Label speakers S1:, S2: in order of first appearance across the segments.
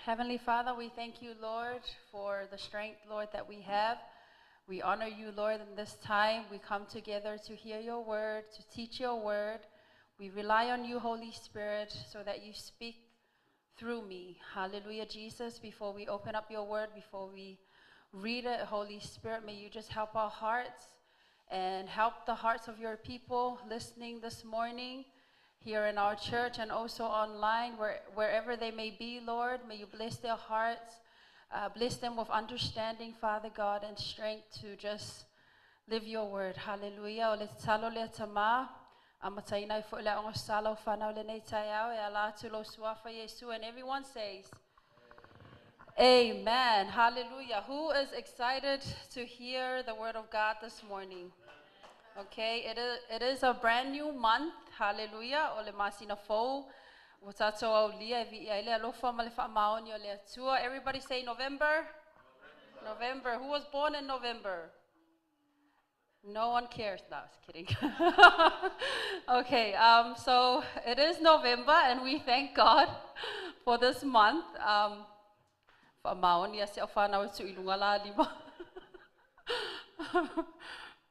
S1: Heavenly Father, we thank you, Lord, for the strength, Lord, that we have. We honor you, Lord, in this time. We come together to hear your word, to teach your word. We rely on you, Holy Spirit, so that you speak through me. Hallelujah, Jesus. Before we open up your word, before we read it, Holy Spirit, may you just help our hearts and help the hearts of your people listening this morning here in our church and also online, wherever they may be, Lord. May you bless their hearts, bless them with understanding, Father God, and strength to just live your word. Hallelujah. O le talo le tama, amataina fo le ongo salo fanau le nei taiao e ala tu lo suafa Yesu, and everyone says, Amen. Hallelujah. Who is excited to hear the word of God this morning? Okay, it is a brand new month. Hallelujah. Ole masina fo. Watato au lia vi ile alofa malefa maoni ole tua. Everybody say November. November. Who was born in November? No one cares. No, I was kidding. Okay, so it is November, and we thank God for this month. Maoni asi ofana o tu ilungala lima.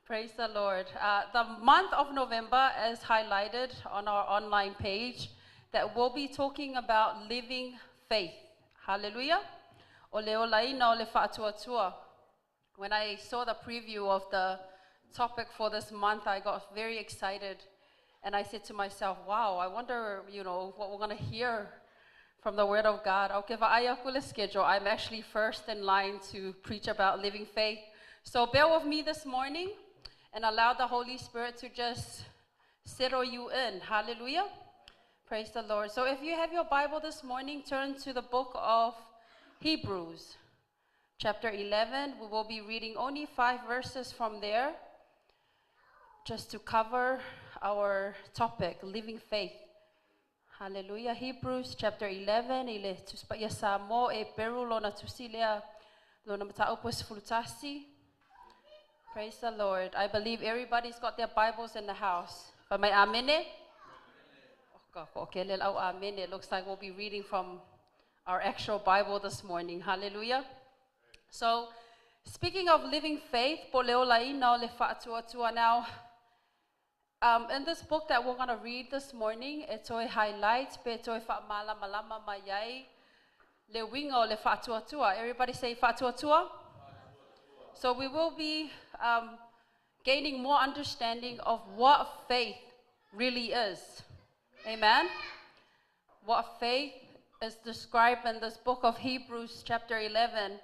S1: Praise the Lord. The month of November is highlighted on our online page that we'll be talking about living faith. Hallelujah. Ole olai na ole fa'atuatua. When I saw the preview of the topic for this month, I got very excited. And I said to myself, wow, I wonder, what we're going to hear from the Word of God. Okay, va'ayakule schedule. I'm actually first in line to preach about living faith. So bear with me this morning and allow the Holy Spirit to just settle you in. Hallelujah. Praise the Lord. So if you have your Bible this morning, turn to the book of Hebrews, chapter 11. We will be reading only 5 verses from there, just to cover our topic, living faith. Hallelujah. Hebrews chapter 11. Ile tuspaya samo e peru lona tusilea lona mataopos fulutasi. Praise the Lord. I believe everybody's got their Bibles in the house. But may amene? Okay, amen. It looks like we'll be reading from our actual Bible this morning. Hallelujah. So, speaking of living faith, now, in this book that we're going to read this morning, it's a highlight. Everybody say fa'atuatua. So we will be gaining more understanding of what faith really is. Amen. What faith is described in this book of Hebrews chapter 11.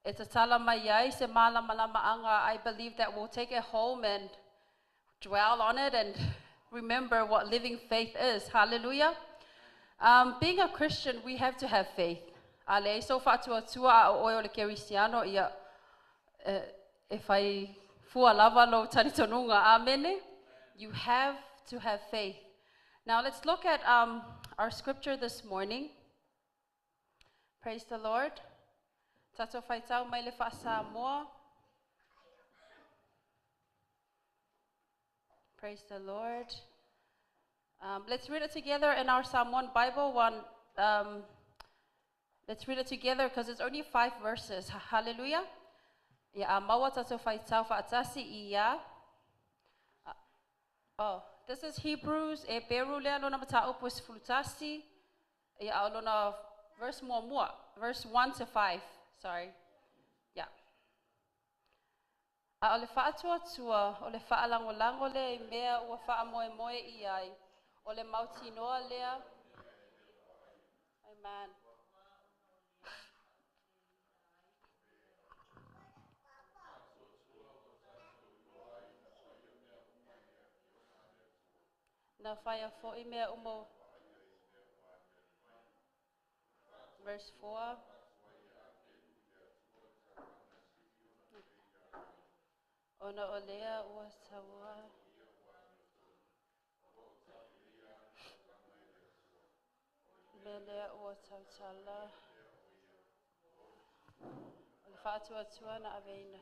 S1: It's a talamayai se mala malama anga. I believe that we'll take it home and dwell on it and remember what living faith is. Hallelujah. Being a Christian, we have to have faith. Ale so fa'atuatua o oyo le Cristiano ia. If I fua lava lo taritonunga, amene, you have to have faith. Now let's look at our scripture this morning. Praise the Lord. Tato faitau mai le fa'asa moa. Praise the Lord. Let's read it together in our Psalm 1 Bible. Let's read it together because it's only 5 verses. Hallelujah. Ya mawa tato faitau fa'atasi iya. This is Hebrews e peru le lona matao pus flutasi. Ya lona verse more, verse 1 to 5. Sorry. Yeah. Ole fa'atuatua, ole fa'alangolango le mea ua fa'amoemoe iai. Ole mautinoa lea. Amen. Na fire for imea umo. Verse 4. Ona olea ua sawa. Melea ua tautala. Ole fa'atuatua na aveina.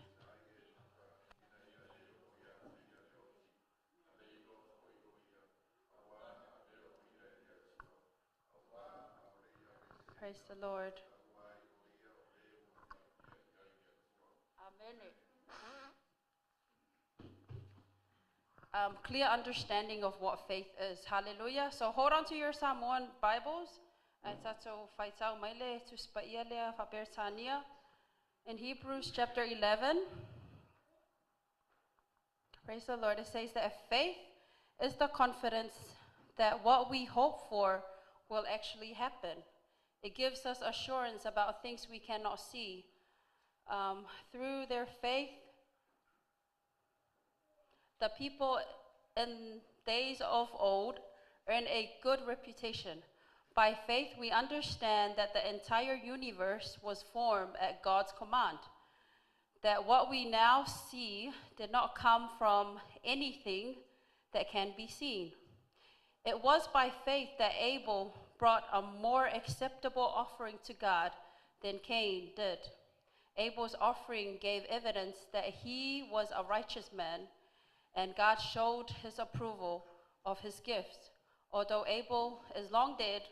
S1: Praise the Lord. Clear understanding of what faith is. Hallelujah. So hold on to your Samoan Bibles. In Hebrews chapter 11, praise the Lord, it says that faith is the confidence that what we hope for will actually happen. It gives us assurance about things we cannot see. Through their faith, the people in days of old earned a good reputation. By faith, we understand that the entire universe was formed at God's command, that what we now see did not come from anything that can be seen. It was by faith that Abel brought a more acceptable offering to God than Cain did. Abel's offering gave evidence that he was a righteous man, and God showed his approval of his gifts. Although Abel is long dead,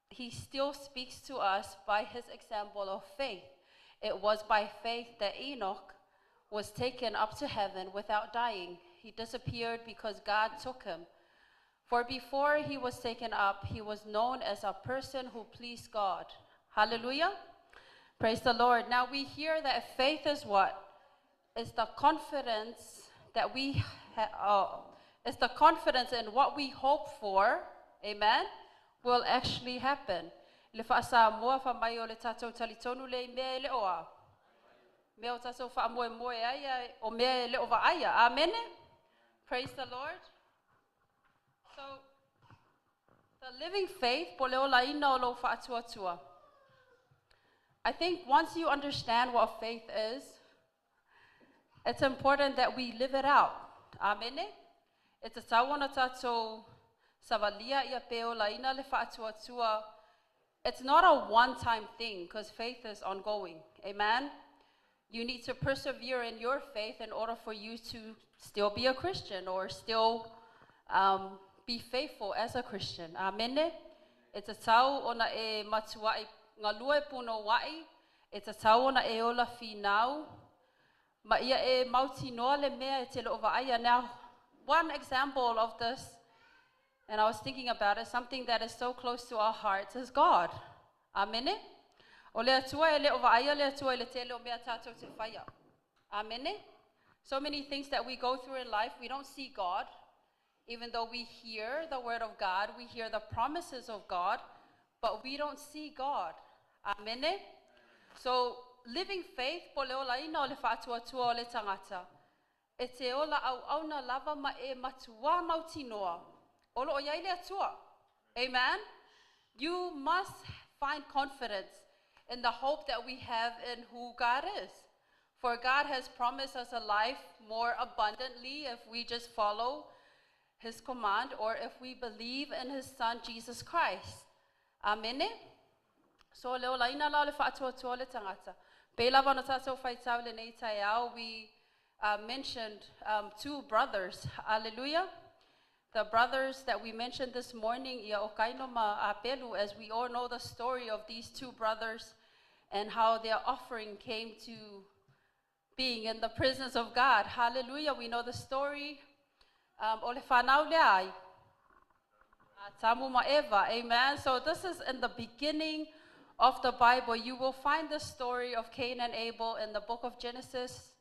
S1: he still speaks to us by his example of faith. It was by faith that Enoch was taken up to heaven without dying. He disappeared because God took him. For before he was taken up, he was known as a person who pleased God. Hallelujah. Praise the Lord. Now we hear that faith is what? It's the confidence that we it's the confidence in what we hope for, amen, will actually happen. Le whaasa moa wha mai o le tātou talitonu le mea le oa. Mea o tātou wha moe moe aia o mea le ova aia. Amen. Praise the Lord. So, the living faith, po leo la ina o lo whaatuatua. I think once you understand what faith is, it's important that we live it out. Amen. It's a tawana tātou savalia ia peo la ina le whaatuatua. It's not a one-time thing because faith is ongoing. Amen. You need to persevere in your faith in order for you to still be a Christian or still be faithful as a Christian. Amen. It's a tau ona e matuai ngalue puno wai. It's a tau ona e ola finau. Ma ia e mauti noa le mea e te lo ova. Now, one example of this, and I was thinking about it, something that is so close to our hearts is God. Amen. O le atua e le ova aia, le atua e le te leo mea tātou te whaia. Amen. So many things that we go through in life, we don't see God. Even though we hear the word of God, we hear the promises of God, but we don't see God. Amen. So, living faith, po leo la ina o le whaatuatua o le tangata. E te ola au na lava ma e matua mauti noa. Olo o iai le atua. Amen. You must find confidence in the hope that we have in who God is. For God has promised us a life more abundantly if we just follow his command or if we believe in his son, Jesus Christ. Amen. So leo la ina la le whaatuatua le tangata. Pela wana tātou whaitau le nei tai au, we mentioned two brothers. Hallelujah. The brothers that we mentioned this morning, ia o kaino ma apelu, as we all know the story of these two brothers and how their offering came to being in the presence of God. Hallelujah. We know the story. O le whanau le ai. Tamu ma Eva. Amen. So this is in the beginning of the Bible. You will find the story of Cain and Abel in the book of Genesis,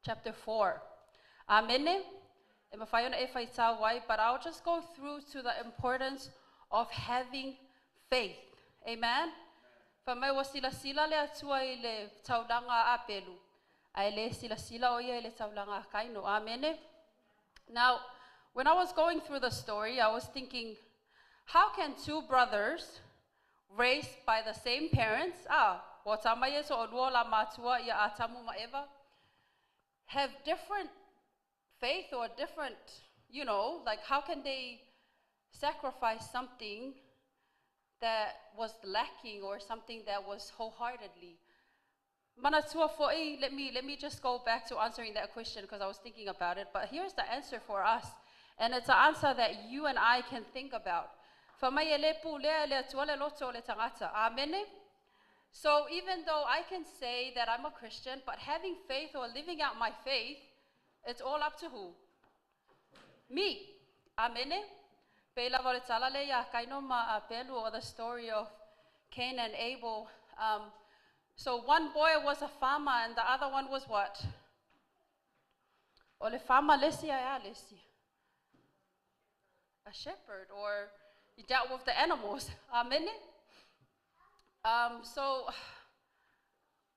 S1: chapter 4. Amen. But I'll just go through to the importance of having faith. Amen. Famai wa sila le atua I le taulanga apelu. Ai le sila o ia le taulanga kaino. Amen. Now, when I was going through the story, I was thinking, how can two brothers raised by the same parents, have different faith or different, like how can they sacrifice something that was lacking or something that was wholeheartedly? Manatua fo'i, let me just go back to answering that question because I was thinking about it. But here's the answer for us. And it's an answer that you and I can think about. Amen. So even though I can say that I'm a Christian, but having faith or living out my faith, it's all up to who? Me. Amen. Pela vale talale ya kaino ma pelu, or the story of Cain and Abel. So one boy was a farmer and the other one was what? Ole farmer lesi ya lesi. A shepherd, or he dealt with the animals. Amen. So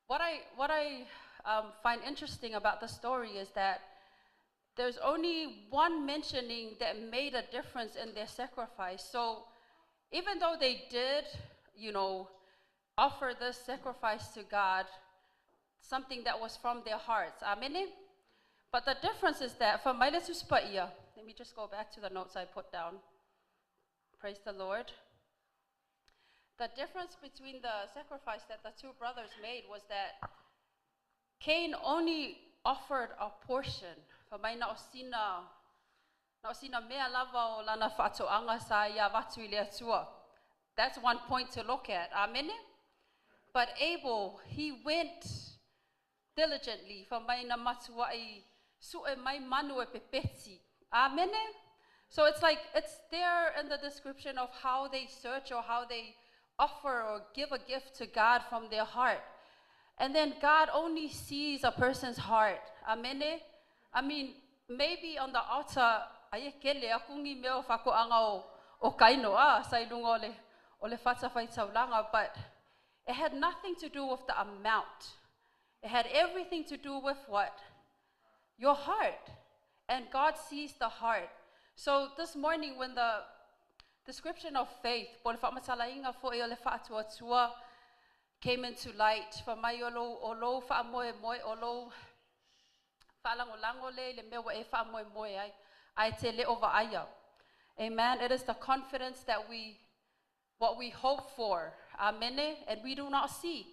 S1: what I find interesting about the story is that there's only one mentioning that made a difference in their sacrifice. So even though they did, offer this sacrifice to God, something that was from their hearts. Amen. But the difference is that for let me just go back to the notes I put down. Praise the Lord. The difference between the sacrifice that the two brothers made was that Cain only offered a portion. For my naosina mea lava o lana fatoanga sa ia vatu ile atua. That's one point to look at. Amen. But Abel, he went diligently for my na matua I su e mai manu e pepeti. Amen. So it's like it's there in the description of how they search or how they offer or give a gift to God from their heart. And then God only sees a person's heart. Amen. I mean, maybe on the altar, ayekele akungi meo fakoanga o kaino sailunga ole fata faitaulanga, but it had nothing to do with the amount. It had everything to do with what? Your heart. And God sees the heart. So this morning when the description of faith came into light, for my olo fa moe moe olo falangolangole le mewa e fa moe moe I tele over aya. Amen. It is the confidence that what we hope for. Amen. And we do not see.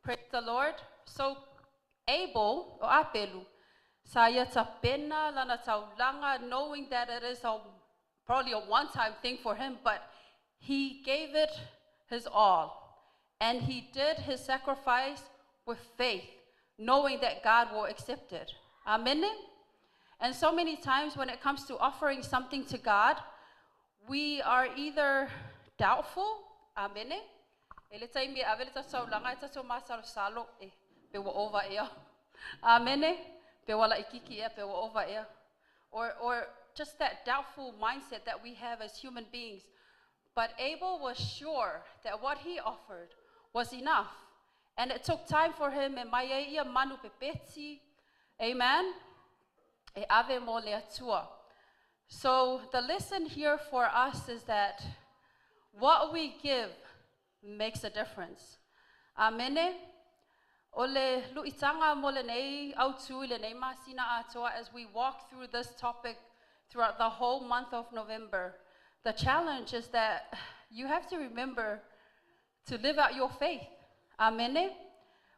S1: Praise the Lord. So Abel or Apelu saya tapena lana taulanga, knowing that it is probably a one-time thing for him, but he gave it his all. And he did his sacrifice with faith, knowing that God will accept it. Amen. And so many times when it comes to offering something to God, we are either doubtful. Amen. Amen. Or just that doubtful mindset that we have as human beings. But Abel was sure that what he offered was enough. And it took time for him. Amen. So the lesson here for us is that what we give makes a difference. Amen. Ole luitanga mole nei autu ile nei masina atoa, as we walk through this topic throughout the whole month of November. The challenge is that you have to remember to live out your faith. Amen.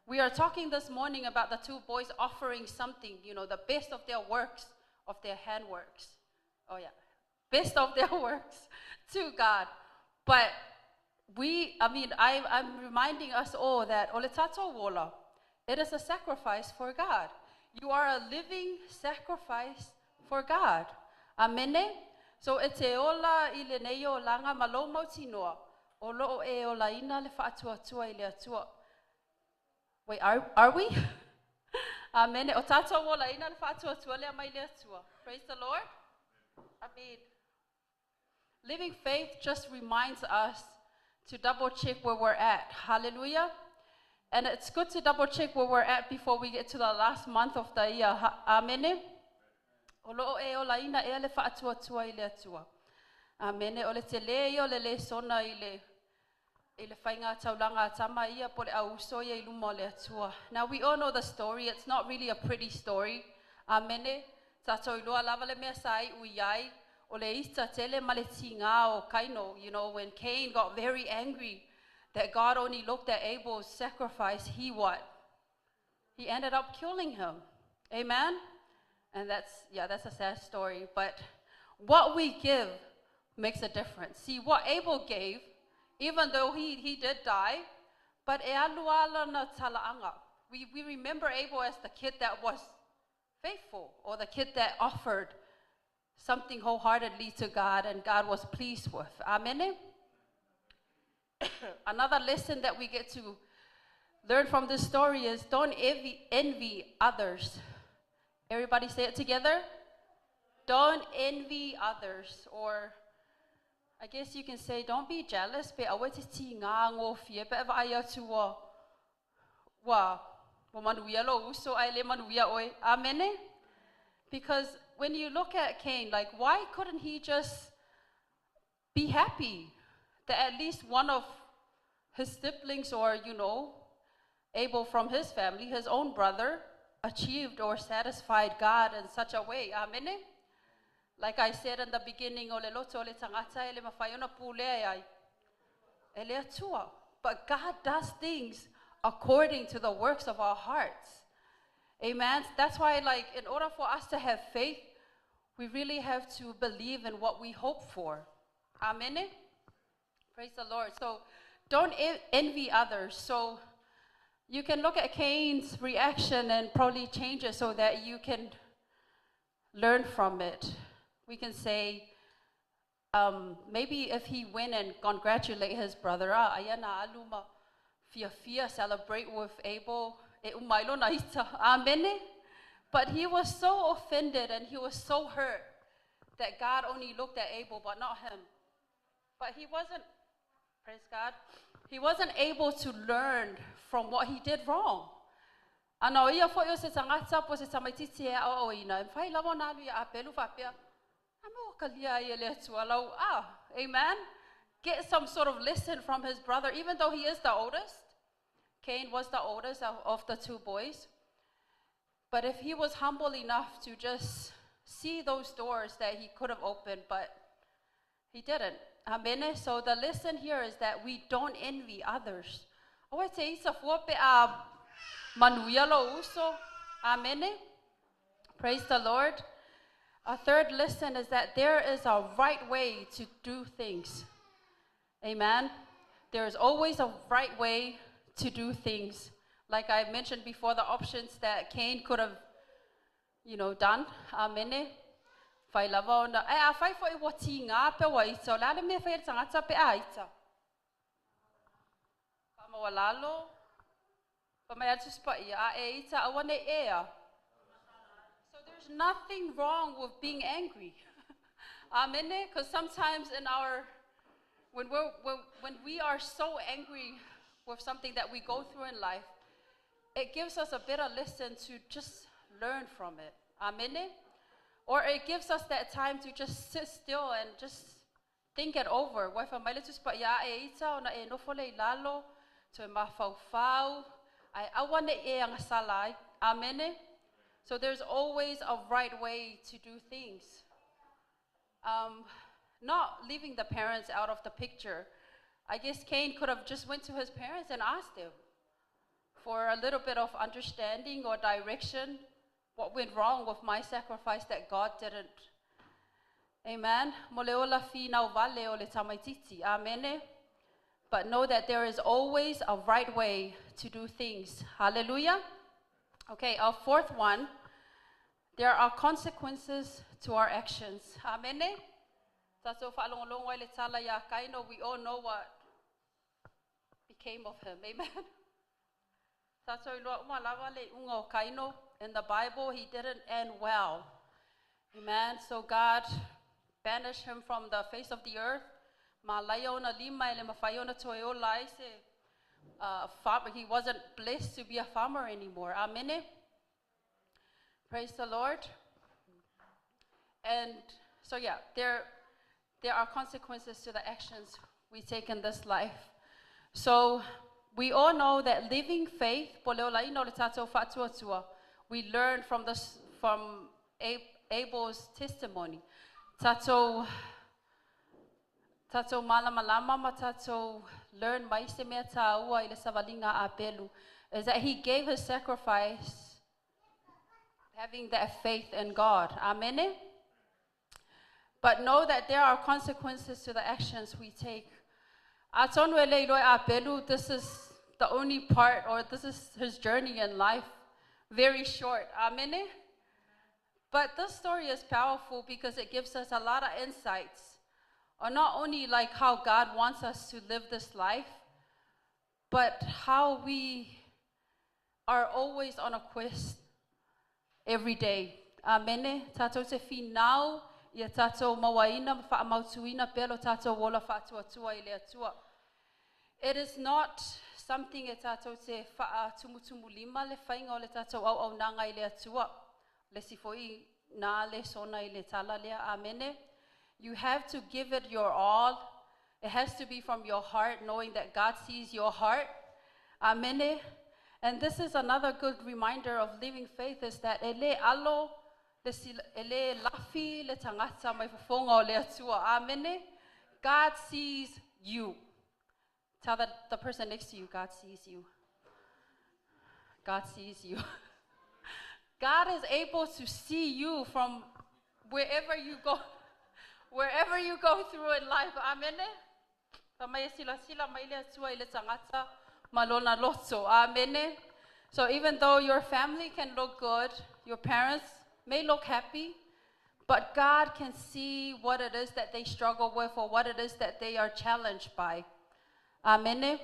S1: We are talking this morning about the two boys offering something, the best of their works, of their handworks. Oh yeah, best of their works to God. But I'm reminding us all that oletato wola, it is a sacrifice for God. You are a living sacrifice for God. Amen. So it's ola ile neyo langa malo mautinoa. Olo e ola ina le faatua tua ile atua. Wait, are we? Amen. Otato wola ina le faatua tua le mai le atua. Praise the Lord. Living faith just reminds us to double check where we're at. Hallelujah. And it's good to double check where we're at before we get to the last month of the year. Amen. Olo e ola ina e le faatua tua ile atua. Amen. Ole te leo le sona ile whainga taulanga tama ia pole au soia ilumo le atua. Now we all know the story. It's not really a pretty story. Amen. Tato ilua lava le mea sai uyai. Ole ista tele maletinga o kaino. When Cain got very angry that God only looked at Abel's sacrifice, he ended up killing him. Amen. And that's a sad story. But what we give makes a difference. See, what Abel gave, even though he did die, But e aluala na talaanga. We remember Abel as the kid that was faithful, or the kid that offered something wholeheartedly to God and God was pleased with. Amen. Another lesson that we get to learn from this story is don't envy others. Everybody say it together. Don't envy others, or I guess you can say don't be jealous. But amen. Because when you look at Cain, like, why couldn't he just be happy that at least one of his siblings, or Abel from his family, his own brother, achieved or satisfied God in such a way? Amen. Like I said in the beginning, but God does things according to the works of our hearts. Amen. That's why, like, in order for us to have faith, we really have to believe in what we hope for. Amen. Praise the Lord. So don't envy others. So you can look at Cain's reaction and probably change it so that you can learn from it. We can say, maybe if he went and congratulate his brother, ayana aluma fia celebrate with Abel, amen. But he was so offended and he was so hurt that God only looked at Abel but not him. But he wasn't, praise God, he wasn't able to learn from what he did wrong. Amen. Get some sort of lesson from his brother, even though he is the oldest. Cain was the oldest of the two boys. But if he was humble enough to just see those doors that he could have opened, but he didn't. Amen. So the lesson here is that we don't envy others. Amen. Praise the Lord. A third lesson is that there is a right way to do things. Amen. There is always a right way to do things. Like I mentioned before, the options that Cain could have, done. Amen. Fai lava ona fai foi watinga pe waita la me fai tangata pe aita. Kama walalo. Kama ya tuspa ia aita awane ea. So there's nothing wrong with being angry. Amen. Because sometimes when we are so angry with something that we go through in life, it gives us a better lesson to just learn from it. Amen. Or it gives us that time to just sit still and just think it over. Amen. So there's always a right way to do things. Not leaving the parents out of the picture. I guess Cain could have just went to his parents and asked them for a little bit of understanding or direction. What went wrong with my sacrifice that God didn't? Amen. Amen. But know that there is always a right way to do things. Hallelujah. Okay, our fourth one. There are consequences to our actions. Amen. We all know what became of him. Amen. In the Bible, he didn't end well. Amen. So God banished him from the face of the earth. He wasn't blessed to be a farmer anymore. Amen. Praise the Lord. And so there are consequences to the actions we take in this life. So we all know that living faith, we learn from Abel's testimony. Tato malamalama tato learn is that he gave his sacrifice having that faith in God. Amen. But know that there are consequences to the actions we take. This is the only part, or this is his journey in life, very short. Amen. But this story is powerful because it gives us a lot of insights on not only like how God wants us to live this life, but how we are always on a quest every day. Amen. Tato te finau, ia tato mawaina, whaamautuina, pelo tato wola whaatuatua I le atua. It is not something e tato te whaatumutumu lima le whainga o le tato au nanga I le atua. Le sifoi na le sona I le tala lea. Amen. You have to give it your all. It has to be from your heart, knowing that God sees your heart. Amen. And this is another good reminder of living faith, is that ele alo, ele lafi le tangata mai fofonga o le atua. Amen. God sees you. Tell the person next to you, God sees you. God sees you. God is able to see you from wherever you go. Wherever you go through in life, amen. Amen. So even though your family can look good, your parents may look happy, but God can see what it is that they struggle with or what it is that they are challenged by. Amen.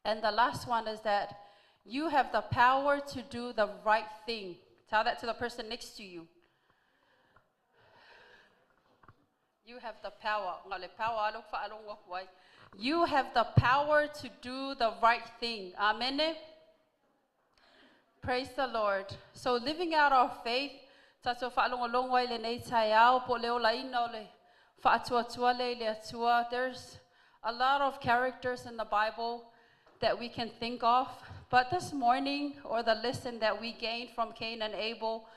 S1: And the last one is that you have the power to do the right thing. Tell that to the person next to you. You have the power. You have the power to do the right thing. Amen. Praise the Lord. So living out our faith, there's a lot of characters in the Bible that we can think of. But this morning, or the lesson that we gained from Cain and Abel,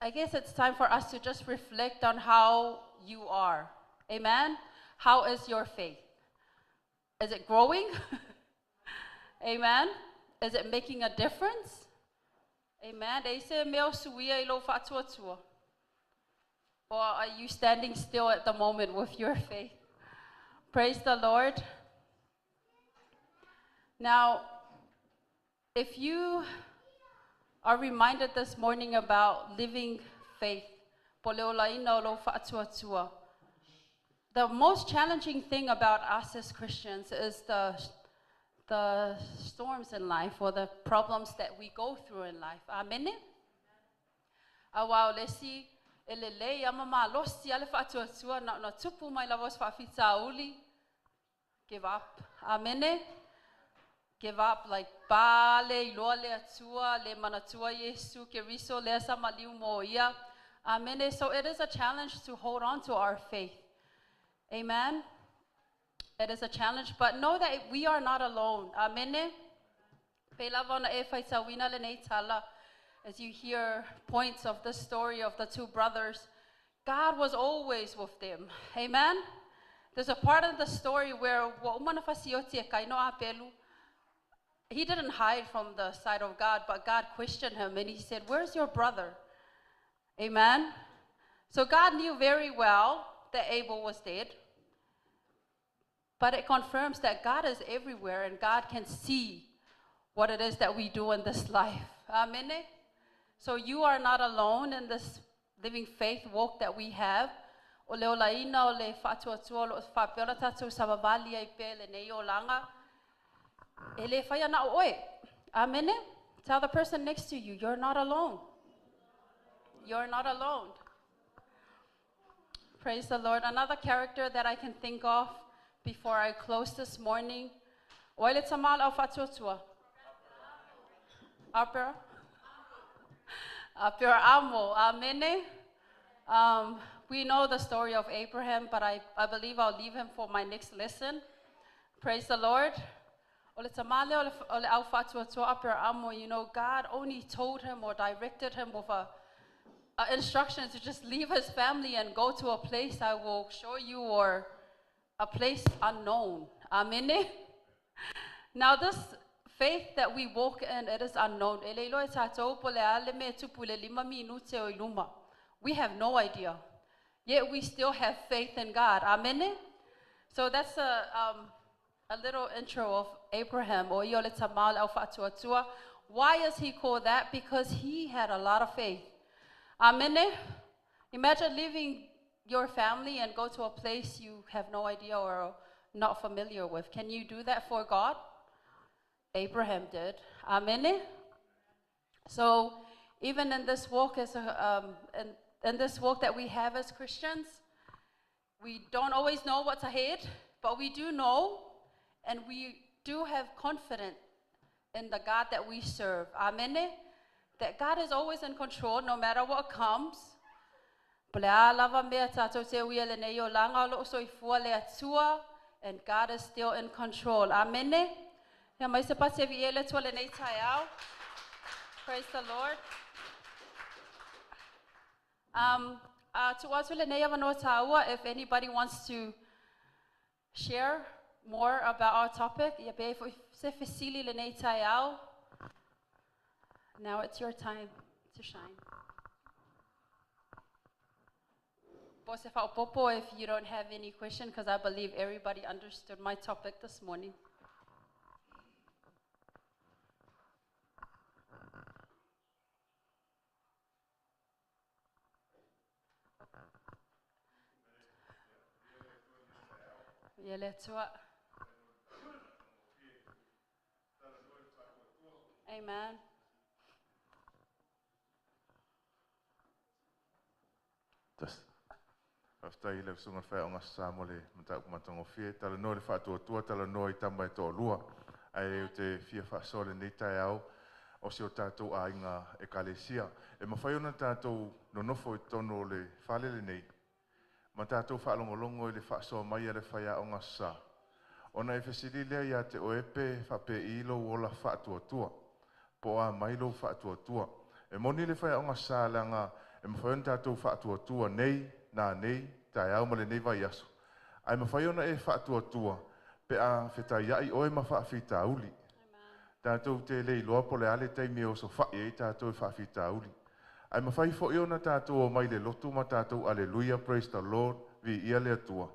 S1: I guess it's time for us to just reflect on how you are. Amen? How is your faith? Is it growing? Amen? Is it making a difference? Amen? Or are you standing still at the moment with your faith? Praise the Lord. Now, if you are reminded this morning about living faith, the most challenging thing about us as Christians is the storms in life, or the problems that we go through in life. Amen. Give up. Amen. Give up, like bale loa le atua le manatua Yesu ke riso le samaliu moia. Amen. So it is a challenge to hold on to our faith. Amen. It is a challenge, but know that we are not alone. Amen. As you hear points of the story of the two brothers, God was always with them. Amen. There's a part of the story where he didn't hide from the sight of God, but God questioned him and he said, "Where's your brother?" Amen. So God knew very well that Abel was dead, but it confirms that God is everywhere and God can see what it is that we do in this life. Amen. So you are not alone in this living faith walk that we have. Amen. Tell the person next to you, you're not alone. You're not alone. Praise the Lord. Another character that I can think of before I close this morning. Amen. We know the story of Abraham, but I believe I'll leave him for my next lesson. Praise the Lord. You know, God only told him or directed him with a instruction to just leave his family and go to a place I will show you, or a place unknown. Amen. Now this faith that we walk in, it is unknown. We have no idea, yet we still have faith in God. Amen. So that's a little intro of Abraham, o iole tamal au fa'atuatua. Why is he called that? Because he had a lot of faith. Amen. Imagine leaving your family and go to a place you have no idea or not familiar with. Can you do that for God? Abraham did. Amen. So even in this walk in this walk that we have as Christians, we don't always know what's ahead, but we do know, and we do have confidence in the God that we serve. Amen. That God is always in control no matter what comes. And God is still in control. Amen. Praise the Lord. If anybody wants to share more about our topic, now it's your time to shine. If you don't have any question, because I believe everybody understood my topic this morning. Amen.
S2: Aftai le sunga fa onga samole mata kumatongo fie tala no le fatu tua tala no I tamba to lua ai te fia fa sole nei tai au o se o tatou a inga ekalesia e mafai ona tatou no nofo tono le fale le nei ma tatou fa longo le fa so mai le fa ya onga sa ona e fesili le ya te oepe fa pe ilo ola fa tua po a mai lo fa tua e moni le fa ya onga sa langa e mafai ona tatou fa tua nei na nei tai au male nei vai aso ai mafai ona e fa tua pe a feta ia I oe ma fa fita uli tatou te lei loa po le ale tai me o so fa e tatou fa fita uli ai mafai fo ona tatou o mai le lotu ma tatou aleluia praise the Lord vi ia le atua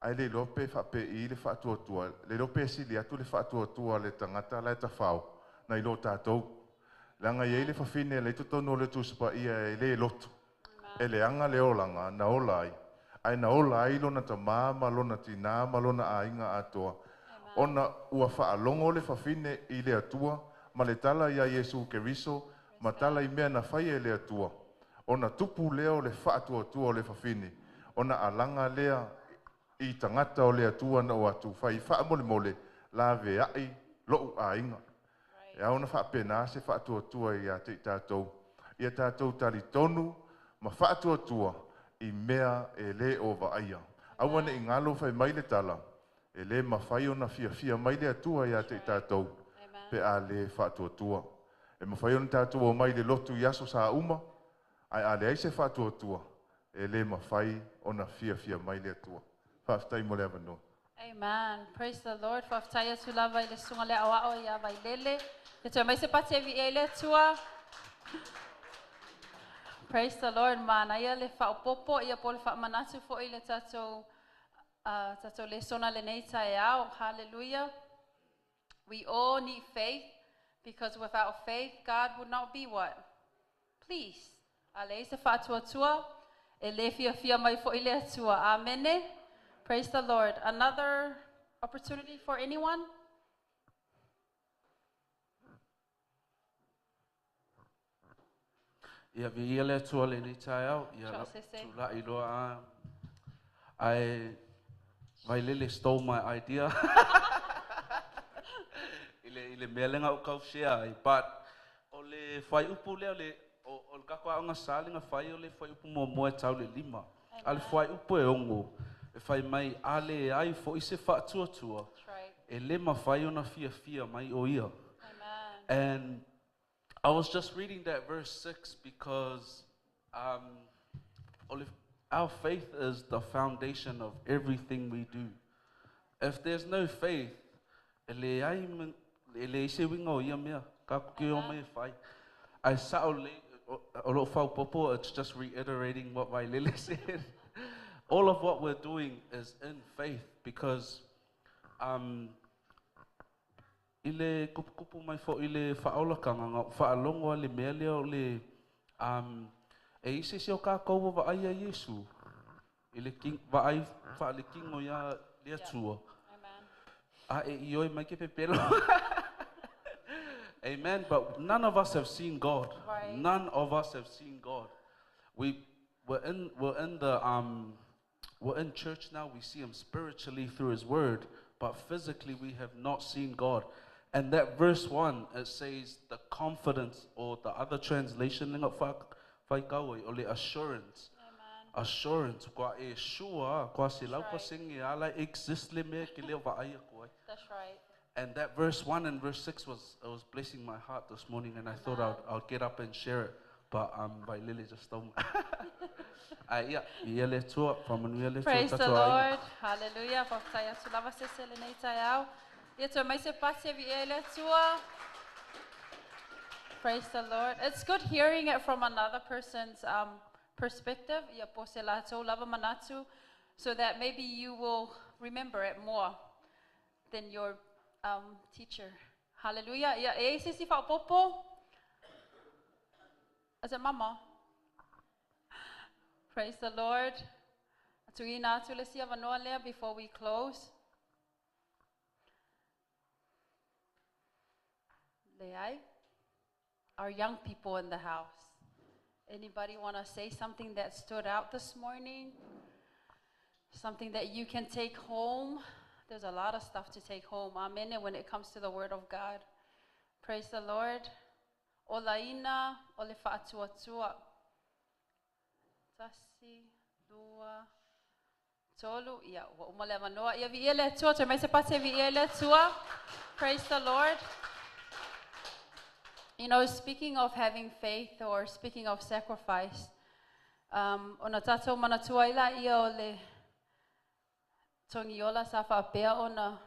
S2: ai le lope fa pe I le fa tua le lope sili atu le fa tua le tangata le tafao na I lo tatou langa ye le fa fine le to no le tu spa ia le lotu e le anga le olanga na olai ai na olai lona ta mama lona tina malona ainga atoa ona ua fa alongo le fa fine I le atua ma le tala ia Yesu Keriso ma tala I mea na fai e le atua ona tupu leo le fa atua le fa fine ona alanga lea I tangata o le atua na o atu fai fa mole la ve ai lo ainga ya ona fa pena se fa atua ia te tatou ia tatou tali tonu ma fa tua I mea e le o vaia awana I ngalo fai mai le tala e le mawhai ona fia mai le atua ia te tatou pe a le fa tua e mawhai ona tatou o mai le lotu yaso sa uma ai a le aise fa tua e le mawhai ona fia mai le atua whaftai mo le avano.
S1: Amen. Praise the Lord. Whaftai atu lava I le sunga le awao ia vai lele. Te toi mai se pati evi e le atua. Praise the Lord, mana ia le whaopopo, ia po le whaamanatu fo I le tatou le sona le nei tae au, hallelujah. We all need faith, because without faith, God would not be what? Please. A le se whaatuatua, e le fia mai fo I le atua, amene. Praise the Lord. Another opportunity for anyone?
S3: Ia vi ia le atua le ni tai au, ia tula I loa I lele stole my idea. Ile mea lenga o kau share, but o le whai upu leo le, o le kako aonga salinga whai o le whai upu moe tau le 5. Ale whai upu e ongo, e whai mai ale ai fo I se whaatua, e le ma whai ona fia mai o ia. And I was just reading that verse 6 because our faith is the foundation of everything we do. If there's no faith, it's just reiterating what Vailele said. All of what we're doing is in faith because ile kupu mai fo ile faaola kanga faalongo le mele o le e isi se o ka ko va ai Yesu ile king va ai fa le king o ya le tua
S1: Amen.
S3: a e io mai ke pepelo amen but none of us have seen God
S1: Right.
S3: none of us have seen God we're in church now we see him spiritually through his word but physically we have not seen God. And that verse 1, it says the confidence, or the other translation, or the assurance.
S1: Amen.
S3: Assurance. Kwa e sure, kwa si lau pa
S1: right.
S3: singi ala exist le me ke leo va aya koe.
S1: That's right.
S3: And that verse 1 and verse 6 was blessing my heart this morning, and I thought I'll get up and share it. But by Lily just told me.
S1: Praise the Lord. Hallelujah. Pautaya tulava se selene tayao. Yeto mai se pase vi ele tua. Praise the Lord. It's good hearing it from another person's perspective. Ya posela to lava manatu, so that maybe you will remember it more than your teacher. Hallelujah. Ya e se si fa popo. As a mama. Praise the Lord. Tuina tulesia vanoa lea before we close. Leai, our young people in the house. Anybody want to say something that stood out this morning? Something that you can take home? There's a lot of stuff to take home. Amen. And when it comes to the Word of God. Praise the Lord. Olaina, ole fa'atuatua. Tasi, dua, tolu, ia, wa umale manoa. Ia viele tua, te mai se pate viele tua. Praise the Lord. You know, speaking of having faith or speaking of sacrifice, ona tatou manatua ila ia ole tongiola sa whapea ona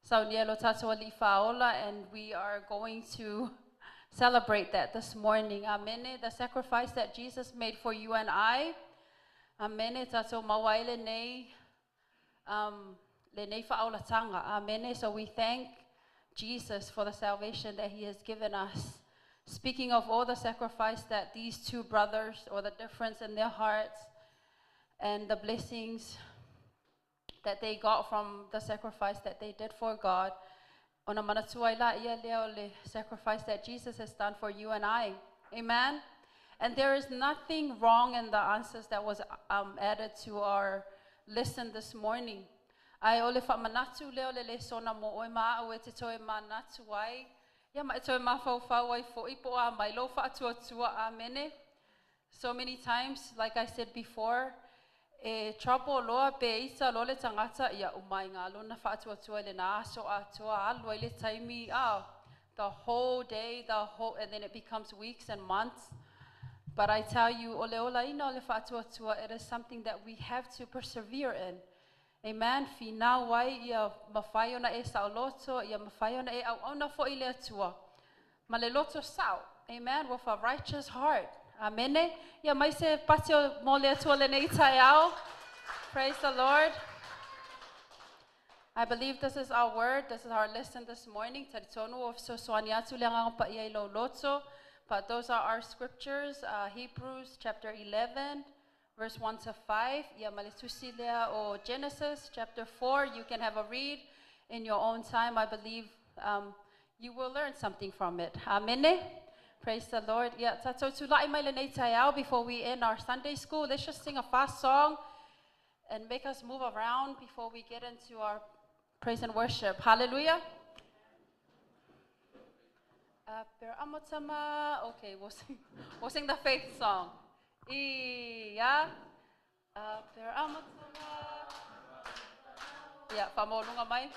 S1: saunielo tatou ali faola, and we are going to celebrate that this morning. Amen. The sacrifice that Jesus made for you and I. Amen. Tatou mawaile nei le nei faola tanga. Amen. So we thank Jesus for the salvation that he has given us. Speaking of all the sacrifice that these two brothers, or the difference in their hearts and the blessings that they got from the sacrifice that they did for God, ona manatua ila ia leo le sacrifice that Jesus has done for you and I. Amen. And there is nothing wrong in the answers that was added to our listen this morning. Ai ole fa manatu leo le sona mo o ma o te toe manatu ai. Ya ma toe ma fau fau ai fo ipo a mai lo fa tua tua amene. So many times, like I said before, trouble loa pe isa lo le tangata ia umai ngā lo na fa tua tua le na so a tua alo le taimi the whole day, and then it becomes weeks and months. But I tell you, ole ola ina ole fa tua tua, it is something that we have to persevere in. Amen. Fina wai ia mawhai ona e sao loto, ia mawhai ona e au ona fo ile atua. Ma le loto sao. Amen. With a righteous heart. Amen. Ia mai se patio mo le atua le nei tai au. Praise the Lord. I believe this is our word. This is our lesson this morning. Taritonu of so soaniatu le ngapa ia ilo loto. But those are our scriptures. Hebrews chapter 11. Verse 1 to 5, or Genesis chapter 4. You can have a read in your own time. I believe you will learn something from it. Amen. Praise the Lord. Yeah, before we end our Sunday school, let's just sing a fast song and make us move around before we get into our praise and worship. Hallelujah. Okay, we'll sing the faith song. Iya, per amatama. Ya, pamolunga mai.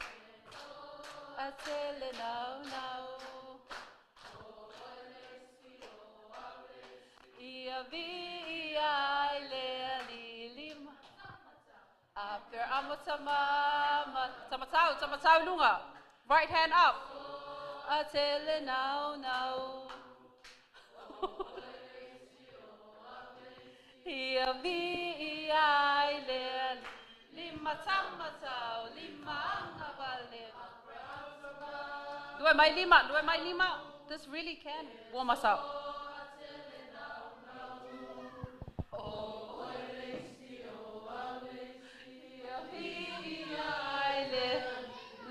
S1: Atele now. Iya vi ile lilima. Per amatama. Tamatau lunga. Right hand up. Atele now. Ia vi ai le lima lima tamatau, lima angabale. Dua mai lima. This really can warm us up.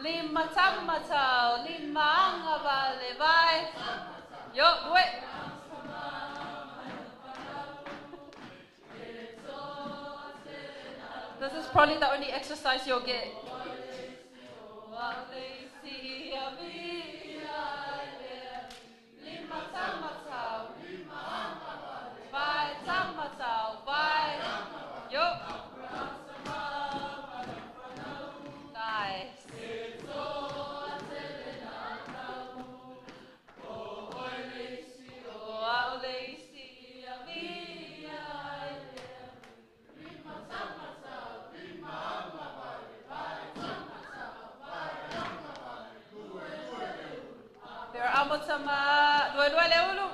S1: Lima tamatau, lima angabale, vai. Yo, wait. This is probably the only exercise you'll get. Vai, tamatau, vai. Yo. Nice. Dua-dua leulu.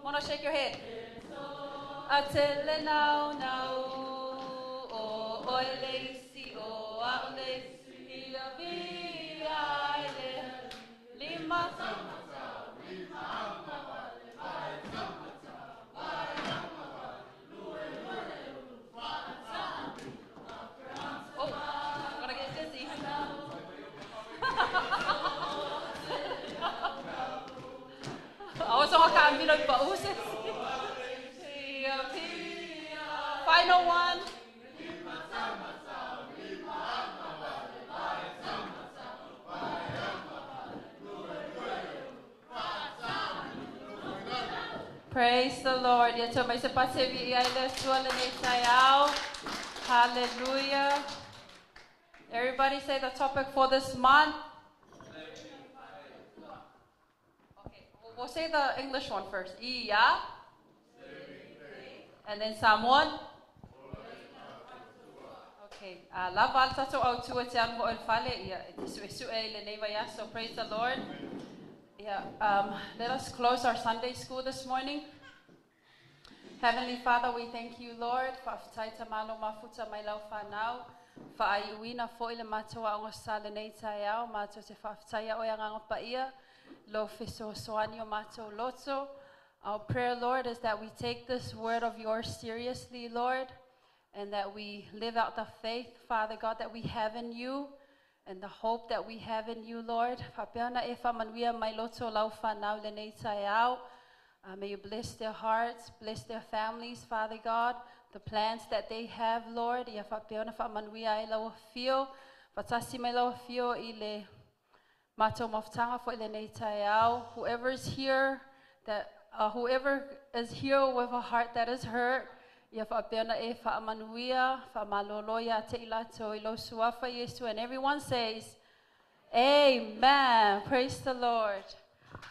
S1: Wanna shake your head? Atele now, o oilesi, o aulesi, avi aile, lima. Oh, I'm gonna get dizzy. Also, I can't be like both. Final one. Praise the Lord. Hallelujah. Everybody say the topic for this month. Okay, we'll say the English one first. Iya. And then Samoan. Okay. Lava tato au tua te ango el fale. So praise the Lord. Yeah. Let us close our Sunday school this morning. Heavenly Father, we thank you, Lord, for taita malo mafuta mai lau whanau, for aiuina fo ile matua o sale nei taiao, mato te whaftaia o yanga paia, lo fiso soani o mato loto. Our prayer, Lord, is that we take this word of yours seriously, Lord, and that we live out the faith, Father God, that we have in you, and the hope that we have in you, Lord. May you bless their hearts, bless their families, Father God, the plans that they have, Lord. Whoever is here, whoever is here with a heart that is hurt, and everyone says, Amen. Praise the Lord.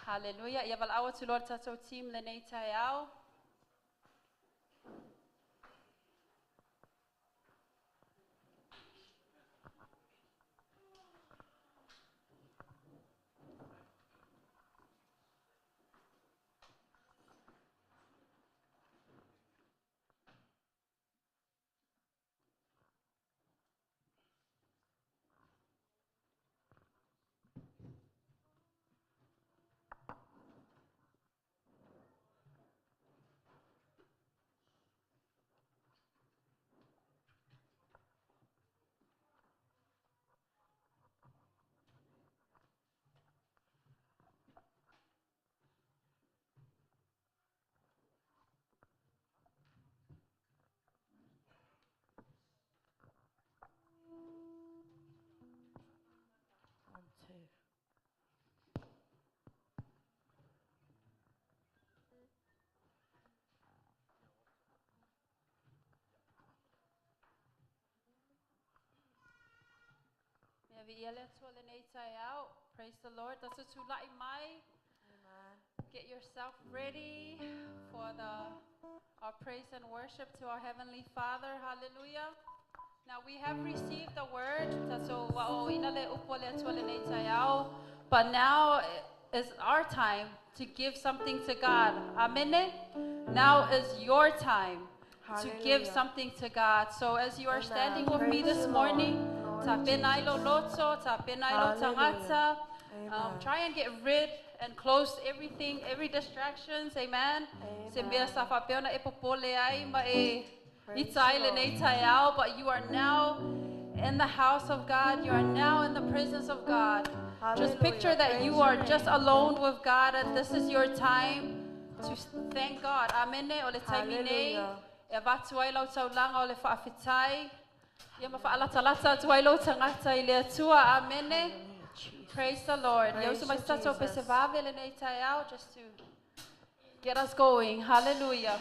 S1: Hallelujah. Yaval awa tu Lord tato team lenei tayao. Praise the Lord. Get yourself ready for our praise and worship to our Heavenly Father. Hallelujah. Now we have received the word, but now is our time to give something to God. Amen. Now is your time. to give something to God. So as you are standing with me this morning, ta penailo loto, ta penailo tangata, try and get rid and close everything, every distractions, amen. Se mea sa whapeona e popole ai ma e itaile nei taiao, but you are now in the house of God. You are now in the presence of God. Just picture that you are just alone with God, and this is your time to thank God. Amene o le taimi nei e watu ai lau taulanga o le whaafitai. Ia ma whaalata tu ai lau tangata I le atua. Amene. Praise the Lord. Yausu mai stato pe se vave le nei taiao, just to get us going. Hallelujah.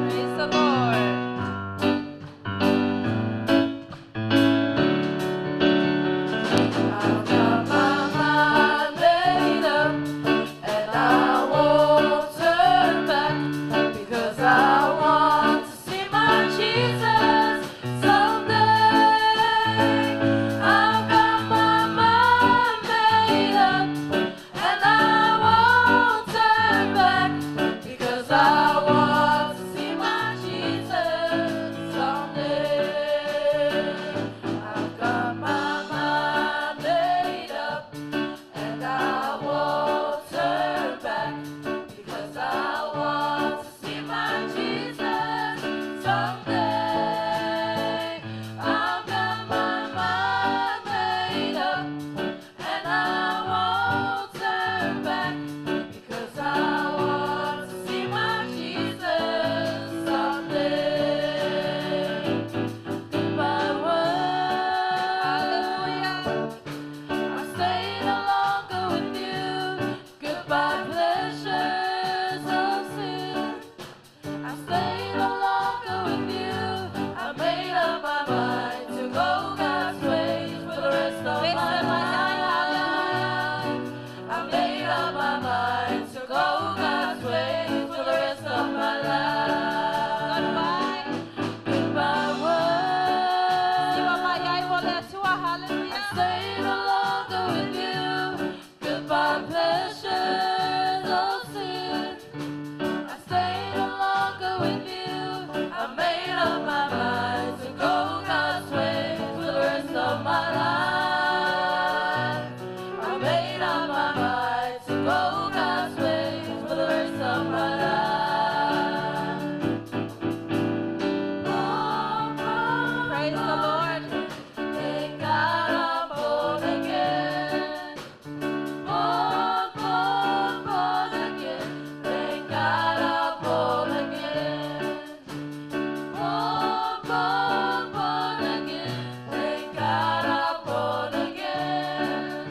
S1: Praise the Lord. I've got my mind made up, and I won't turn back, because I want to see my Jesus someday. I've got my mind made up, and I won't turn back, because I want to see my Jesus someday. I've got my mind made up, and I won't turn back, because I want to see my Jesus someday. I've got my mind made up, and I won't turn back, because I want to see my Jesus someday. My word, I'm staying no longer with you. Goodbye, pleasures of sin. I'm staying no longer with you. I made up my mind to go God's ways for the rest of my life. I made up my mind to go God's ways for the rest of my life. Goodbye, I'm staying no longer with you. Goodbye, pleasures of sin. I'm staying no longer with you. I made up my mind to go God's ways for the rest of my life. I made up my mind to go God's ways for the rest of my life. Praise the Lord. Thank God I'm born again. Born again. Thank God I'm born again. Born again. Thank God I'm born again.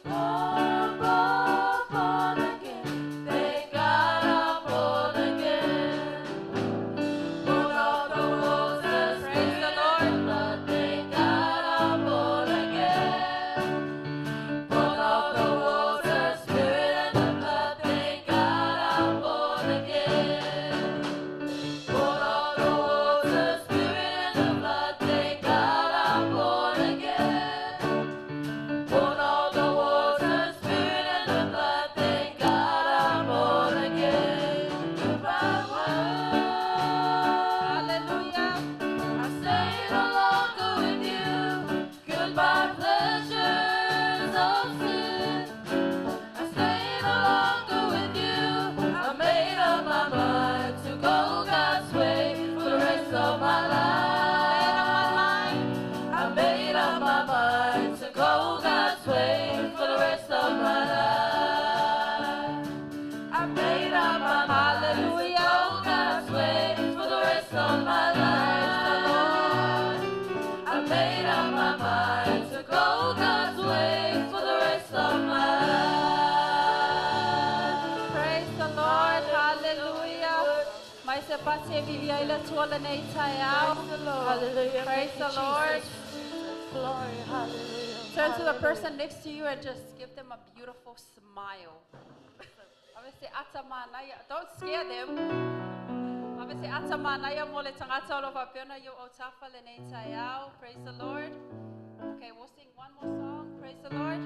S1: Born again. Thank God I'm born again. Born of the waters, praise the Lord. But thank God I'm born again. Born of the water, Spirit and the blood. Thank God I'm born again. Born of the water, Spirit and the blood. Thank God I'm born again. Born of the water, Spirit and the blood. Thank God I'm born again. Goodbye, world. Hallelujah. I'm staying no longer with you. Goodbye, pleasures of sin. I'm staying no longer with you. I made up my mind to go God's way for the rest of my life. I made up my mind to go God's way for the rest of my life. I made up my mind to go God's way for the rest of my life, Lord. I made up my mind to go God's way for the rest of my life. Praise the Lord, hallelujah. Mai se pate vivi ai le tua le nei taiao.
S4: Hallelujah.
S1: Praise the Lord.
S4: Glory, hallelujah.
S1: Turn to the person next to you and just give them a beautiful smile. Obviously, atamanaya. Don't scare them. Obviously, atamanaya mo le tangata lo vapeona yo otafa le nei taiao. Praise the Lord. Okay, we'll sing one more song. Praise the Lord.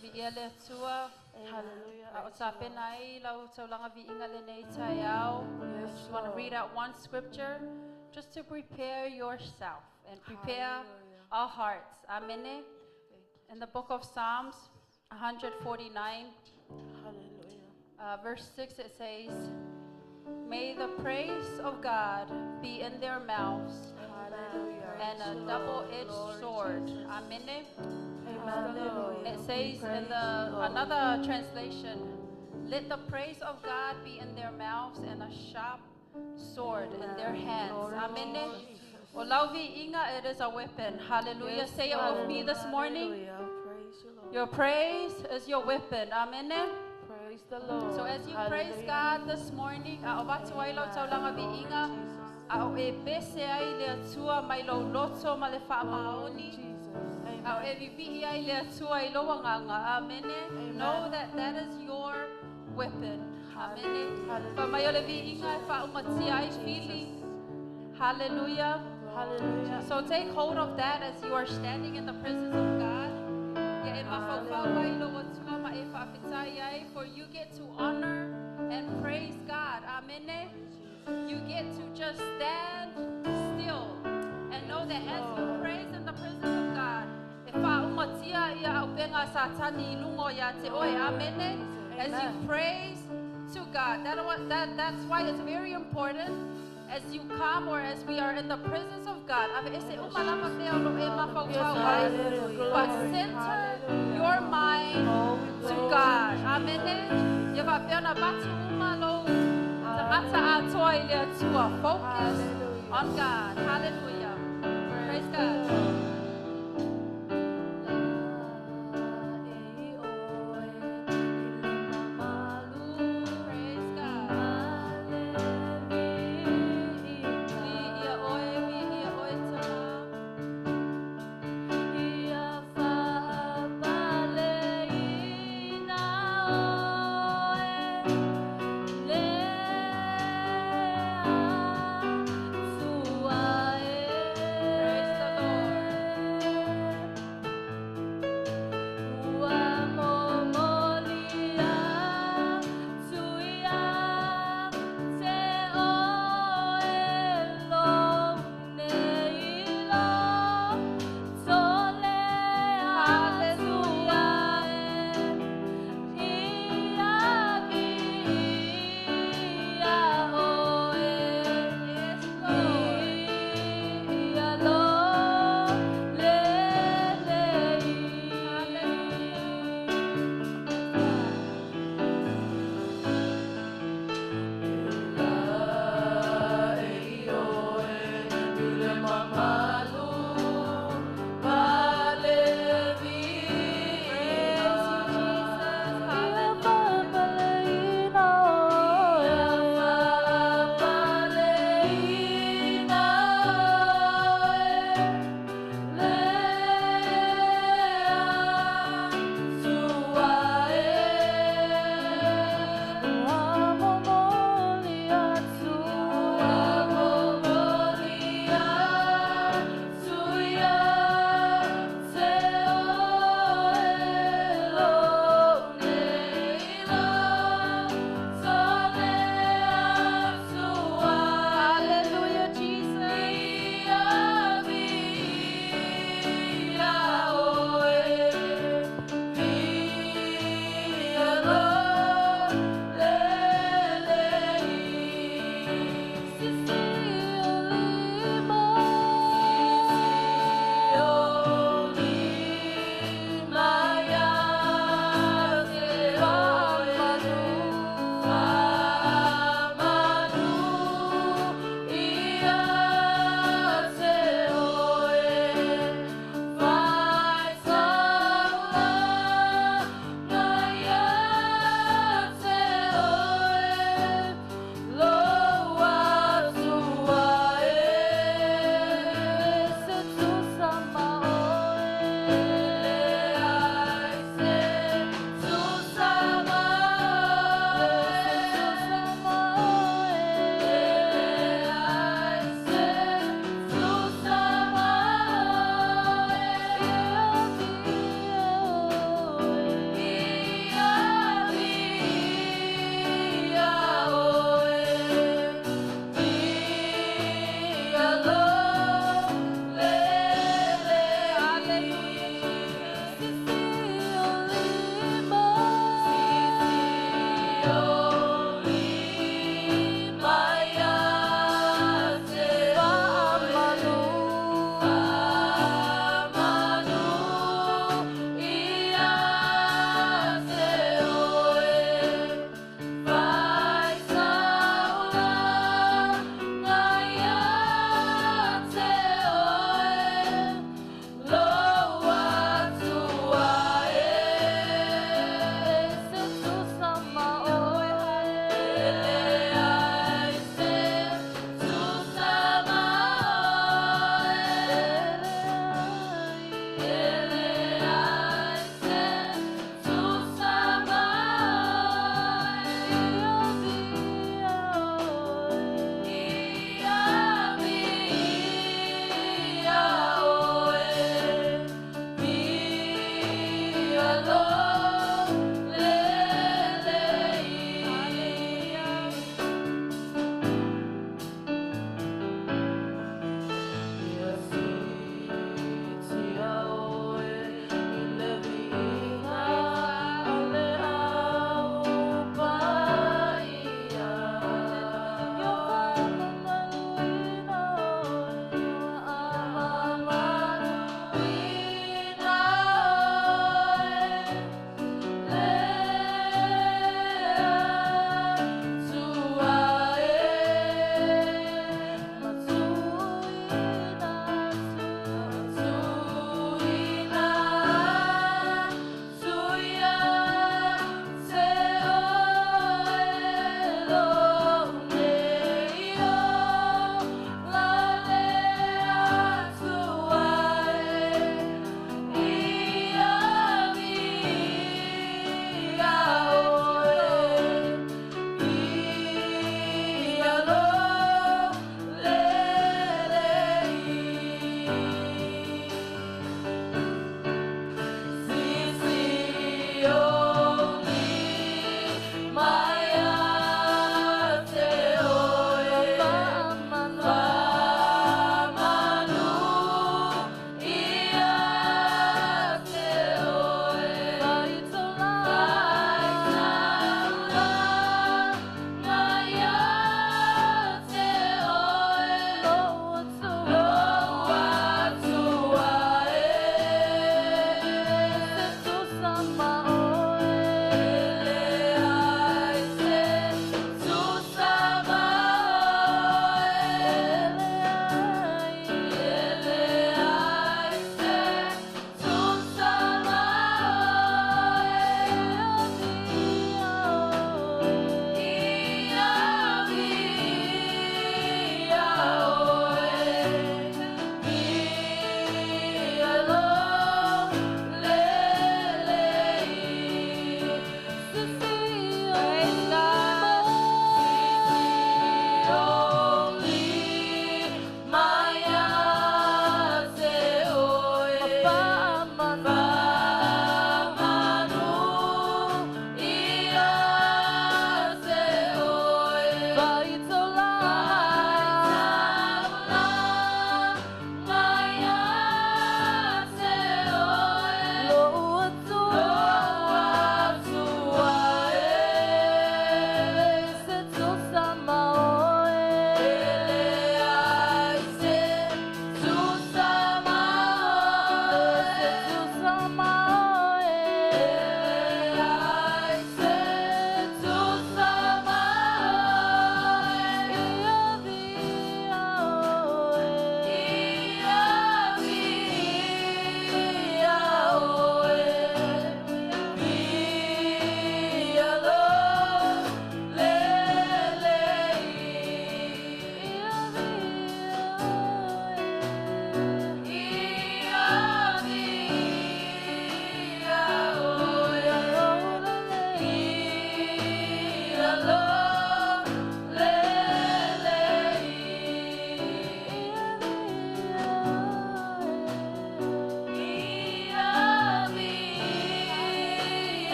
S1: Vi ele tua.
S4: Hallelujah.
S1: O sa penai lau taulanga vi inga le nei tai au. I
S4: Yes,
S1: just want to
S4: Lord.
S1: read out one scripture just to prepare yourself and prepare
S4: Hallelujah.
S1: our hearts. Amen. In the book of Psalms 149,
S4: Hallelujah.
S1: verse 6, it says, "May the praise of God be in their mouths
S4: Hallelujah.
S1: and a double-edged sword." Amen.
S4: Hallelujah.
S1: It says in the another translation, "Let the praise of God be in their mouths and a sharp sword in their hands." Amen. Olavi inga, it is a weapon. Hallelujah. Say it with me this morning.
S4: Hallelujah. Praise you, Lord.
S1: Your praise is your weapon. Amen.
S4: Praise the Lord.
S1: So as you praise
S4: Hallelujah.
S1: God this morning, a obatu ai lo taulanga vi inga, a o e bese ai le atua mai lo loto ma le wha maoni.
S4: Jesus.
S1: A o e vivi ai le atua i lo wanganga. Amen. Know that that is your weapon. Amen. But mai o le vi inga e wha umati ai feelings. Hallelujah.
S4: Hallelujah.
S1: So take hold of that as you are standing in the presence of God. Ya e mawhawhau ai lo atua ma e whawhitai ai, for you get to honor and praise God. Amen. You get to just stand still and know that as you praise in the presence of God, e whaumatia ia au penga sa tani I lungo ya te oe. Amen. As you praise to God, that's why it's very important as you come or as we are in the presence of God. But center your mind to God. Amen. Focus on God. Hallelujah. Praise God. Praise God. Ia oe, ia oe tama. Praise the Lord.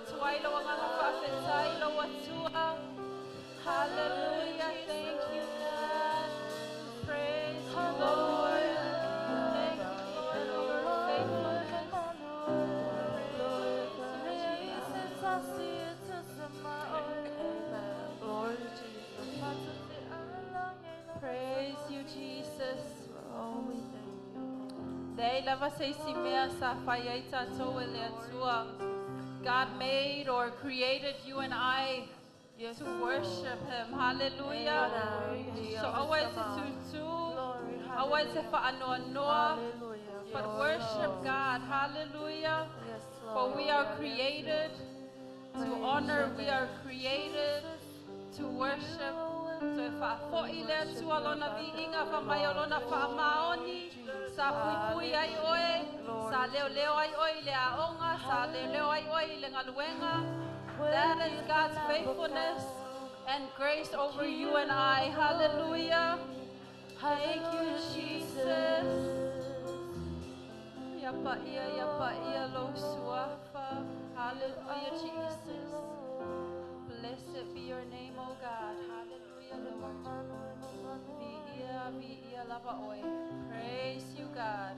S1: tuai lo anga whaafetai lo atua. Hallelujah, thank you, God. Praise you, Lord. Thank you, Lord, for your faithfulness. Praise you, Jesus.
S4: Oh, we thank you.
S1: Dei lava sei si mea sa whaiei tātou e lea tua. God made or created you and I to worship Him. Hallelujah. So always to
S4: Glory,
S1: always
S4: hallelujah.
S1: whaanoa noa,
S4: Hallelujah.
S1: but
S4: Yes,
S1: worship
S4: Lord.
S1: God. Hallelujah.
S4: Yes,
S1: For
S4: Lord.
S1: we are created to honor, we are created to worship. So if I fo'i lea tua lona vi'inga whamai o lona whamaoni, sa pui ai oe, sa leo leo ai oe le aonga, sa leo leo ai oe le ngaluenga. That is God's faithfulness and grace over you and I. Hallelujah. Thank you, Jesus. Yapa ia lo suafa. Hallelujah, Jesus. Blessed be your name, O God. Hallelujah, Lord. Vi ia lava oe. Praise you, God.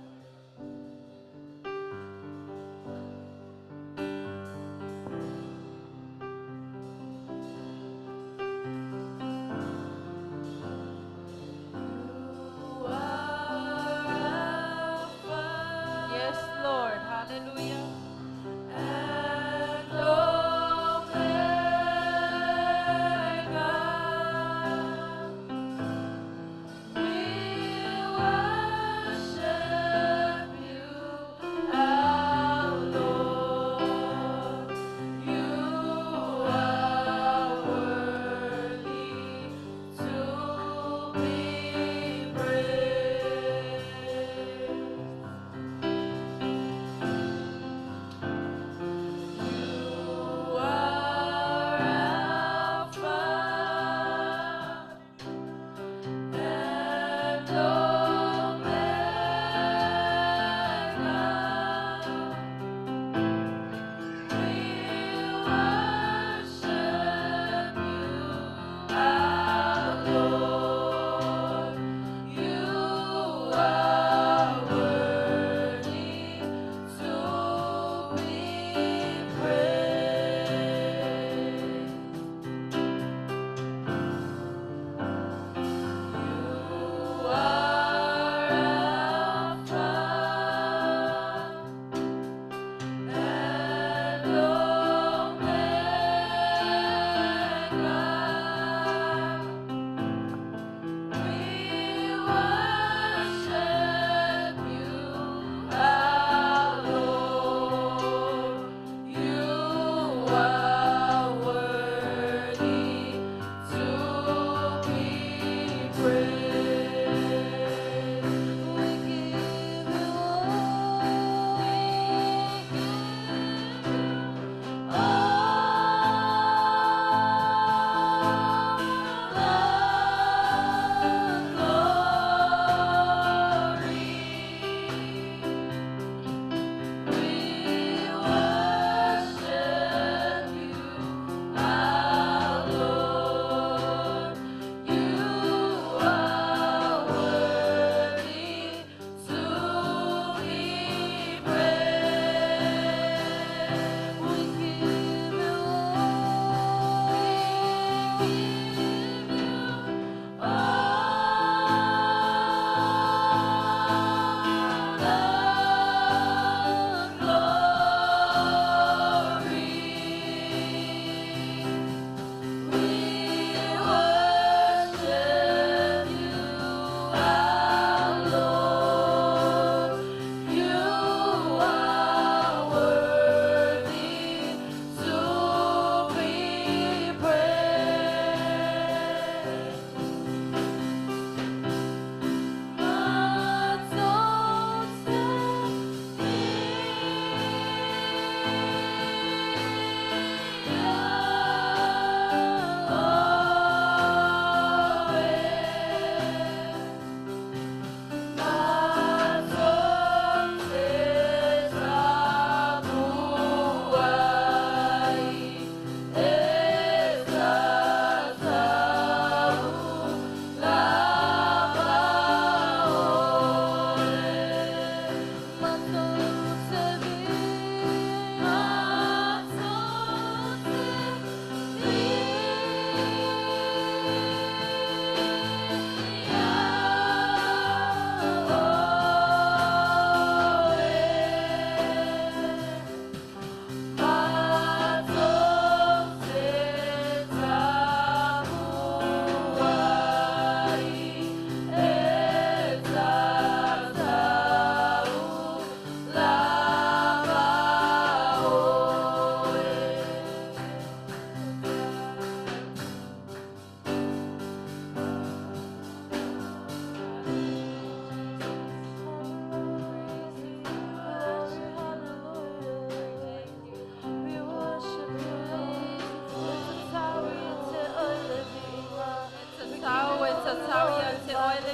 S1: Yes, Lord. Hallelujah. And Omega, we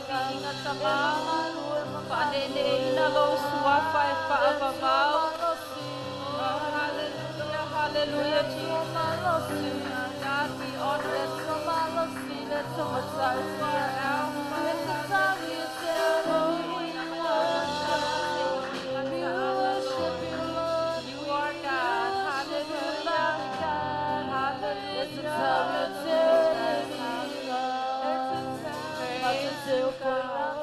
S1: ingat sa mga paanene inalo suwapa e paababao. Oh, hallelujah, hallelujah, Jesus. God, we honor you.
S4: Let's so much
S1: You are God. Hallelujah. Praise you, God.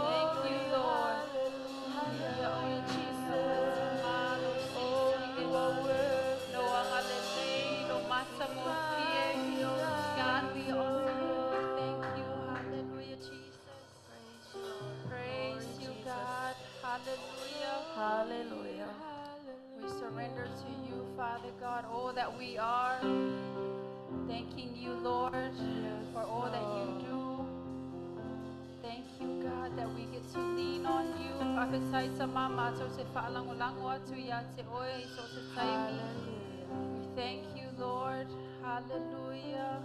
S1: Thank you, Lord. Hallelujah, Jesus. No angalele, no masamofie. God, we honor you. Thank you. Hallelujah, Jesus. Praise you, God. Hallelujah.
S4: Hallelujah.
S1: We surrender to you, Father God, all that we are. Thanking you, Lord, for all that you do. Thank you, God, that we get to lean on you. Pakisay sa mama, so se faalangulango atu ya te oe, so se taimi. We thank you, Lord. Hallelujah.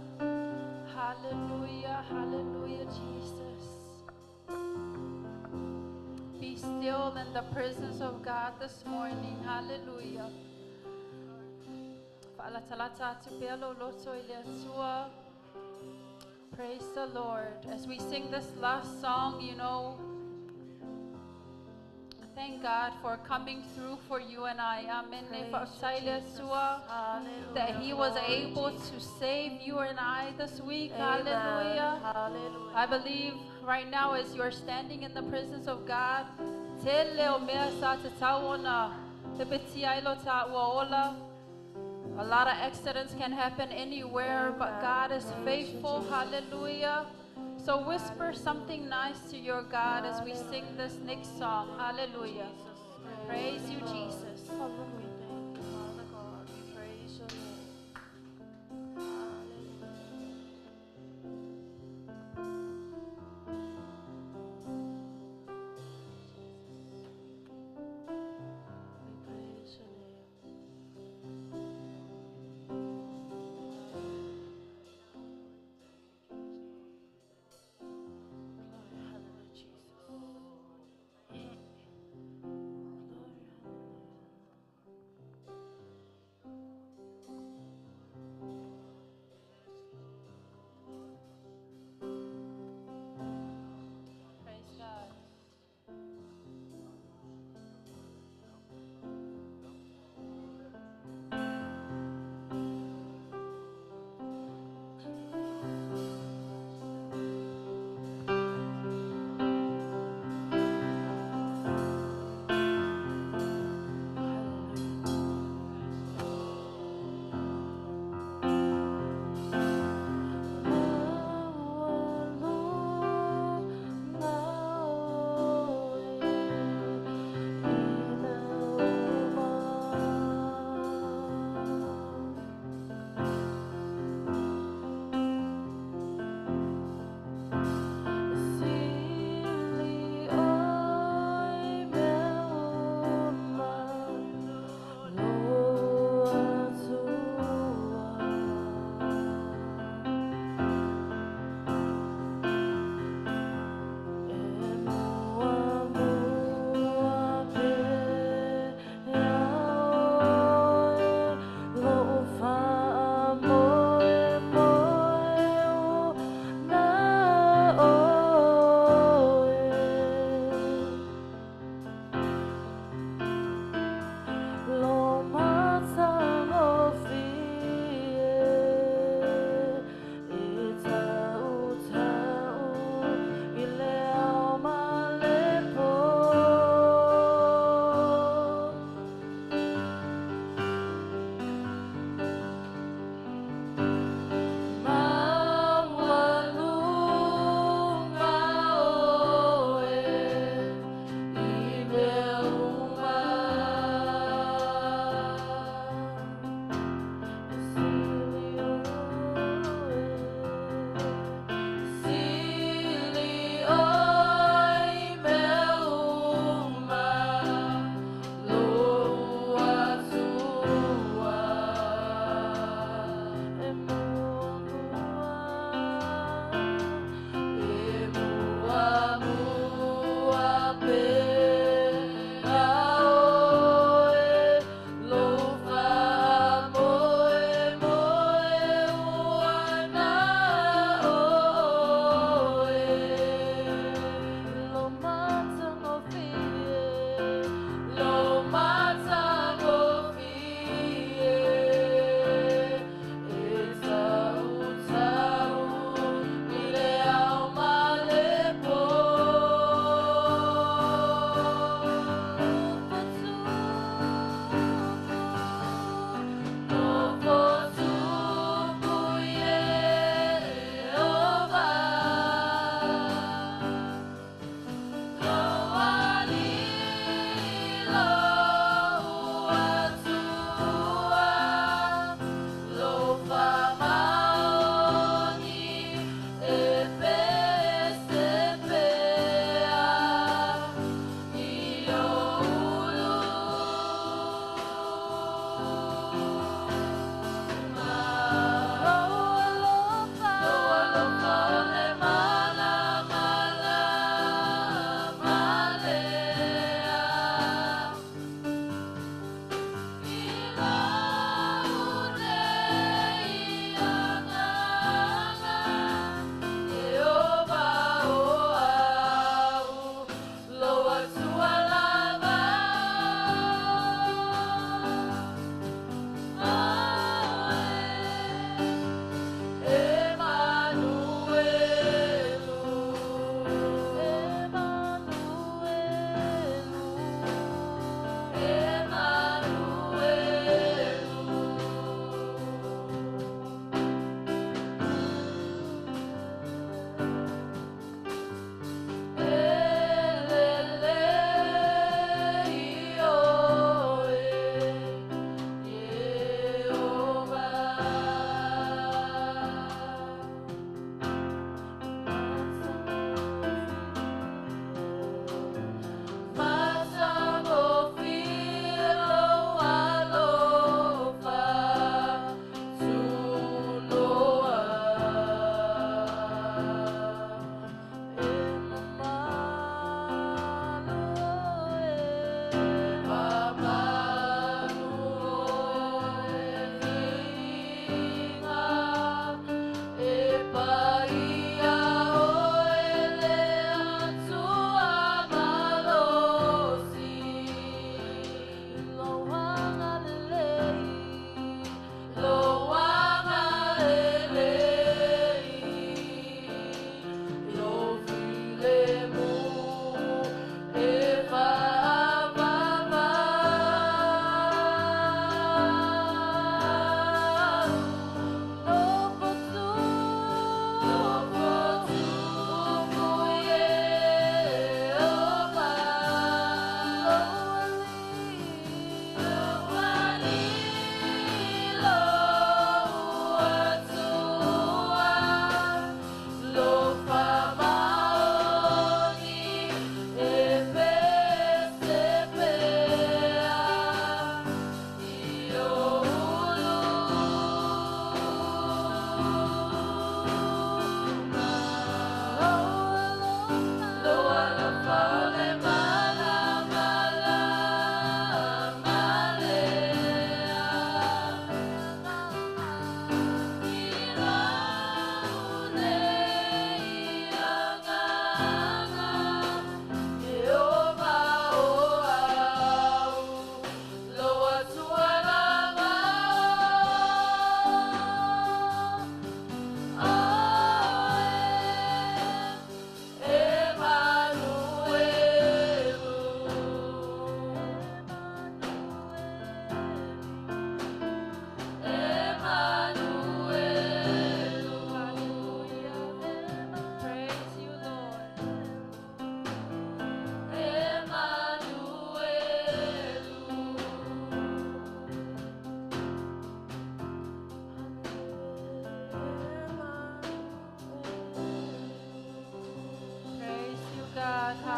S1: Hallelujah. Hallelujah, Jesus. Be still in the presence of God this morning. Hallelujah. Praise the Lord. As we sing this last song, thank God for coming through for you and I. Amen. That He was able to save you and I this week. Hallelujah.
S4: Hallelujah.
S1: I believe right now as you're standing in the presence of God, a lot of accidents can happen anywhere, but God is faithful. Hallelujah. So whisper something nice to your God as we sing this next song. Hallelujah. Praise you, Jesus.
S4: Father, we thank you, Father God. We praise your name. Hallelujah. We praise your name. Glory, hallelujah, Jesus. Glory, hallelujah.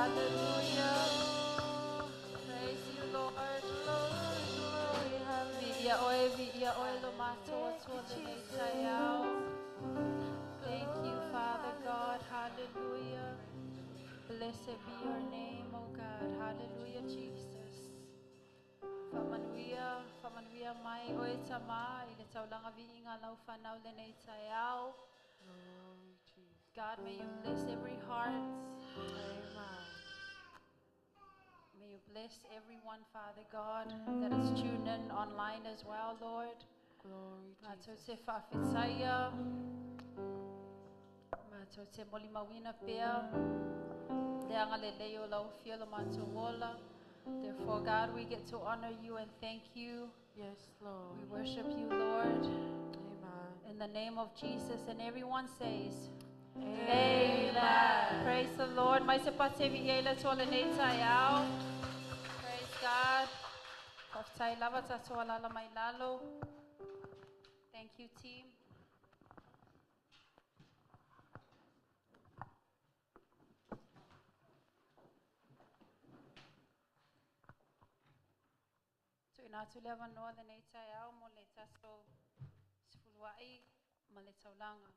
S1: Hallelujah. Praise you, Lord. Via oil lo mato le tayao. Thank you, Father God. Hallelujah. Blessed be your name, O God. Hallelujah, Jesus. Famanuia mai oe tama i le taulanga viinga lau whanau le nei tayao. God, may you bless every heart.
S4: Amen.
S1: May you bless everyone, Father God, that is tuned in online as well, Lord.
S4: Glory to
S1: Mato
S4: Jesus.
S1: te whawhetaya. Mato te moli mawina pia. Leanga le leo lau fia lo mato wola. Therefore, God, we get to honor you and thank you.
S4: Yes, Lord.
S1: We worship you, Lord,
S4: Amen.
S1: in the name of Jesus. And everyone says,
S4: Amen.
S1: Amen. Praise the Lord. Mai se patevi ele tole nei tayao. Praise God. Koftai lava tatoa lala mai lalo. Thank you, team. So ina tu leva noa le nei tayao mo le taso sifuluai ma le taulanga.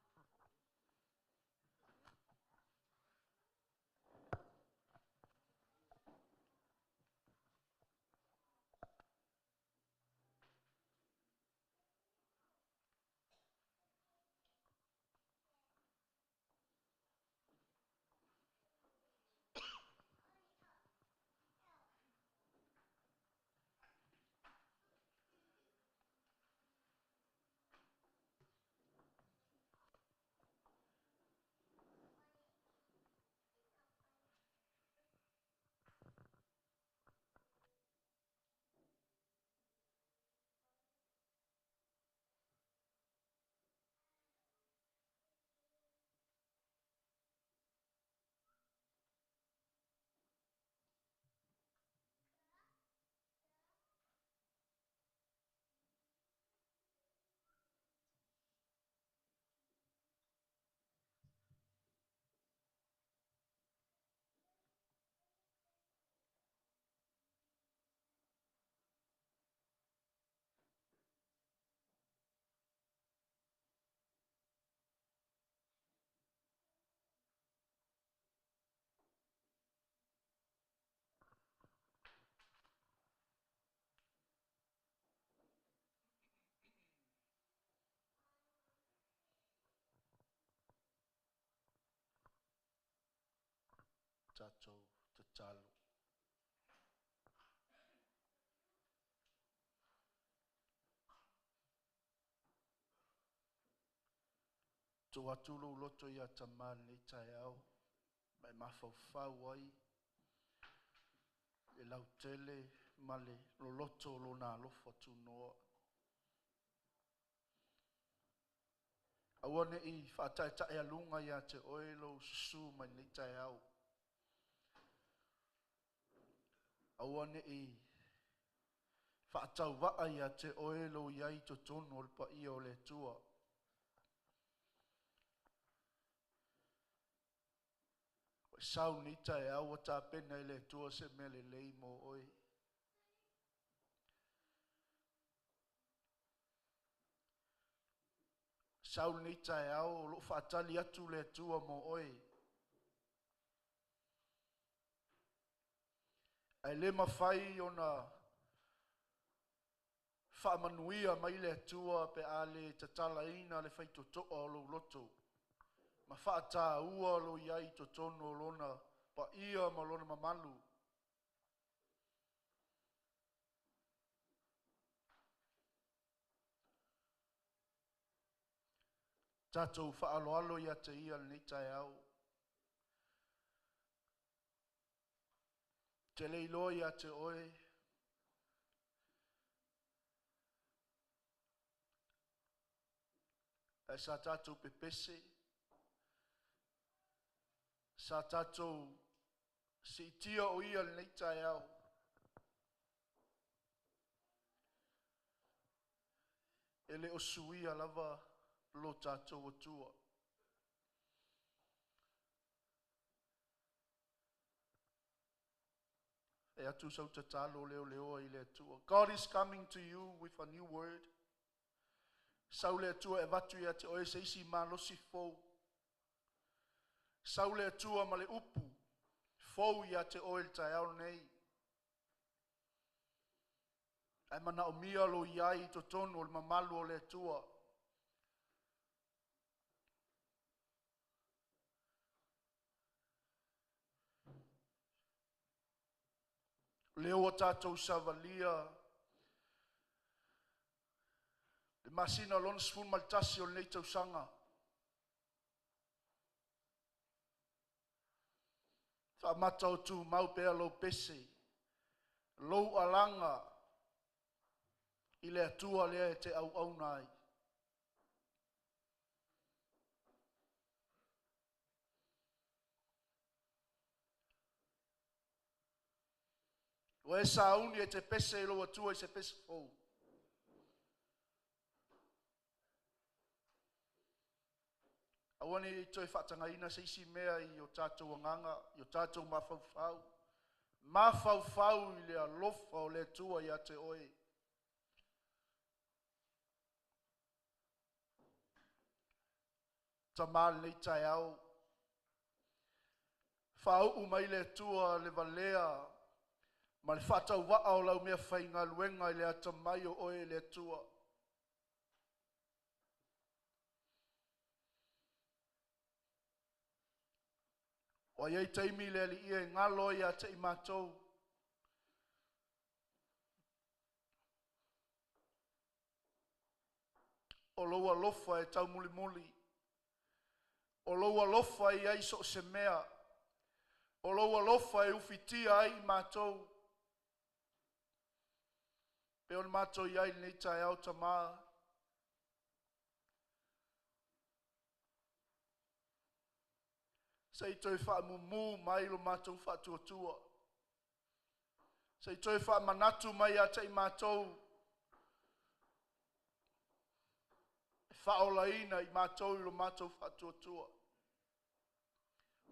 S3: Tatou te talo. Tu atulu loto ia taman ni taiao. Mai mafau ai. E lau tele male lo loto lo na lofa tu noa. Awane I whaatai tae alunga ia te oelo su mai ni taiao. Awane I whaatau waa ia te oelo iai to tono pa ia o le tua. Sau ni taiao o ta pena I le tua se mele lei mo oi. Sau ni taiao o lo whaatali atu le tua mo oi. Ai le mawhai o na whaamanuia mai le tua pe a le tatala ina le whai totoa o lo loto. Ma whaata ua lo iai to tono lona pa ia ma lona mamalu. Tatou whaaloalo ia te ia ni tai au. Te leilo ia te oe. E sa tatou pepese. Sa tatou si tia o ia ni tai au. Ele o suia lava lo tatou o tua.
S5: E atu sau te talo leo leo I le atua. God is coming to you with a new word. Sau le atua e watu ia te oe se isi malosi fou. Sau le atua ma le upu. Fou ia te oe le tai au nei. Ai mana o mia lo iai to tonu o le mamalu o le atua. Leo o tātou savalia. Le masina lona sfun maltasi o le nei tausanga. Whamata o tu mau pea lo pese. Lou alanga. I le atua lea e te au au nai. O e sauni e te pese lo atua I se pese fou. Awani toi whatangaina se isi mea I o tātou anganga, I o tātou mawhauwhau. Mawhauwhau I le alofa o le atua I a te oe. Tamal nei tai au. Whau umai le atua le valea. Ma le whatau waa o lau mea whainga luenga I le atamai o oe le atua. O iei teimi le li ia ngalo ia te I mātou. O loa lofa e tau muli muli. O loa lofa I aiso se mea. O loa lofa e ufitia ai I mātou. Pe on mātou I ai nei tai au tamaa. Sei toi wha mumu mai lo mātou wha tuatua. Sei toi wha manatu mai a te I mātou. Wha ola ina I mātou I lo mātou wha tuatua.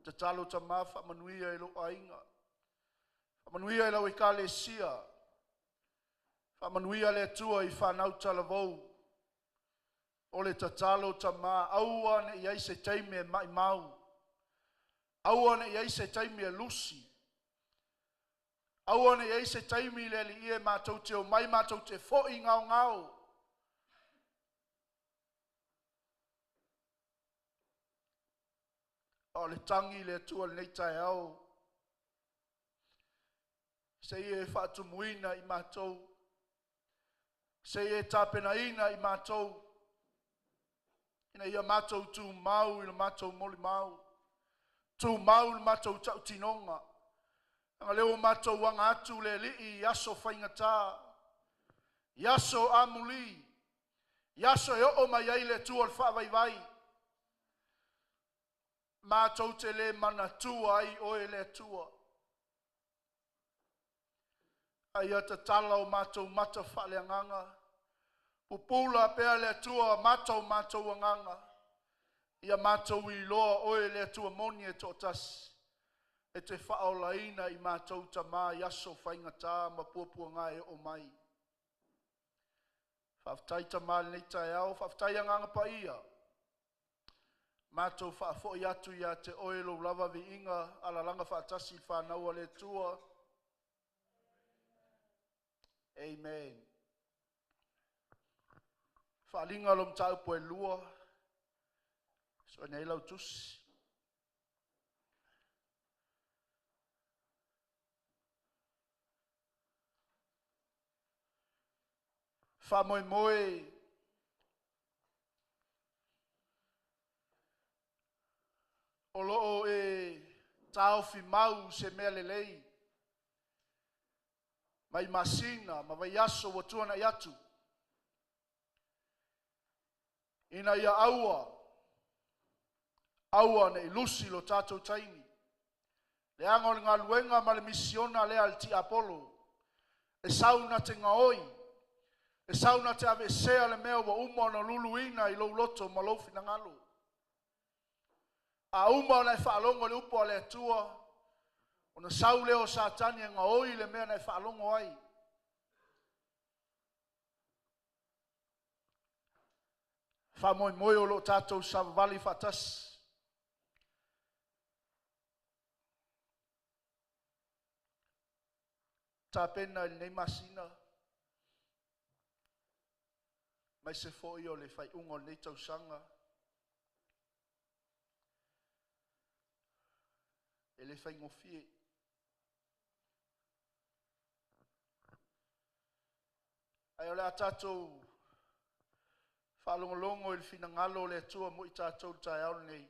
S5: Te talo ta mā wha manuia I lo ainga. Wha manuia I lau I ka le sia. Wha manuia le atua I whanau talavou. O le tatalo ta mā aua ne I aise teime mai mau. Aua ne I aise teime lusi. Aua ne I aise teime le li ie mātou te o mai mātou te fo I ngau ngau. O le tangi le atua nei tai au. Se ie whaatumuina I mātou. Se ie tāpenaina I mātou. Ina ia mātou tū mau I le mātou moli mau. Tū mau I mātou tau tinonga. Anga leo mātou wanga atu le li I yaso whaingata. Yaso amuli. Yaso e o mai ai le tua le whaavaivai. Mātou te le mana tua ai oe le tua. Ai ata tala o mātou mata whaleanganga. Pupula pea le tua mātou anganga. Ia mātou I loa oe le tua moni e tōtas. E te whaolaina I mātou ta mā yaso whaingata ma puapua e o mai. Whaftai ta mā nei tai au, whaftai anganga pa ia. Mātou whaafo I atu ia te oe lo lava vi inga, ala langa whaatasi whanaua le tua. Amen. Whaalinga lom tau poe lua. So nei lau tusi. Whamoe moe. O loo e tau fi mau se mea lelei. Mai masina, ma vai aso watua na yatu. Ina ia aua. Aua na ilusi lo tātou taimi. Le ango ngā luenga ma le misiona le al ti Apollo. E sauna te ngaoi. E sauna te ave sea le mea wa uma na luluina I lo loto ma lo fina ngalo. A uma na I whaalongo le upo le atua. Ona sau leo sa tani nga oi le mea na whaalongo ai. Whamoi moi o lo tātou sa vali whatas. Tā pena i nei masina. Mai se foi o le whai ungo nei tau sanga. E le whai ngofie. Ai ole a tātou whalongolongo i whinangalo le atua mo i tātou tai au nei.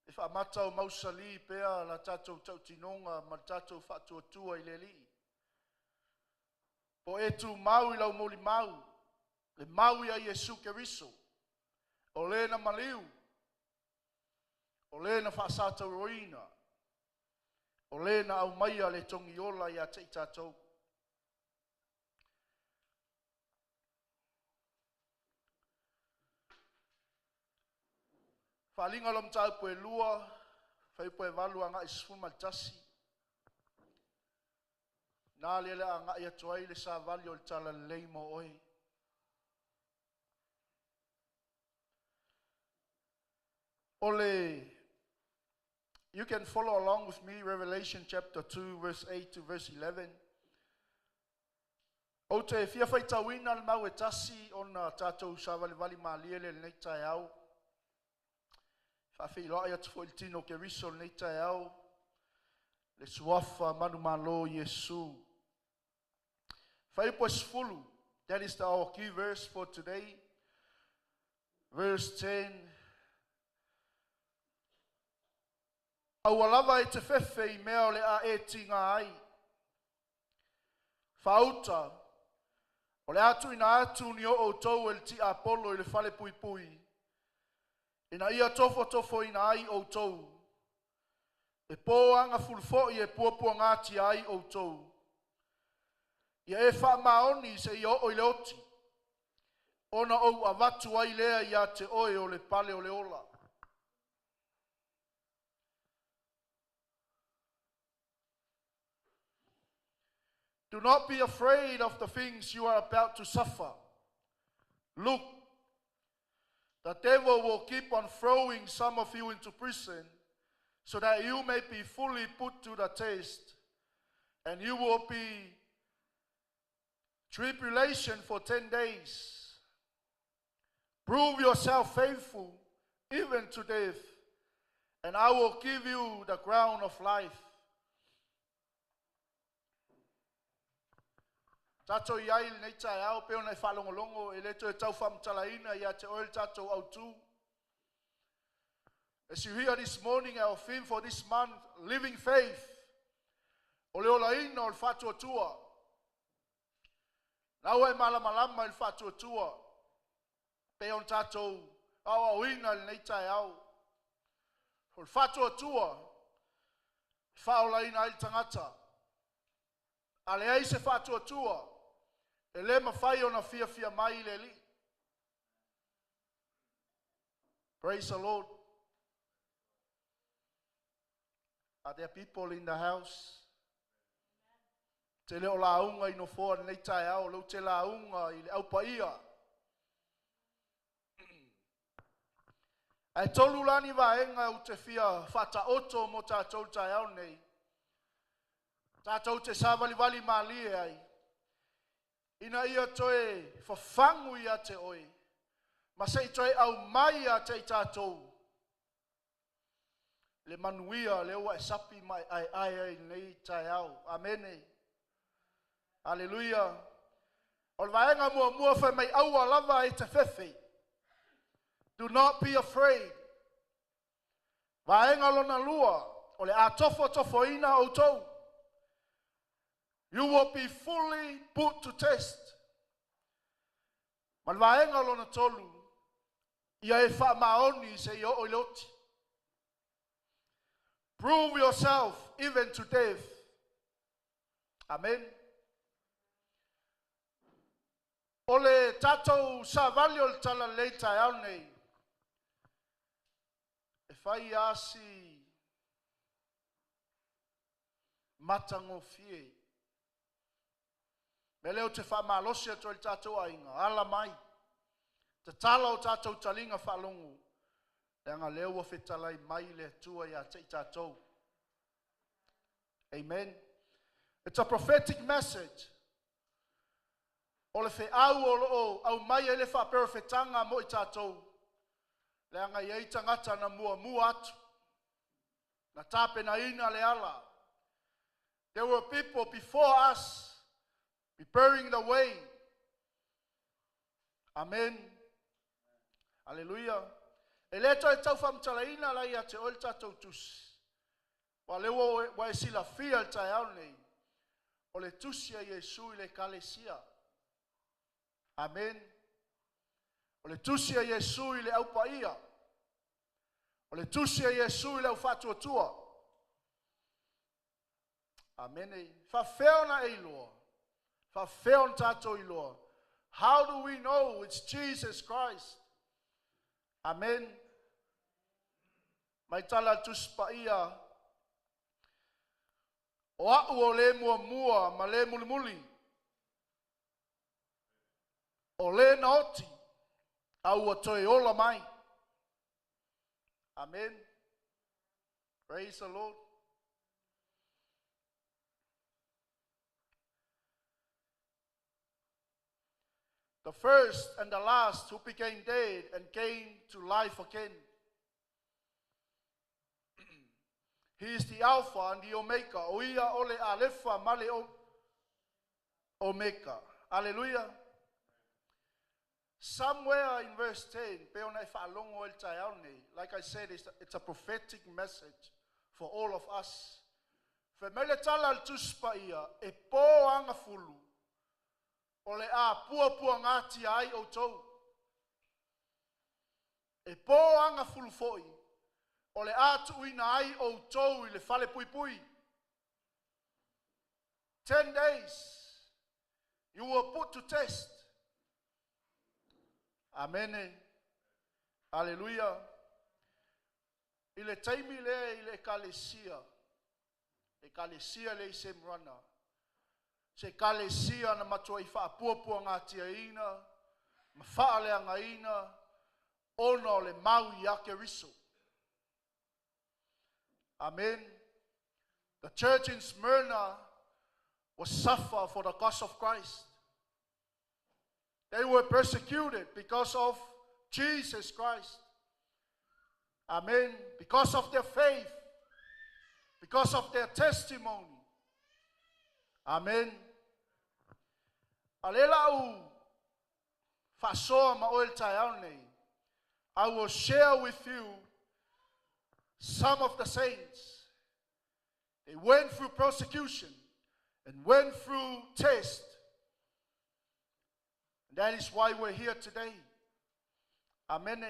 S5: E whaamata o mausali pea la tātou tautinonga ma tātou whatuatua i le li. Po e tu mau i lau moli mau. Le mau i a Yesu Keriso. O le na maliu. O le na whaasātou roina. O le na au maia le tongi ola i a te i tātou. Whalinga lom tau poe lua, whai poe walu anga i sfuma tasi. Nā lele anga i atuai le sa vali o le tala leimo oi. Ole, you can follow along with me, Revelation chapter 2, verse 8 to verse 11. O te fia whai tawina le mau e tasi o na tātou sa vali maaliele le nei tai au. Whawhi loa ia tufo il tino ke riso nei tai au. Le suafa manu malo Yesu. Whai po sfulu. That is our key verse for today. Verse 10. Au alava e te whewhe I mea o le a e tinga ai. Whauta. O le atu ina atu ni o tau el ti Apollo I le whale pui pui. Ina ia tofo ina ai o tau. E pō anga fulfo I e puapua ngāti ai o tau. Ia e wha maoni se I o le oti. Ona o avatu ai lea ia te oe o le pale o le ola. Do not be afraid of the things you are about to suffer. Look, the devil will keep on throwing some of you into prison so that you may be fully put to the test, and you will be tribulation for 10 days. Prove yourself faithful even to death, and I will give you the crown of life. Tato iai nei tai au peo nei whalongolongo e leto e tau whamtalaina I a te oil tato au tu. As you hear this morning, our theme for this month, living faith. O leo laina o le whatua tua. Nau e malamalama I le whatua tua. Peo tato au auina nei tai au. O le whatua tua. Whao laina I le tangata. Ale ai se whatua tua. E le mawhai o na fia mai le li. Praise the Lord. Are there people in the house? Te leo launga I no foa nei tai au, lau te launga I le au paia. Ai tolu lani vaenga u te fia whata oto mo tātou tai au nei. Tātou te sāwali mālie ai. Ina ia toe whawhangu ia te oi. Ma se I toe au mai a te tātou. Le manuia le ua e sapi mai ai nei tai au. Amene. Alleluia. O le vaenga mua whai mai aua lava e te whewhi. Do not be afraid. Vaenga lona lua. O le a tofo ina o tou. You will be fully put to test. Malvaenga lona tolu. Ia e wha maoni se I o iloti. Prove yourself even to death. Amen. Ole tatou sa vali o le tala leita e au nei. E whai asi matangofie. Me leo te whamalosia to il tātou ainga, ala mai. Te tala o tātou talinga whalongu. Leanga leo wa whetalai mai le tua ia te tātou. Amen. It's a prophetic message. O le wheau au mai e le whapero whetanga mo I tātou. Leanga iei tangata na mua atu. Na tape na ina le ala. There were people before us preparing the way. Amen. Hallelujah. E le toi tau whamtalaina la ia te oil tātou tusi. Wa lewo wa e sila fia el tai au nei. O le tusi a Yesu I le kalesia. Amen. O le tusi a Yesu I le aupaia. O le tusi a Yesu I le aufatuatua. Amen. Fa feona e loa. Fa feon tātou I loa. How do we know it's Jesus Christ? Amen. Mai tala tuspaia. O au o le mua ma le muli. O le naoti. Au o toi ola mai. Amen. Praise the Lord. The first and the last who became dead and came to life again. He is the Alpha and the Omega. Oia ole alefa male Omega. Hallelujah. Somewhere in verse 10, like I said, it's a prophetic message for all of us. Femele tala al tuspaia e po anga fulu. Ole a pua ngati ai o tou. E po anga fulu foi. Ole a tuina ai o tou I le fale pui. 10 days. You were put to test. Amen. Hallelujah. Ile taimi le ile kalesia. E kalesia le semrana. Se kalesia na matua I whaapua ngati aina. Mawhaale anga ina. Ono le mau I ake riso. Amen. The church in Smyrna was suffer for the cause of Christ. They were persecuted because of Jesus Christ. Amen. Because of their faith. Because of their testimony. Amen. Alela u fasoa ma oil taiaune. I will share with you some of the saints. They went through persecution and went through test. And that is why we're here today. Amen.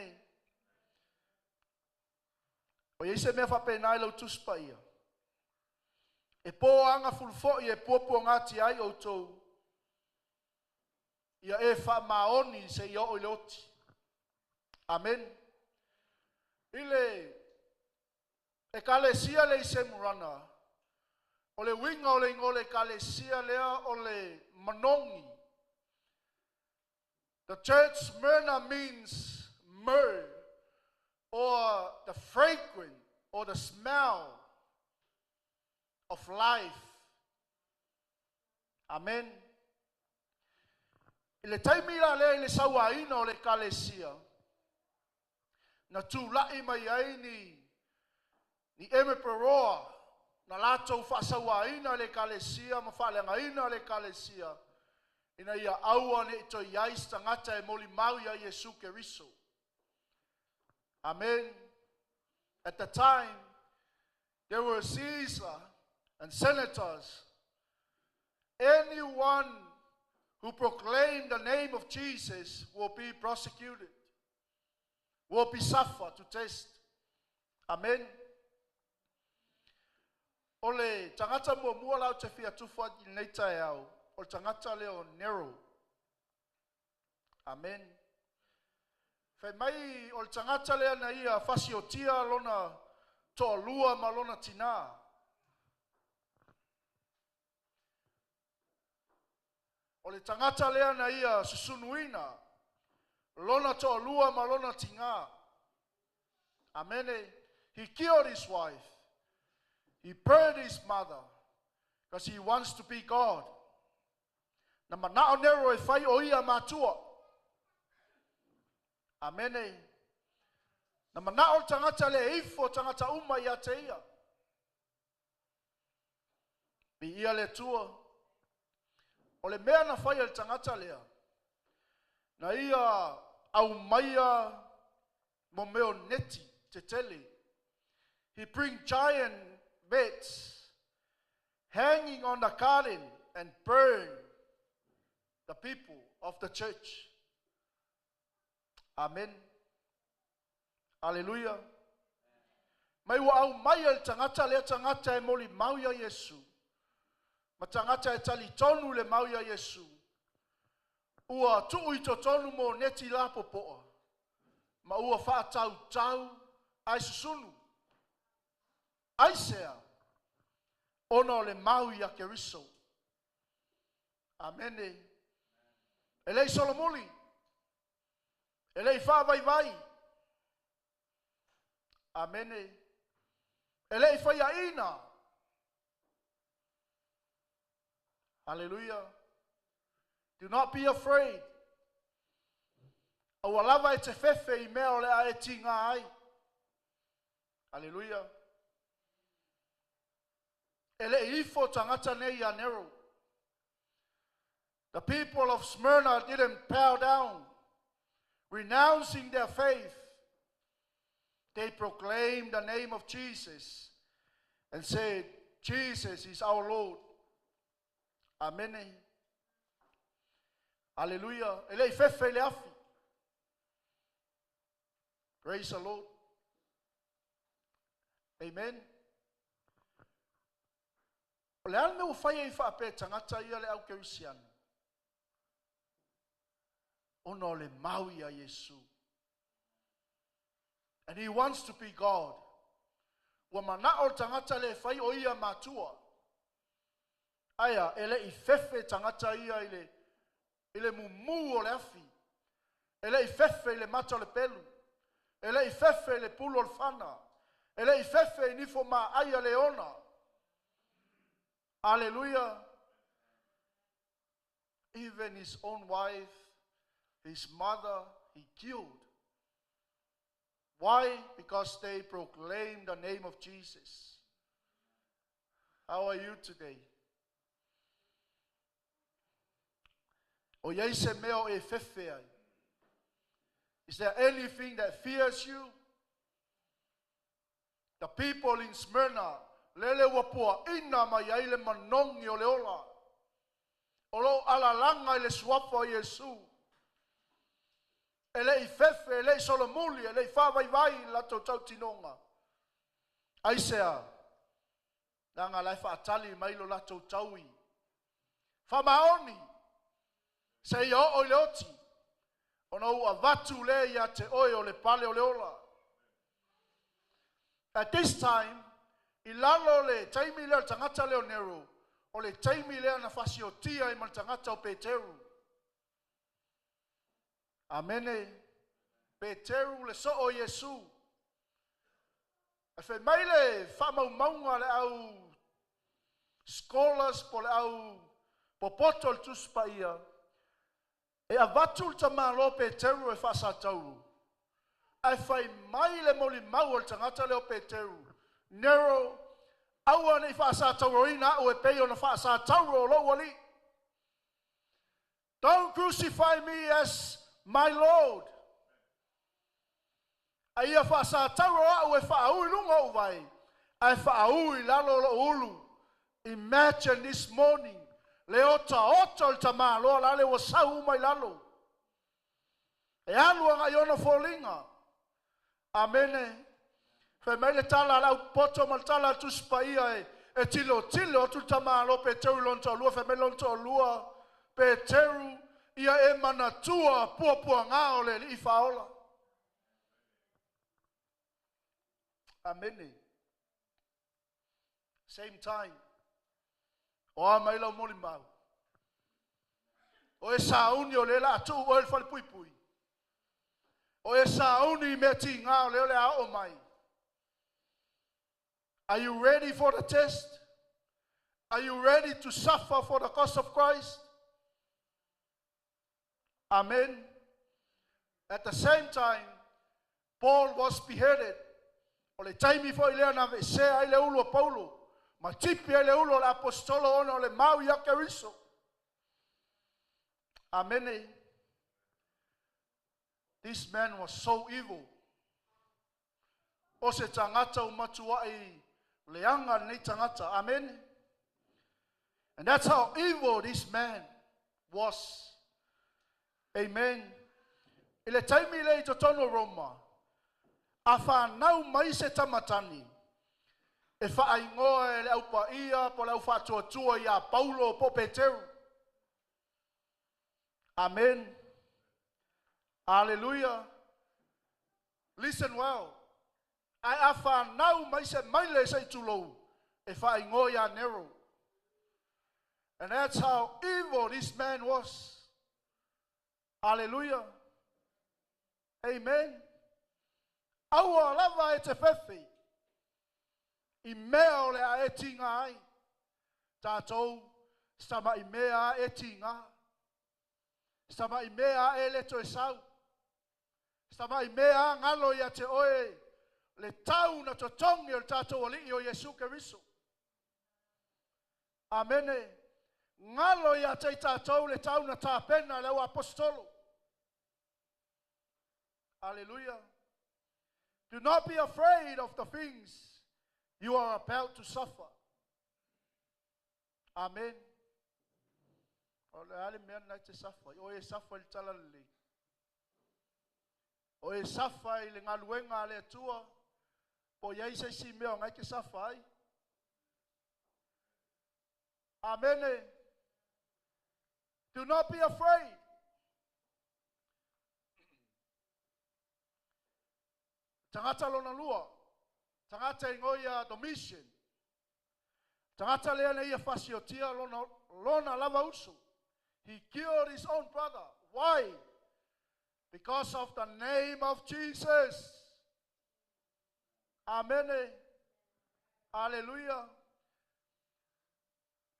S5: O yese me fa penai lo tuspaia. E po anga fulfo e popo ngati ai o tou. Ia e fa maoni se ia o loti. Amen. Ile e kalesia le semurana. O le winga o le ngole kalesia lea o le manongi. The church Smyrna means myrrh, or the fragrant, or the smell of life. Amen. Ile taimila le ile sawaina o le kalesia. Na tu lai mai ai ni eme peroa. Na lato fa sawaina le kalesia, ma fa lengaina le kalesia. Ina ia aua ne to iais tangata e moli mau ia Yesu Keriso. Amen. At the time, there were Caesar and senators. Anyone who proclaimed the name of Jesus will be prosecuted, will be suffered to test. Amen. Ole tangata mua lau te fia tufa I nei tae au. O tangata leo Nero. Amen. Fai mai o tangata leo na ia fasiotia lona to lua ma lona tina. O le tangata lea na ia susunuina. Lona to lua ma lona tinga. Amene. He killed his wife. He burned his mother. Because he wants to be God. Na manao nero e fai o ia matua. Amene. Na manao tangata le ifo tangata uma ia te ia. Bi ia le tua. O le mea na fai le tangata lea. Na ia au maia mo meo neti te tele. He bring giant beds hanging on the garden and burn the people of the church. Amen. Hallelujah. Mai wa au maia le tangata le tangata e moli mau ya Yesu. Ma tangata e tali tonu le mau ya Yesu. Ua tuu I tonu mo neti la popoa. Ma ua wha tau ai susunu. Ai sea. Ono le mau ya Keriso. Amene. Elei Solomoli. Elei wha vai. Amene. Elei whai ina. Hallelujah. Do not be afraid. O lava e te fefe I mea o le a e tinga ai. Hallelujah. Ele ifo tangata nei a nero. The people of Smyrna didn't bow down, renouncing their faith. They proclaimed the name of Jesus and said, Jesus is our Lord. Amen. Hallelujah. Ele fefe le afi. Praise the Lord. Amen. O le alme o whaia I whaape tangata ia le au kerisiano. Ono le maui a Yesu. And he wants to be God. Wa mana o tangata le whai o ia matua. Aya, ele I fefe tangata ia ile mumu o le afi. Ele I fefe ile mata o le pelu. Ele I fefe ile pulo o le whana. Ele I fefe nifo ma aya le ona. Hallelujah. Even his own wife, his mother, he killed. Why? Because they proclaimed the name of Jesus. How are you today? O yeise meo e fefe ai. Is there anything that fears you? The people in Smyrna, lele wapua ina mai ai le manongi o le ola. Olo alalanga I le suafa o Yesu. Ele I fefe, ele I solomuli, ele I whawaiwai la tau tinonga. Aisea, nanga lai whaatali mailo la taui. Whamaoni, se I o le oti. Ono ua vatu le ia te oi o le pale o le ola. At this time, I lalo le taimi leo tangata leo nero, o le taimi leo na fasi o tia I man tangata o Peteru. Amene. Peteru le so o Yesu. E fe maile whamau maunga le au scholars po le au popoto le tuspa ia. E a vatul tama lo Peteru e whasa tauru. E whai maile moli mau le tangata leo Peteru. Nero, aua ni whasa tauro ina au e peo na whasa tauro o lo wali. Don't crucify me as my Lord. Aia whasa tauro au e whaau lunga o vai. E whaau I lalo lo ulu. Imagine this morning. Le ota le tama lo la le wa sau mai lalo. E alua nga yona folinga. Amene. Fe mele tala la poto mal tala tu spaia e tilo tu tama lo Peteru lonto lua fe mele lonto lua Peteru ia e manatua pua ngao le I faola. Amene. Same time. O a maila moli mau. O e sauni o le la tu o e fal pui pui. O e sauni me tinga o le a o mai. Are you ready for the test? Are you ready to suffer for the cause of Christ? Amen. At the same time, Paul was beheaded. O le taimi fo ile na ve se ai le ulo Paulo. Ma tipi ai le ulo l'apostolo ono le mau ia Keriso. Amen. This man was so evil. O se tangata umatua i leanga ni tangata. Amen. And that's how evil this man was. Amen. Ile taimi le to tono Roma. Afa nau mai se tamatani. E fa ingoa le au pa ia po le au fa tua ia Paulo po Peteru. Amen. Hallelujah. Listen well. I afa nau mai se maile se tulo. E fa ingoa ia Nero. And that's how evil this man was. Hallelujah. Amen. Aua lava e te whewhi. I mea o le a e tinga ai. Tātou, stama i mea e tinga. Stama i mea e leto e sau. Stama i mea ngalo ia te oe. Le tau na totongi o tātou o li o Yesu Keriso. Amene. Ngalo ia te tātou le tau na tāpena le o apostolo. Hallelujah. Do not be afraid of the things you are about to suffer. Amen. Ole ale mea na te suffer. O e suffer i talalili. O e suffer i le ngaluenga le atua. Po iei se si mea ngai ke suffer ai. Amen. Do not be afraid. Tangata lona lua. Tangata ingoia Domitian. Tangata leana ia fasiotia lona lava usu. He killed his own brother. Why? Because of the name of Jesus. Amen. Hallelujah.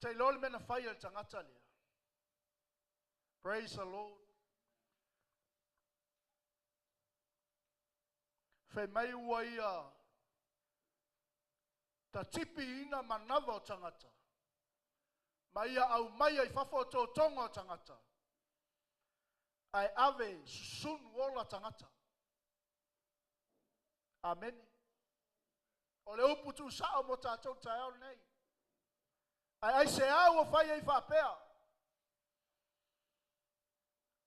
S5: Te lol mena fire tangata lea. Praise the Lord. Fe mai ua ia ta tipi ina manawa o tangata. Mai ia au mai ai fafo tō tonga o tangata. Ai ave sun wola tangata. Amen. O le uputu sao mo tātou taeo nei. Ai se au o whai ai whapea.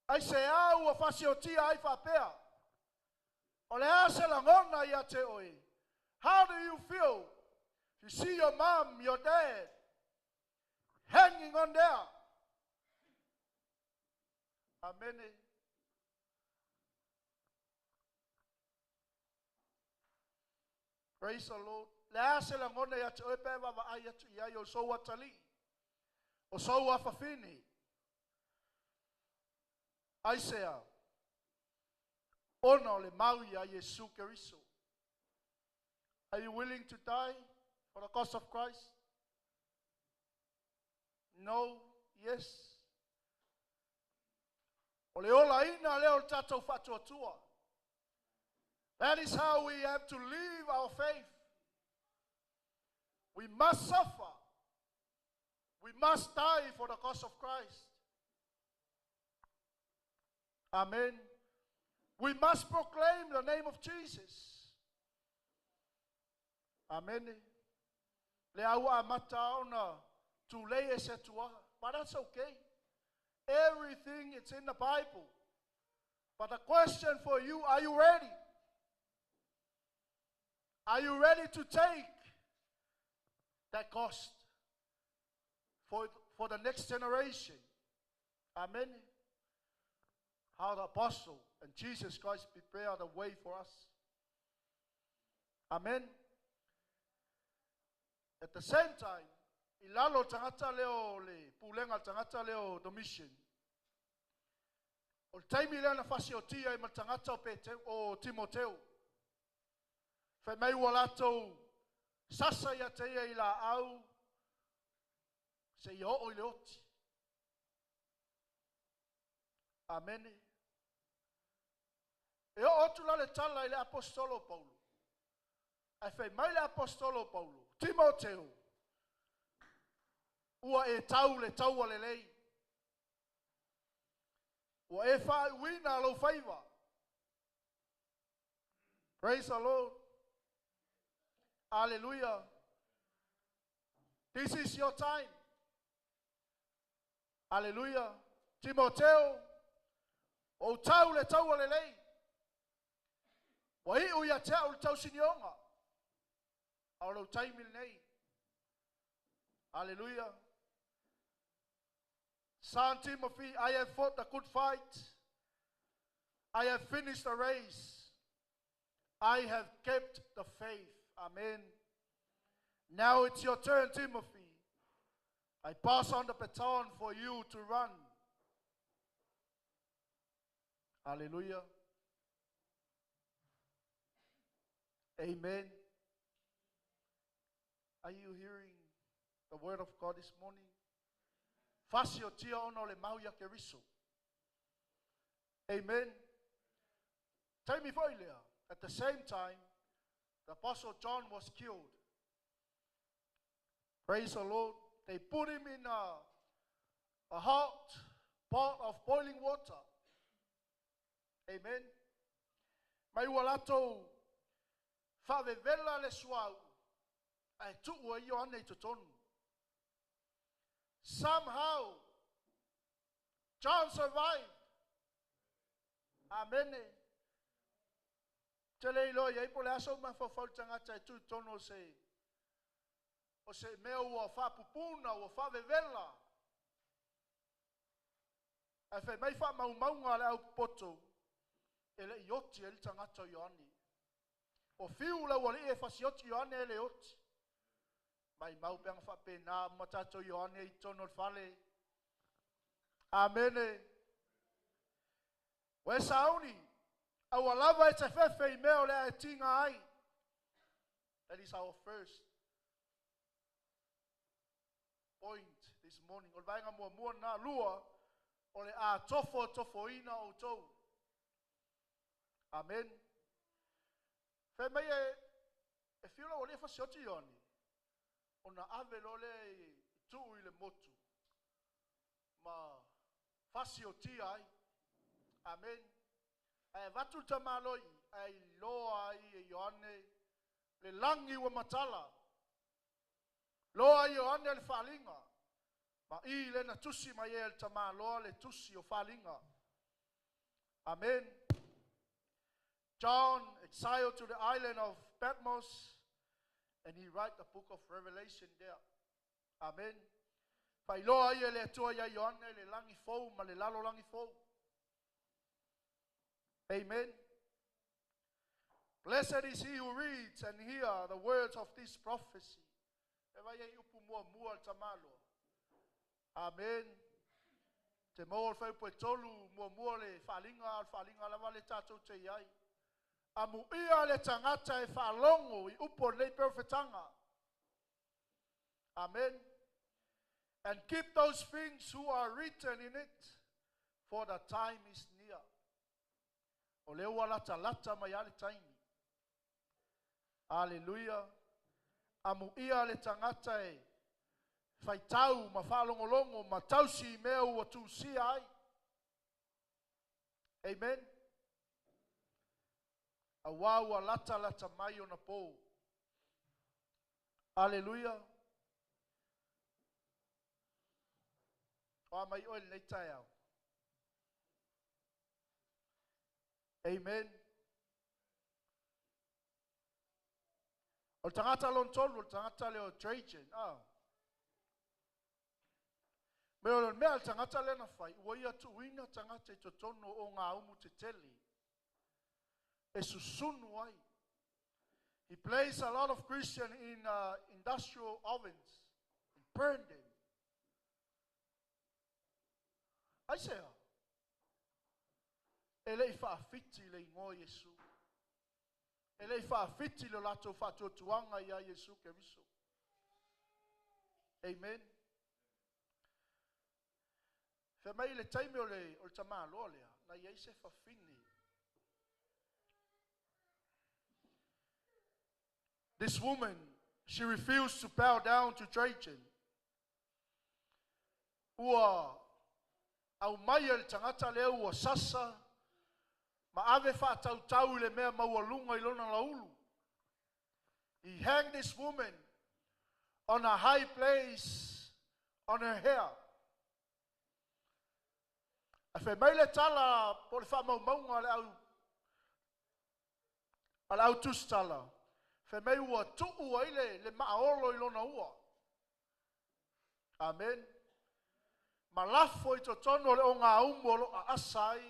S5: Ai se au o whasiotia ai whapea. O le ase langona ia te oe. How do you feel? You see your mom, your dad, hanging on there. Amen. Praise the Lord. Le ase langona ia te oe pewa wa ai atu ia o soua tali. O soua whawhini. Aisea. Ono le maui a Yesu Keriso. Are you willing to die for the cause of Christ? No, yes. O le ola ina leo tatou fatua tua. That is how we have to live our faith. We must suffer. We must die for the cause of Christ. Amen. We must proclaim the name of Jesus. Amen. Le aua amata ona tu lei se tua. But that's okay. Everything it's in the Bible. But the question for you, are you ready? Are you ready to take that cost for the next generation? Amen. How the apostle and Jesus Christ prepared the way for us. Amen. At the same time, ilalo tangata leo le pulenga tangata leo Domitian. O le taimi lea na fasi o tia I matangata o Timoteo. Whai mai ua latou sasa ia te ia I la au se ia o I le oti. Amene. E o otu la le tala I le apostolo Paulo. Ai whai mai le apostolo Paulo. Timoteo. Ua e tau le tau le lei. Ua e whai wina alo whaiva. Praise the Lord. Hallelujah. This is your time. Hallelujah. Timoteo. O tau le tau le lei. Wa I uia te au le tau sinionga. Au lau taimil nei. Hallelujah. Son Timothy, I have fought the good fight. I have finished the race. I have kept the faith. Amen. Now it's your turn, Timothy. I pass on the baton for you to run. Hallelujah. Amen. Are you hearing the word of God this morning? Fasio tia ono le mau ya keriso. Amen. Taimi foilea. At the same time, the Apostle John was killed. Praise the Lord. They put him in a hot pot of boiling water. Amen. Mai walato whawewela le suau. Ai tuua I o ane tonu. Somehow, John survived. Amen. Te leilo ia ipo le aso ma fafau tangata I tu tono o se mea ua whapupuna, ua whawewela. Ai whai mai wha maunga le au poto, e le ioti e li tangata Ioane. O fiu la wali e fasioti Ioane e le ioti. Mai mau peanga wha pena matato Ioane I tono fale. Amene. Wai sauni, au alava e te whewhe I mea o le a tinga ai. That is our first point this morning. O vainga mua na lua, o le a tofo ina o tou. Amen. Whai mai e whiula o le whasioti Ioane. O na ave lo le tuu I le motu. Ma whasioti ai. Amen. Ai vatu tamaloi, ai loa I e Ioane, le langi wa matala. Loa I Ioane le whalinga. Ma I le na tusi mai e le tamaloa le tusi o whalinga. Amen. John exiled to the island of Patmos, and he write the book of Revelation there. Amen. Pai loa I e le atua ia Ioane le langi fou, ma le lalo langi fou. Amen. Blessed is he who reads and hear the words of this prophecy. Eva ia upu mua tamalo. Amen. Te mo fai po tolu mua le falinga lava le tatou te iai. Amu ia le tangata e falongo I upo le perfetanga. Amen. And keep those things who are written in it, for the time is near. O leo lata mai ale taimi. Hallelujah. Amu ia le tangata e faitau ma falongolongo ma tausi mea ua tusi ai. Amen. A wawa lata mai o na po. Hallelujah. O mai o le tai au. Amen. O tangata lon tolu, o tangata leo Trajan. Mea tangata le na fai, ua ia tuina tangata I totono o ngā umu te tele. E susunu ai. He plays a lot of Christian in industrial ovens and burned them. I say, ele i whaafiti le ingo Yesu. Ele i whaafiti le lato whatuatuanga ia Yesu Keriso. Amen. Fe mai le taime o le tama aloa lea, na iei se whawhini. This woman, she refused to bow down to Trajan. Ua au mai le tangata lea ua sasa, ma ave whaatautau le mea maualunga I lona laulu. He hanged this woman on a high place on her hair. A fe mai le tala po le whaamaumaunga le au tustala. Fe mai ua tuu aile le maaolo I lona ua. Amen. Malafo I totono le o ngā umolo a asai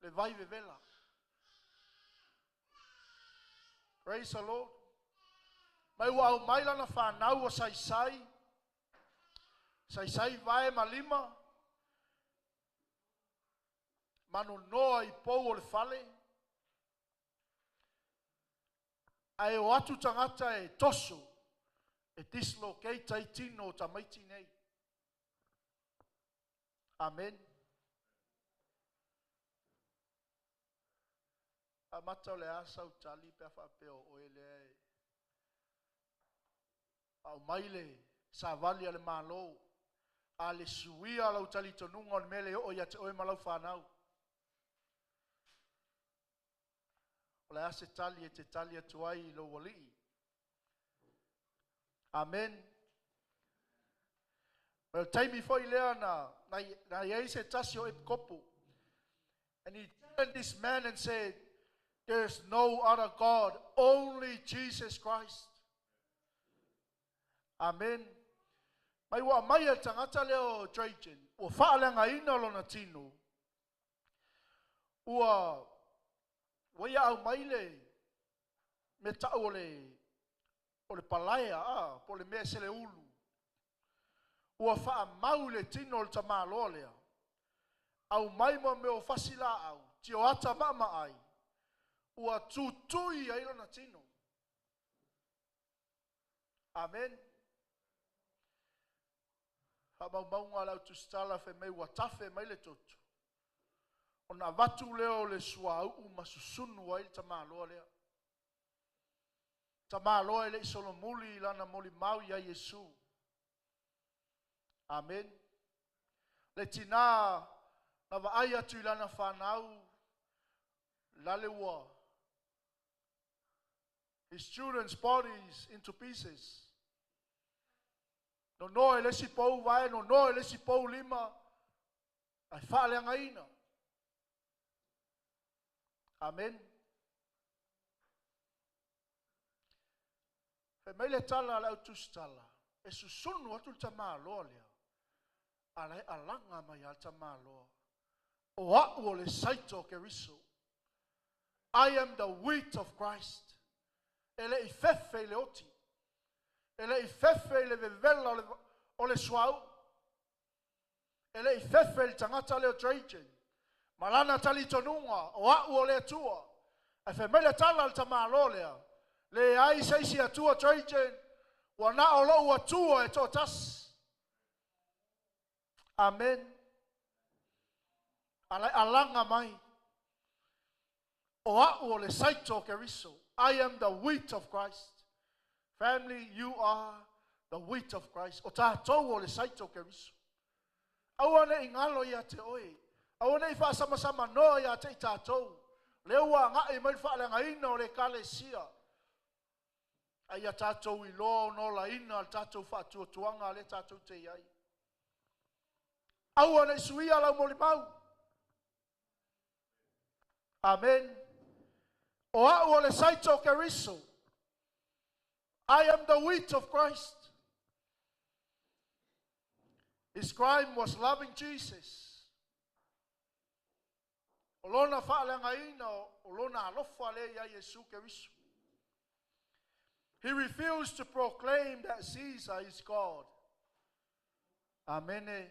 S5: le vai vevela. Praise the Lord. Mai ua au mai lana whanau o saisai. Saisai vae malima. Manu noa I pou o le fale. Ai o atu tangata e toso. E dislocate ai tino o tamaiti nei. Amen. A mata o le asa o tali pe whapeo o ele. Au maile sa vali ale malo. A le suia lau tali tonunga o mele o ia te oe malau whanau. O le ase tali e te tali atuai lo wali. Amen. Well, taimi foi lea na iei se tasi o Epikopo. And he turned this man and said, there's no other God, only Jesus Christ. Amen. Mai wa mai al tangata leo Trajan, o whaalanga ina lona tino. Ua ia au maile me tau o le palaia, po le mea se le ulu. Ua wha mau le tino le tama aloa lea. Au maima me o fasila au, ti o ata mama ai. Ua tutui ai lona tino. Amen. Ha mau maunga lau tustala fe mei ua tafe mai le totu. O na watu leo le sua au masusunu ai le tama aloa lea. Tama aloa le isolo muli lana moli mau ia Yesu. Amen. Le tina na vaai atu ilana whanau lale ua. His children's bodies into pieces. No no ele si pou vai, no no ele si pou lima. Ai whaaleanga ina. Amen. Fe meile tala la utustala. E susunu atu tama aloa lea. Alai alanga mai al tama aloa. O au o le saito Keriso. I am the wheat of Christ. Ele I fefe le oti. Ele I fefe le vevela o le suau. Ele I fefe le tangata leo Trajan. Malana tali tonunga. O au o le atua. E fe meile tala al tama aloa lea. Le ai seisi atua Trajan. Wana o lo atua e totas. Amen. Alai alanga mai. O au le saito Keriso. I am the wheat of Christ. Family, you are the wheat of Christ. O tātou o le saito Keriso. Awane ingalo ia te oe. Awane I whaasama noa ia te I tātou. Leua ngai mai whaalanga ina o le kalesia. Ai a tātou I lo no la ina al tātou whaatuatuanga le tātou te iai. Awane suia lau moli mau. Amen. O au le saito Keriso. I am the wheat of Christ. His crime was loving Jesus. Olona whaalanga ina, olona alofa le ia Yesu Keriso. He refused to proclaim that Caesar is God. Amen.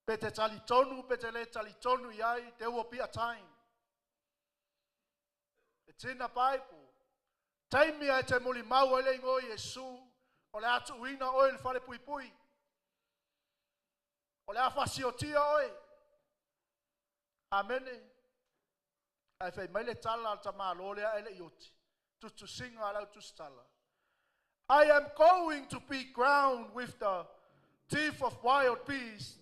S5: Pe te tali tonu, pe te le tali tonu iai, there will be a time. It's in the Bible. Taimi ai te muli mau ele ingo Yesu, o le atu uina oe le fale pui pui. O le afasiotia oe. Amene. Ai fei mai le tala al tamalo lea ele ioti. Tu singa alau tu stala. I am going to be ground with the teeth of wild beasts,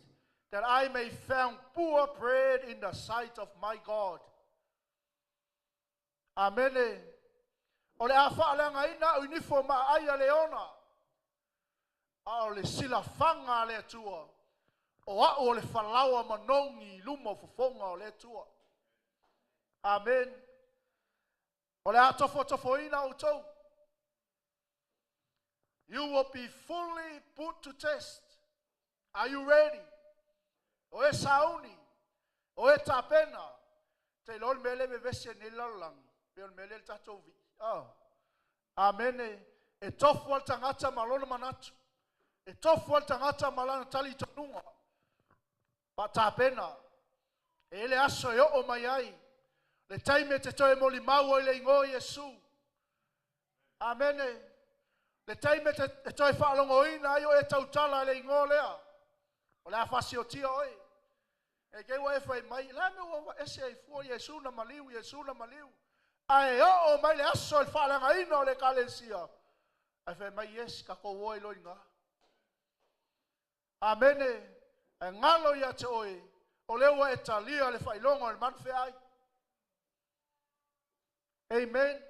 S5: that I may found poor bread in the sight of my God. Amene. O le awhaalanga ina uniforma aia leona. A o le sila fanga le tua. O a o le whalaua manongi luma fufonga o le tua. Amen. O le atofo ina o tau. You will be fully put to test. Are you ready? O e sauni. O e tapena. Te lol mele me vese ni lalang. Pe on mele tatou vi. Amene. E tofu al tangata malona manatu. E tofu al tangata malana tali tonunga. Pa tapena. E le aso yo o mai ai. Le taime te toe moli mau le ingo Yesu. Amene. Le taime te toe whaalongo ina ayo e tautala le ingo lea. O le afasio tia oi. E kei wa e whai mai. La me wa ese ai fua Yesu na maliu, Yesu na maliu. Ai o mai le aso e whaalanga ina o le kalesia. Ai whai mai yes kako woi loinga. Amene. E ngalo ia te oi. O lewa e talia le whailongo le manwhe ai. Amen.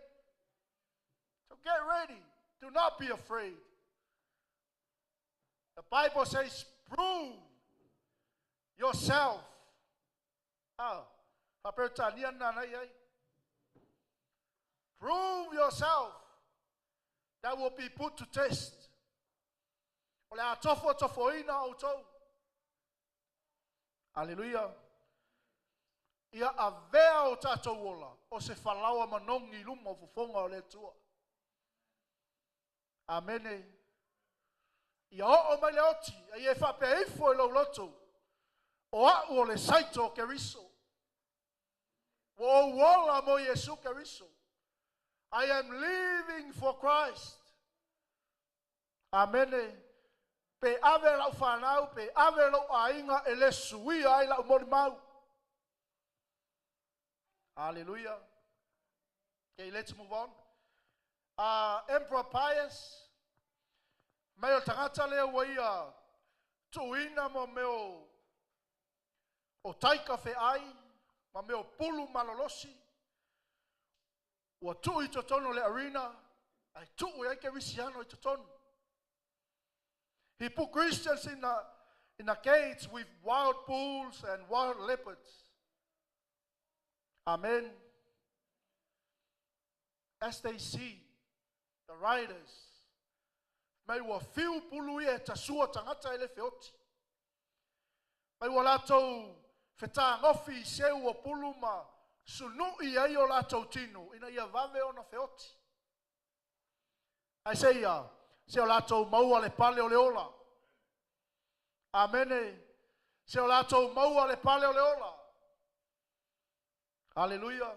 S5: So get ready. Do not be afraid. The Bible says, prove yourself. Prove yourself. That will be put to test. Hallelujah. Ia avea o tātou ola, o se whalaua manongi luma o fufonga o le tua. Amene. Ia o mai le oti, a ie whape eifo e lau loto, o au o le saito ke riso. O wola mo Yesu ke riso. I am living for Christ. Amene. Pe ave lau whanau, pe ave lau ainga e le suia ai lau mori mau. Hallelujah. Okay, let's move on. Emperor Pius, meo tangata leo waia tuina mo meo o taika fe ai, ma meo pulu malolosi, wa tu i totono le arena, ai tu i ke visiano i totono. He put Christians in a cage with wild bulls and wild leopards. Amen. As they see the riders, may wa fiu pulu e tasua tangata ele feoti. May wa lato feta ngofi seu o pulu ma sunu i ai o lato tino ina ia vave ona feoti. I say se o lato maua le pale o le ola. Amene. Se o lato maua le pale o le ola. Hallelujah.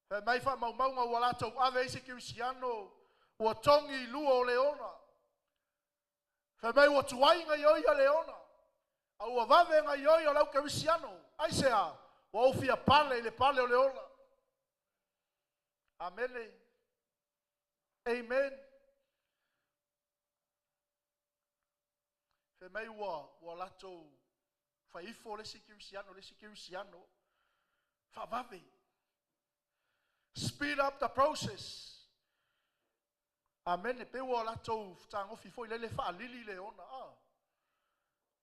S5: Fe mai fa mau maunga ua latou ave isi kirisiano ua tongi lua o leona. Fe mai ua tuainga ioia leona. A ua vavenga ioia lau kirisiano. Aisea, ua ufia pale le pale o leona. Amene. Amen. Fe mai ua latou faifo le sikirisiano. Favave. Speed up the process. Amen. Pe wa la to tango fifo ile le fa lili le ona.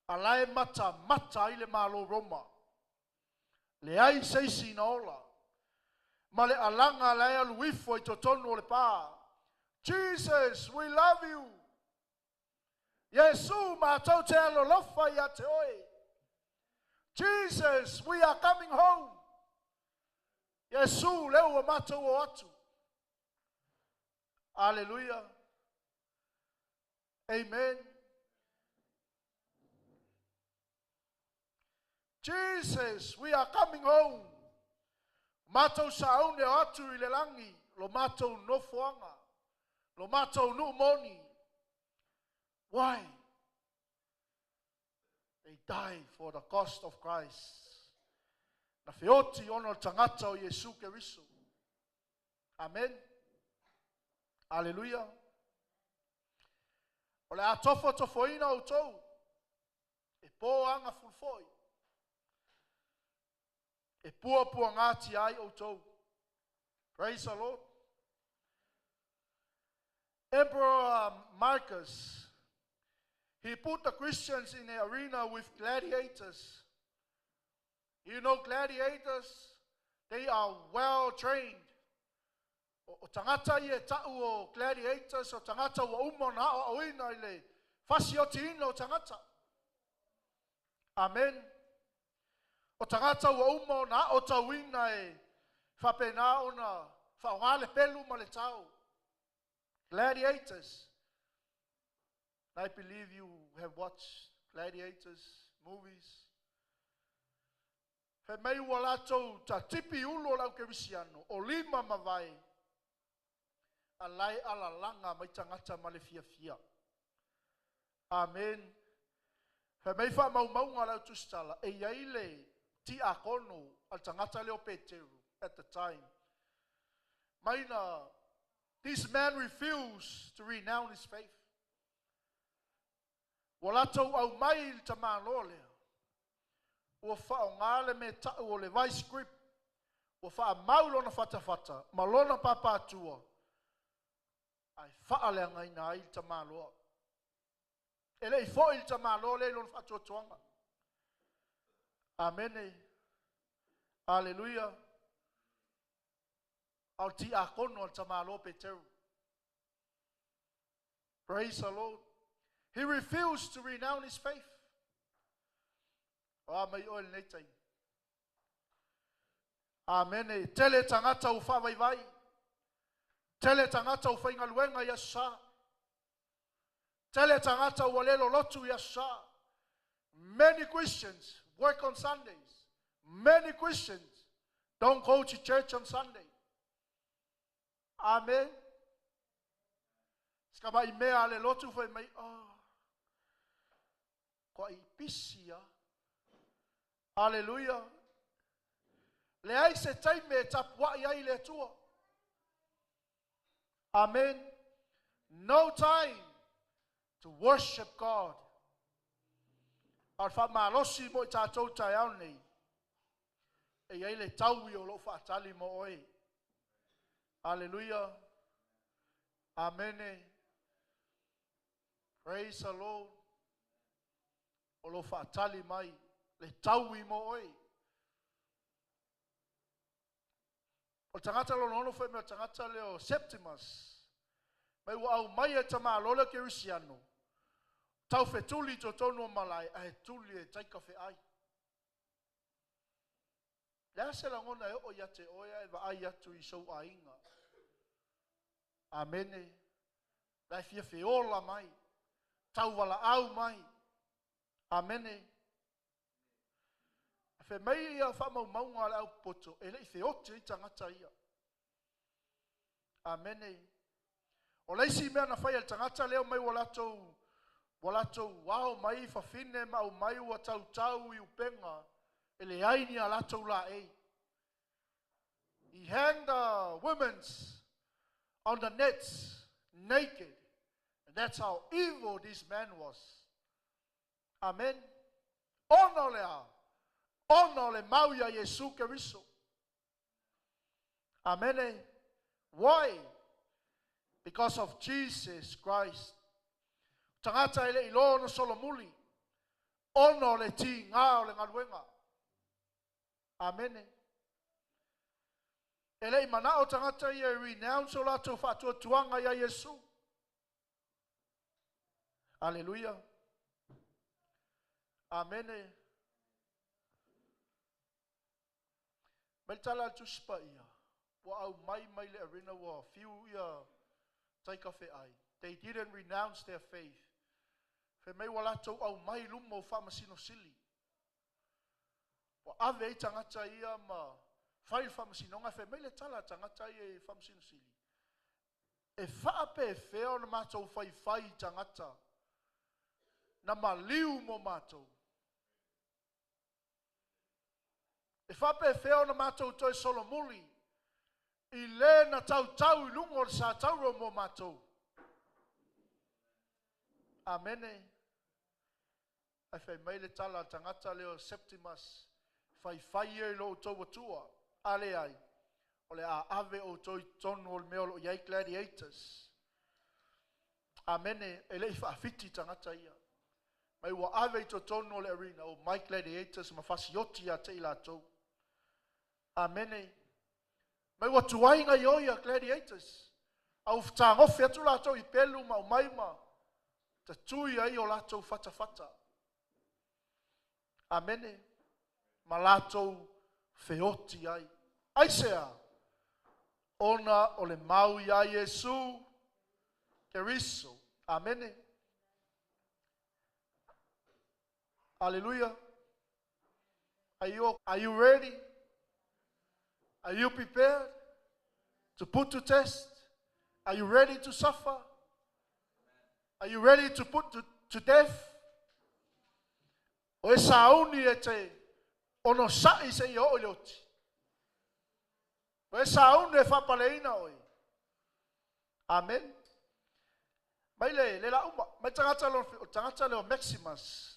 S5: Alae mata ile malo Roma. Le ai seisi na ola. Ma le alanga le aluifo i totono le pa. Jesus, we love you. Yesu ma tau te alo lofa ya te oi. Jesus, we are coming home. Yesu leo wa mato wa atu. Hallelujah. Amen. Jesus, we are coming home. Mātou saone o atu I le langi, lo mātou nofoanga, lo mātou nu moni. Why? They died for the cost of Christ. Na whioti ono tangata o Yesu Keriso. Amen. Hallelujah. O le atofo tofoina o tou. E pō anga fulfoi. E pua ngāti ai o tou. Praise the Lord. Emperor Marcus, he put the Christians in the arena with gladiators. You know gladiators, they are well trained. O tangata I e tau o gladiators, o tangata wa umona o oina I le fasioti ino o tangata. Amen. O tangata wa umona o tawina e whapena o na whaongale pelu ma le tau. Gladiators. I believe you have watched gladiators movies. Fe mei walato ta tipi ulo lau kerisiano o lima mawai. Alai ala langa mai tangata ma le fia fia. Amen. Fe mei wha maunga lau tustala e iaile ti akono al tangata leo Peteru at the time. Maina, this man refused to renounce his faith. Walato au mai ta malole. O whaongale me tau o le vice script. O wha maulo na fata malona papa atua. Ai whaale ngai na il ta maloa. Ele I fo il ta malole lon fatua tuanga. Amen. Hallelujah. Al ti akono al ta malo Peteru. Praise the Lord. He refused to renounce his faith. May oil netai. Amen. Tele tangata ufa vai vai. Tele tangata ufa ingaluenga yasa. Tele tangata walelo lotu yasa. Many Christians work on Sundays. Many Christians don't go to church on Sunday. Amen. Skaba imea le lotu fa mai ko ipisia. Hallelujah. Le ai se taime tapwa ia le tua. Amen. No time to worship God. Alfa malosi mo tatou taiau nei. E ia le taui o lo fatali mo oi. Hallelujah. Amen. Praise the Lord. O lo fatali mai. Le taui mo oi. O tangata lo nono foi me tangata leo Septimus. Mai wa au mai e tama lola kerisiano. Tau fetuli to tono malai a tuli e taika fe ai. Ya se la ngona e o ya te oia e va ai atu I so ainga. Amene. La fia feola mai. Tau wala au mai. Amene. Fe mai ia fa maunga le au poto. E le fe ote I tangata ia. Amene. O leisi mea na fai al tangata leo mai walatou wao mai fa fine mau mai wa tau tau I upenga. E le aini a latou la ei. He hanged the women's on the nets naked. And that's how evil this man was. Amen. Ono le mau ya Yesu Keriso. Amen. Why? Because of Jesus Christ. Tangata ele ilo no solomuli. Ono le ti ngao le ngaluenga. Amen. Ele imana o tangata ia renounce o lato fatua tuanga ya Yesu. Hallelujah. Amen. Meltala tuspa ia. Wa au mai le arena wa few ia taika fe ai. They didn't renounce their faith. Fe mai wala tau au mai lumo fa masino sili. O ave i tangata ia ma fai whamasinonga whe meile tala tangata ia e whamasinosili. E whaape wheo na mātou whai tangata na maliu mo mātou. E whape wheo na mātou toi solomuli i le na tau i lungo le sa tauro mo mātou. Amene. Ai whai meile tala tangata leo Septimus whai e lo tau atua. Ale ai. O le a ave o toi tonu o le meo lo iai gladiators. Amene. E le i whaafiti tangata ia. Mai ua ave i to tonu o le arena o my gladiators ma fasioti a te ila tau. Amene. Mai ua tuainga i oia gladiators. Au whangofi atu la tau i pelu ma o maima. Ta tui ai o la tau fata. Amene. Ma la tau feoti ai. Aisea. Ona o le mau ia Yesu. Keriso. Amene. Hallelujah. Are you ready? Are you prepared to put to test? Are you ready to suffer? Are you ready to put to death? O e sauni e te ono sai se i o leoti. O e sauni e whapaleina oi. Amen. Mai le la uma. Mai tangata leo Maximus.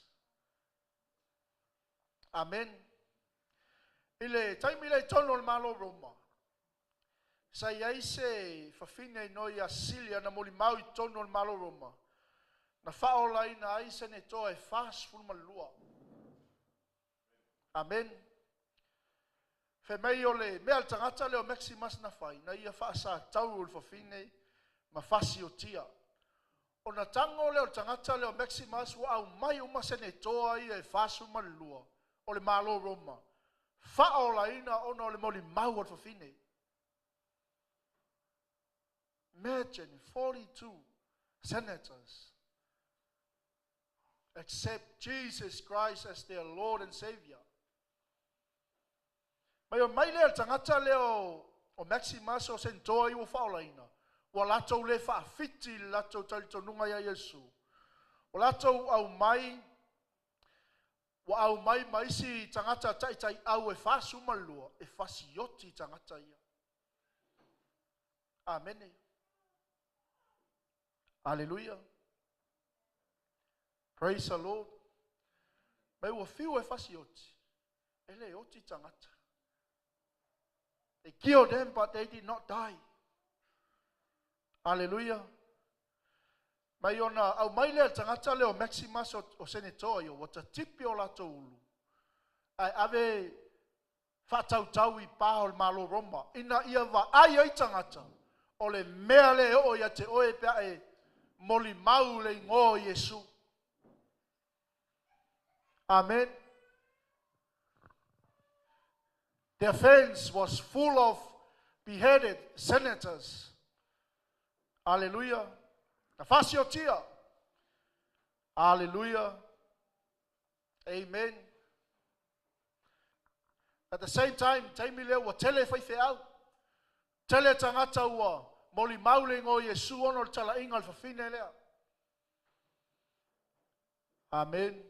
S5: Amen. Ile taimi le tono le malo Roma. Sa iai se fafine noi a Silia na moli mau i tono le malo Roma. Na faola ina ai se ne toa e fas fulma lua. Amen. Fe mei ole me al tangata leo Maximus na fai. Na ia fasa tau ul fafine ma fasi o tia. O na tango leo tangata leo Maximus wa au mai uma se ne toa i e fas fulma lua. O le malo Roma. Faola ina ono le moli mau al fafine. Imagine 42 senators accept Jesus Christ as their Lord and Savior. Mai o mai lea tangata leo o Maximus o sentoa i o faola ina. O latou le faafiti latou talitonunga ia Yesu. O latou au mai wa au mai maisi tangata tai au e fasu malua e fasioti tangata ia. Amen. Hallelujah. Praise the Lord. Mai wa fiu e fasioti. Ele oti tangata. They killed them but they did not die. Hallelujah. Mai ona au mai lea tangata leo Maximus o senatorio o ta tipi o la toulu. Ai ave whatautau i pā o le malo Roma. Ina ia wa ai tangata o le mea le o ia te oe pia e moli mau le ngō Yesu. Amen. Their fence was full of beheaded senators. Hallelujah. Fasiotia. Hallelujah. Amen. At the same time, taimi leo wa tele whaife au. Tele tangata ua moli maule ngō Yesu ono tala inga al whawhine lea. Amen.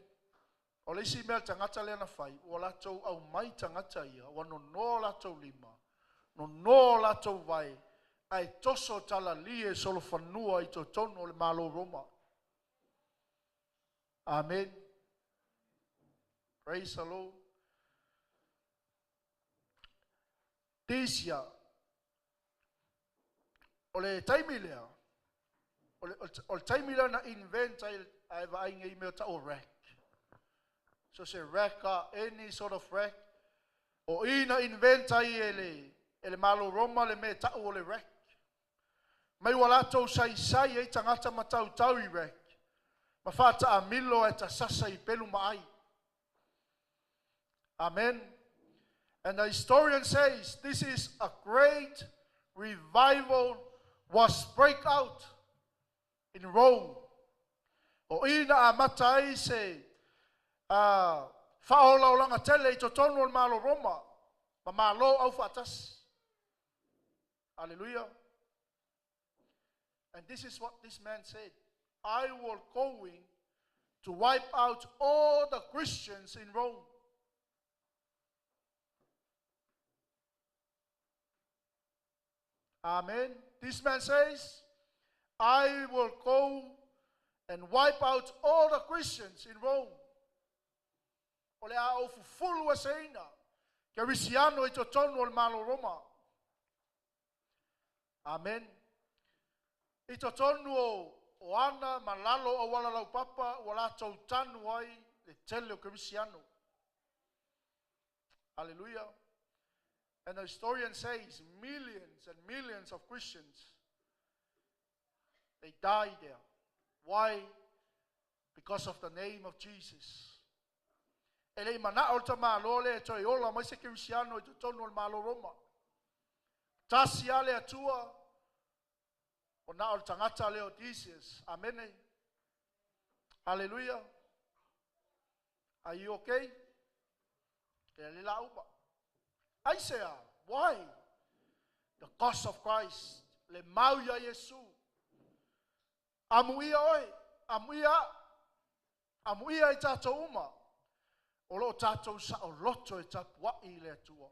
S5: O leisi mea tangata lea na whai, ua latou au mai tangata ia, ua no latou lima, no latou vai, ai toso tala lie solo whanua i to tono le malo Roma. Amen. Praise the Lord. This year, o le taimi lea, o le taimi lea na invent ai va inga i mea ta o rack. So se rack, any sort of rack, o ina invent ai ele malo Roma le mea ta o le rack. Mai walato sai e tangata matau i rack. Ma fata a milo e ta sasa i pelu mai. Amen. And the historian says this is a great revival was break out in Rome. O ina a matai se Whaolaulanga tele I totonu o malo Roma. Ma malo au whatas. Hallelujah. And this is what this man said. I will going to wipe out all the Christians in Rome. Amen. This man says, I will go and wipe out all the Christians in Rome. O le a o fufulu e seina. Ke risiano I totonu o malo Roma. Amen. I totonu o ana malalo o wala lau papa wala tau tanu ai le tele o Cristiano. Hallelujah. And the historian says millions and millions of Christians, they died there. Why? Because of the name of Jesus. Ele mana o ta malo le toi ola mai se Cristiano I totonu o malo Roma. Tasi ale atua o na o tangata leo Odysseus. Amen. Hallelujah. Are you okay? Ele la upa. I say, why? The cost of Christ. Le mau ya Yesu. Amuia oi. Amuia I tato uma. O lo tato sa o loto I tapua I le atua.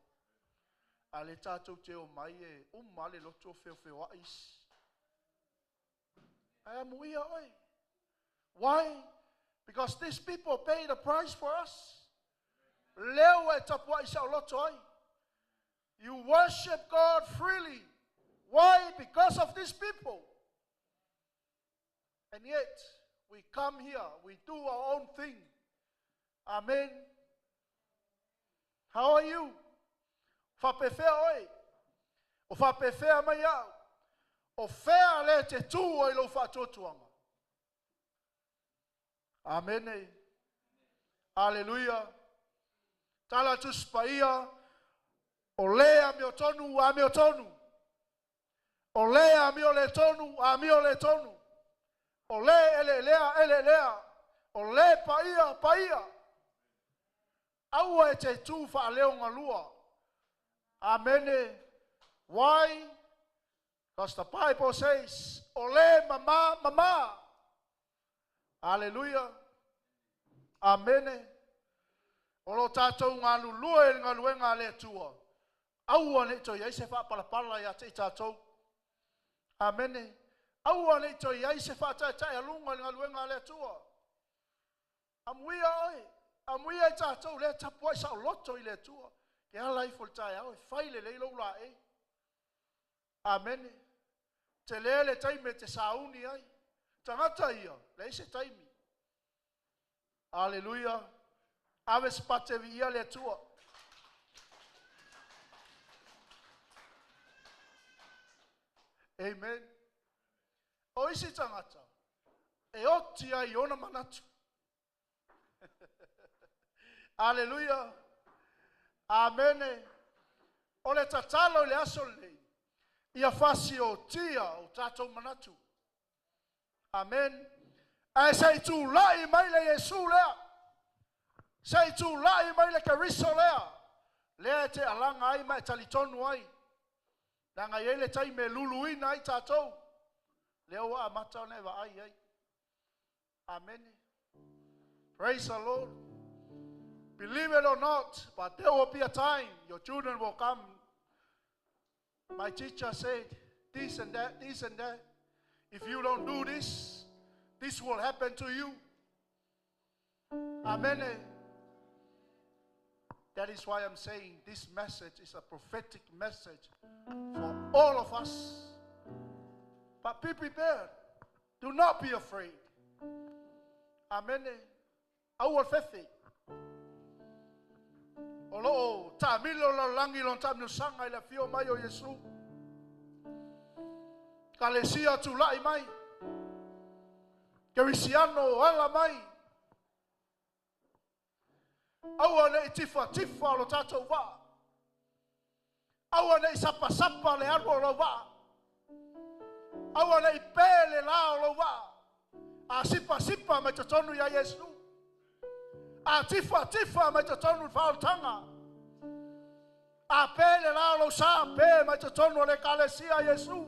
S5: A le tato te o mai e uma le loto feo ais. Amuia oi. Why? Because these people pay the price for us. Leo e tapua I sa o loto ai. You worship God freely. Why? Because of these people. And yet, we come here, we do our own thing. Amen. How are you? Whapewhea oi. O whapewhea mai au. O whea le te tū oi lo whatotuanga. Amen. Hallelujah. Tala tuspaia. O lea mi o tonu, a mi o tonu. O lea mi o le tonu, a mi o le tonu. O le ele lea. O le paia. Aua e te tū wha leo ngalua. Amen. Why? Because the Bible says, o le mama. Hallelujah. Amen. O lo tātou ngā lulua e ngā luenga le tua. Aua ne to yai se fa pala ya te tātou. Amen. Aua ne to yai se fa tai alunga ngā luenga le tua. Amuia oi. Amuia I tātou le tapua I sa loto I le tua. Ke ala I fultai au. Fai le leilo la e. Amen. Te le taime te sauni ai. Tangata ia. Le se taimi. Hallelujah. Ave spate via le tua. Amen. O isi tangata. E oti ai ona manatu. Hallelujah. Amen. O le tatalo le aso le. Ia fasi o tia o tatou manatu. Amen. A sei tu lai mai le Yesu lea. Sei tu lai mai le kariso lea. Lea te alanga ai mai talitonu ai. Nanga yele tai me luluina ai tātou. Leo a mata neva ai. Amen. Praise the Lord. Believe it or not, but there will be a time your children will come. My teacher said this and that. If you don't do this, this will happen to you. Amen. That is why I'm saying this message is a prophetic message for all of us. But be prepared. Do not be afraid. Amen. Our faith. Olo tamilo la langi lon tamno sanga ila fio mai o Yesu. Kalesia tu lai mai. Kerisiano ala mai. Aua ne tifa lo tato wa. Aua ne sapa le arbo lo wa. Aua ne pele la lo wa. A sipa me totonu ya Yesu. A tifa mai te tonu whaotanga. A pele lao sa pe mai te tonu le kalesia Yesu.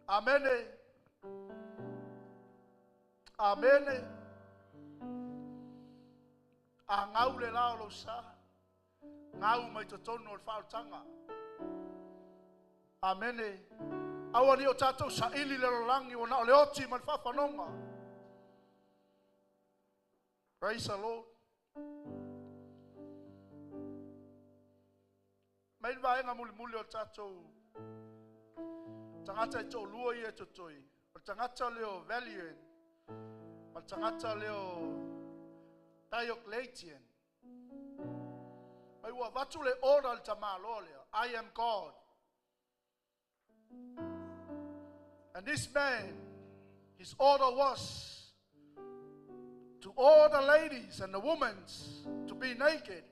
S5: Amene. Amene. A ngau le lao sa. Ngau mai te tonu le whaotanga. Amene. Awa ni o tātou sa ili le rolangi o na o le oti man whawhanonga. Praise the Lord. Mai vaenga muli o tātou. Tangata i tō lua i e tōtoi. O tangata leo Valiant. O tangata leo Diocletian. Mai ua vatu le ora le tamalo lea. I am God. And this man, his order was to all the ladies and the women to be naked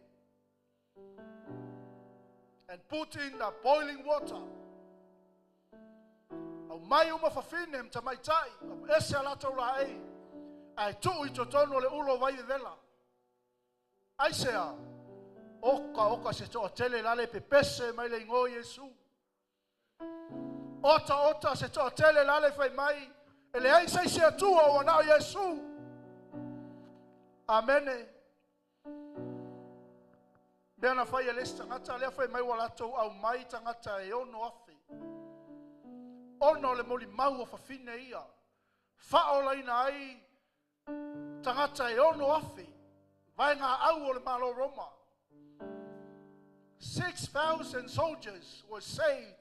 S5: and put in the boiling water. Au mai uma whawhinem ta mai tai, au ese alato la ei, ai tuu I totono le ulo vai vela. Ai sea, oka se toa tele lale pepese mai le ingo Yesu. Ota se toa tele lale fai mai, ele ai sei se atua o anao Yesu. Amene. Mea na fai ele tangata lea fai mai walatou au mai tangata e ono afe. Ono le moli mau o whawhine ia. Whaola ina ai tangata e ono afe. Vai ngā au o le malo Roma. 6,000 soldiers were saved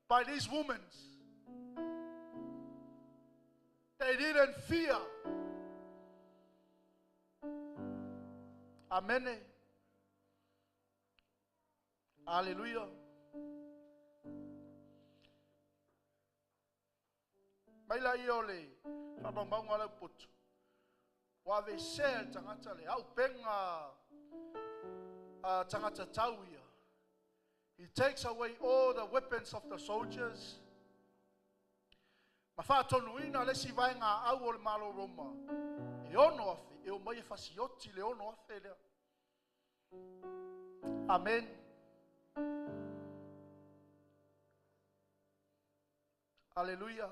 S5: by these women. They didn't fear. Amen. Hallelujah. Maila iole, whamamanga le putu. Wawe sel tangata le, au penga tangata tauia. He takes away all the weapons of the soldiers. Mawha tonuina le si vai ngā au o le malo Roma. E ono afe, e o mai e fasioti le ono afe lea. Amen. Hallelujah.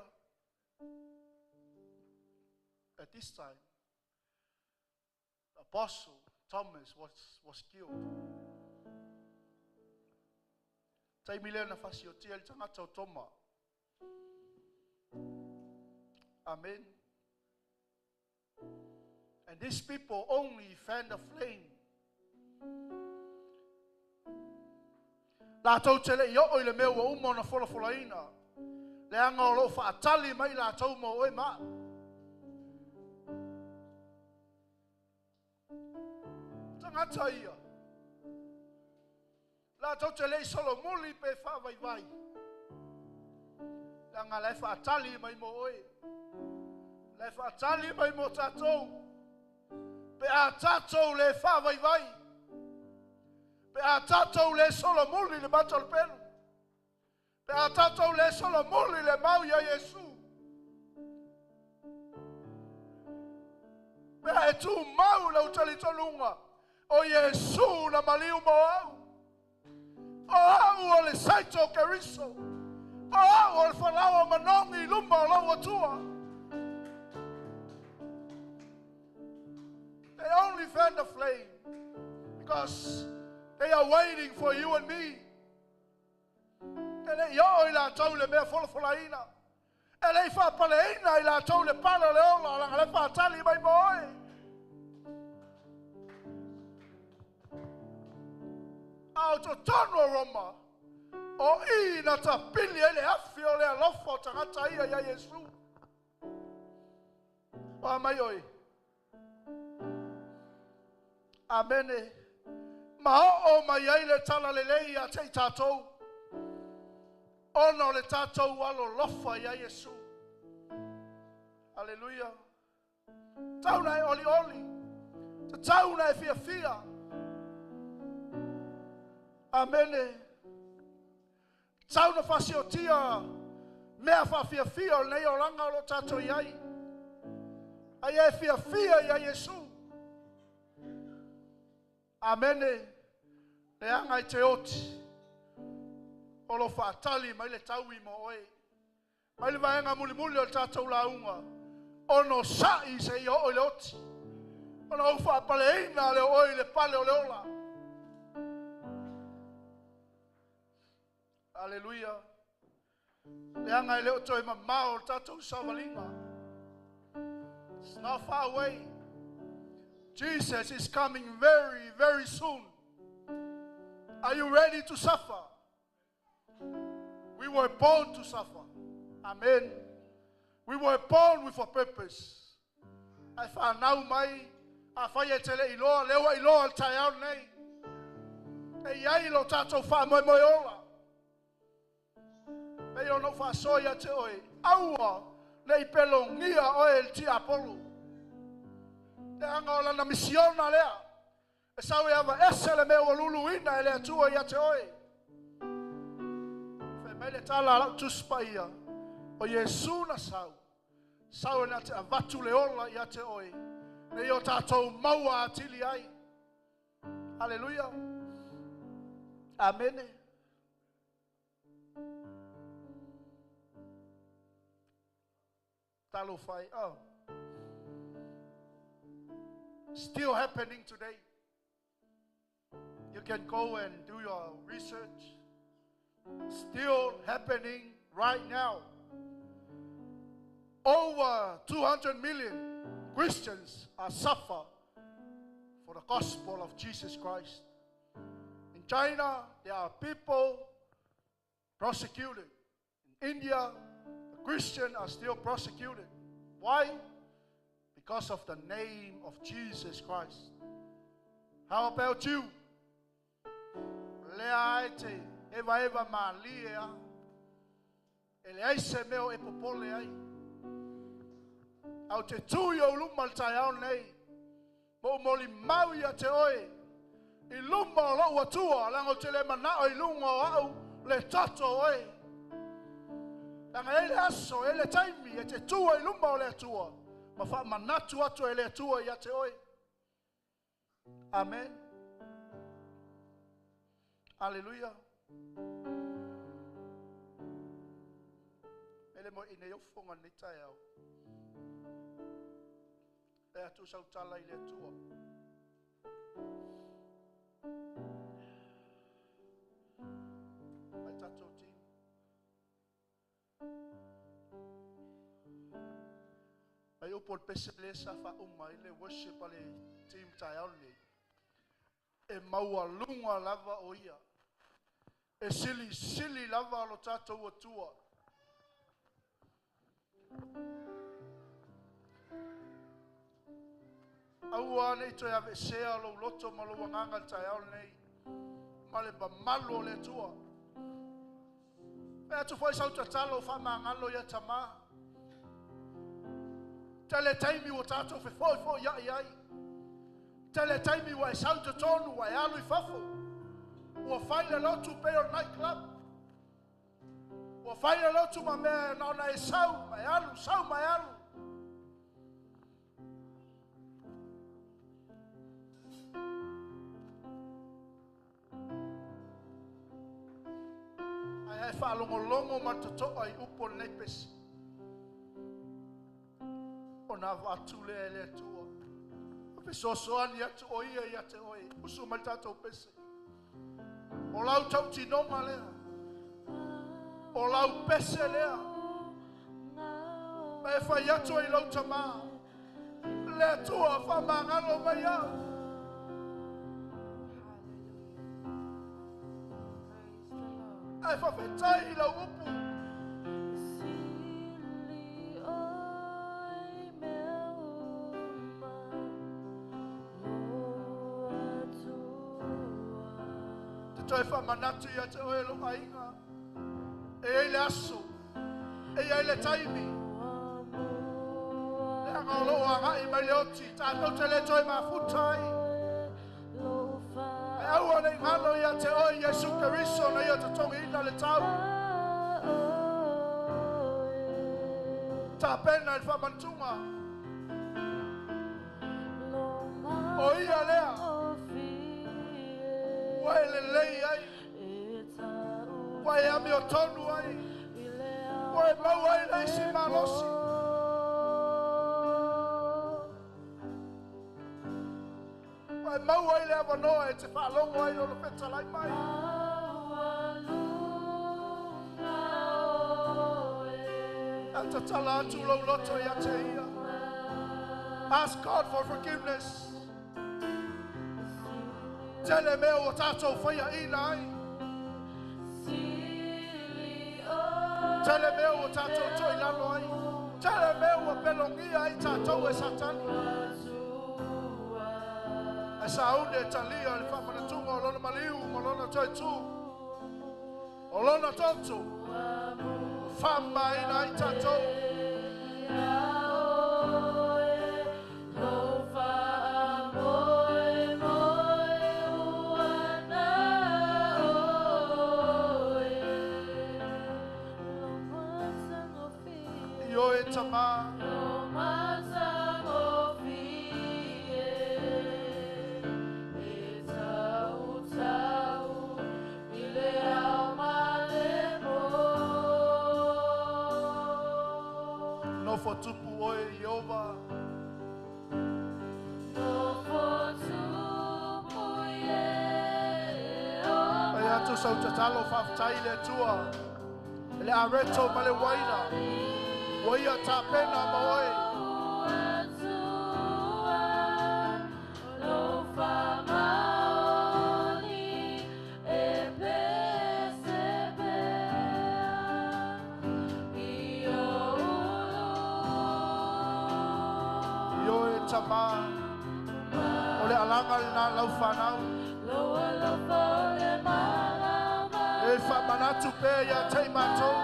S5: At this time, the Apostle Thomas was killed. Taimile na fasioti el tangata o toma. Amen. And these people only fan the flame. La tau tele I o le mea ua umo na folafolaina. Le anga o lo whaatali mai la tau mo oe maa. Tangata ia. La tau tele I solo muli pe wha vai. Le anga le whaatali mai mo oe. Le whaatali mai mo tātou. Pe a tātou le wha vai. Pe a tātou le solo muli le matal pelu. Pe a tātou le solo muli le mau ya Yesu. Pe a e tū mau la utali tonunga. O Yesu na maliu mo au. O au o le saito keriso. O au o le whalawa manongi luma o lau atua. They only fan the flame because they are waiting for you and me. Ele yo I la tau le mea folafolaina. Ele I whapaleina I la tau le pala le ola langa le whaatali mai moe. Au to tono Roma. O I na ta pili ele afi o le alofo tangata ia ya Yesu. O mai oi. Amene. Mao mai ai le tala le lei a te tātou. Ono le tātou alo lofa ia Yesu. Hallelujah. Tauna e oli oli. Te tauna e fia fia. Amene. Tauna fasiotia. Mea fa fia fia o nei o langa o lo tātou iai. Ai e fia fia ia Yesu. Amene. Le anga I te oti. Olo whaatali mai le taui mo oe. Mai le vaenga muli muli o tātou launga. Ono sai se I o le oti. Ono au whaapaleina le oe le pale o le ola. Hallelujah. Le anga I le oto e mamao o tātou savalinga. It's not far away. Jesus is coming very, very soon. Are you ready to suffer? We were born to suffer. Amen. We were born with a purpose. I found now my afayetele ilo lewa ilo al tayao nei. E yai lo tato fa moi ola. Me yo no fa soya te oi. Aua nei pelongia o el ti Apollo. Le anga ola na misiona lea. E sau e ava esele me o lulu ina ele atua ia te oi. Fe mele tala la tuspaia. O Yesu na sau. Sau na te avatu le ola ia te oi. Ne yo tātou maua atili ai. Hallelujah. Amen. Talo fai. Oh. Still happening today. You can go and do your research. Still happening right now. Over 200 million Christians are suffer for the gospel of Jesus Christ. In China, there are people prosecuted. In India, the Christians are still prosecuted. Why? Because of the name of Jesus Christ. How about you? Leaite, eva malia, ele aise meo e popole ai. Au te tuyo luma tayao nei, mo moli maui a te oe. I luma o lo watua, lango te le manao I lunga o au, le tato oe. Langa ele aso, ele taimi, e te tua I luma o le atua. Ma fa manatu atu ele atua ia te oe. Amen. Hallelujah. Ele mo ine yo fonga ni tayao. E atu sau tala I le atua. Mai tatou team. Mai upol pesele sa fa umma ile worship ale team tayao ni. E maua lunga lava o ia. E sili lava lo tatou atua. Aua nei toi ave sea lo loto malo wanganga tayao nei. Male ba malo le tua. E atu foi sau tatalo fa mangalo ya tama. Tele taimi o tatou fe foi ia. Tele taimi wa sau tonu wa alu I fafo. Wa faile lo tu pe o night club. Wa faile lo tu ma me na na sau mai alu. Ai fa longo matoto ai upo nei pesi. Ona va tule ele tua. Pe sosoani atu o ia te oi. Usu mai tatou pesi. O lau tau tinoma lea. O lau pese lea. Mai fai atu I lau tama. Lea tua fa mangalo mai au. Ai fa fetai I lau upu. Toi fa manatu ia te oe lo ainga. E ele aso. E ele taimi. Le anga o lo anga I mai leoti. Tātou te le toi mafutai. E au ane ngano ia te oe Yesu Keriso na ia te tongi ina le tau. Tā pena I fa mantunga. O ia lea. Wai le lei ai. Wai ami o tonu ai. Wai mau ai nei si malosi. Wai mau ai le avanoa e te whaalongo ai lolo petalai mai. Ata tala atu lau loto ia te ia. Ask God for forgiveness. Tele mea o tātou whaia ina ai. Tele mea o tātou toi lalo ai. Tele mea o pelongia ai tātou e satani. E sa une e talia le whamanatunga o lona maliu, o lona toi tū. O lona tonto. Whamba ina ai tātou. Tama no for tupu oe Yehova ai atu sau tatalo whaftai le tua le areto ma le waina Waia tapena maoi. Yo e tama. Ole alanga na lau whanau. E whamanatu pe ya tei matou.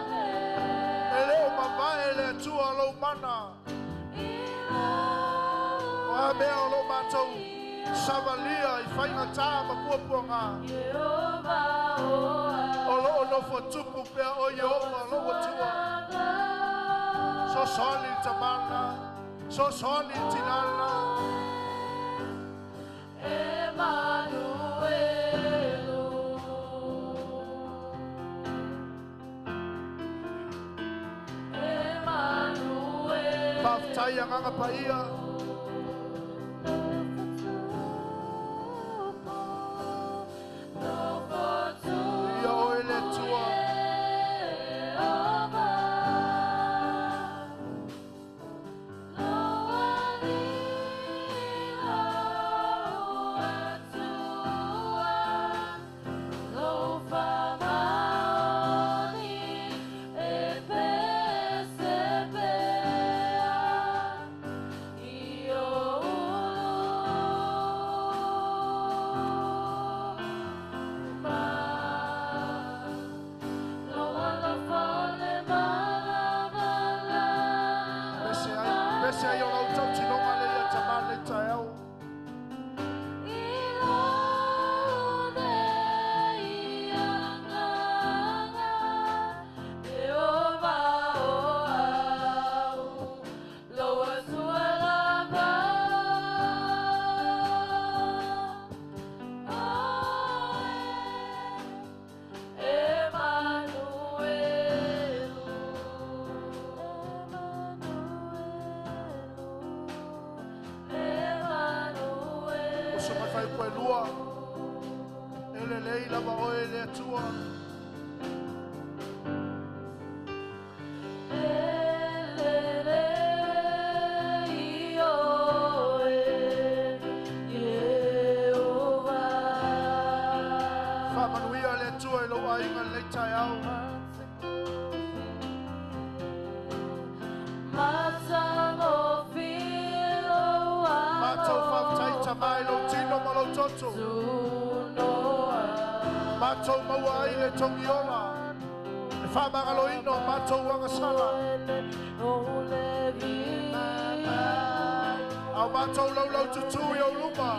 S5: Leo mavae le tua lo mana. Wa mea lo matou. Savalia I whainga tā ma puapuanga. O lo no fo tupu pea o Yehova lo o tua. So soli tamana. So soli tinana. Tai yang anga paia Ia oe le tua Matou maua ai le tongiola E whamangaloino matou wangasala Au matou laulau tutui o luma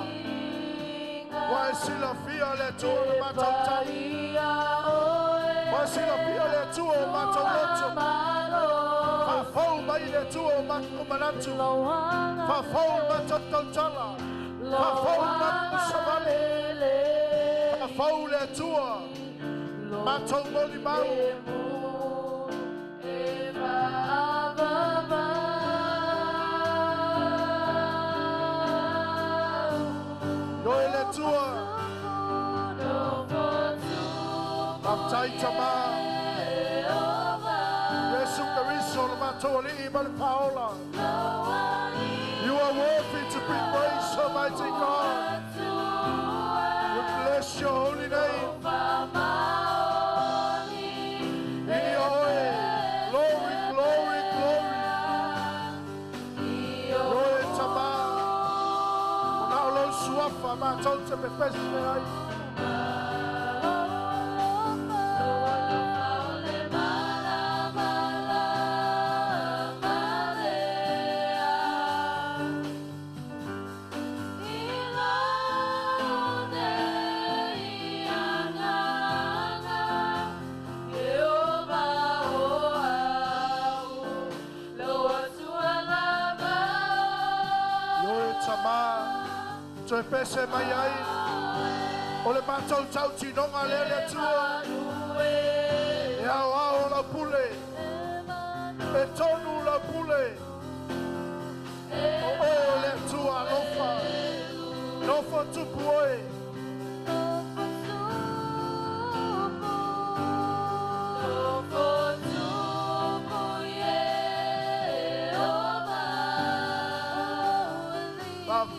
S5: Wa e sila fia le tua le matou tali Wa e sila fia le tua o matou loto Whafau mai le tua o matou manatu Whafau matou tautala Whafau matou savale fau le tua. Mātou moli mau. Noi le tua. Mamtai tama. Yesu Karisto le mātou ali'i ma le paola. You are worthy to be praised, Almighty God. We bless your holy name. Glory, glory, glory. Glory tama. Na lo suafa mātou te pepesi ai. Toi pese mai ai. O le mātou tau tinonga le le tua. E au au la pule. E tonu la pule. O le tua lofa. Lofa tupu oe.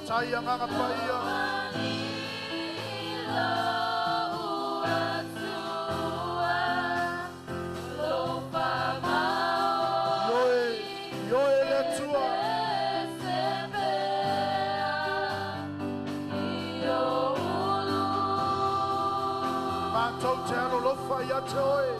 S5: Saya nganga paia. Yoe le tua. Mātou te alo lofa ia te oe.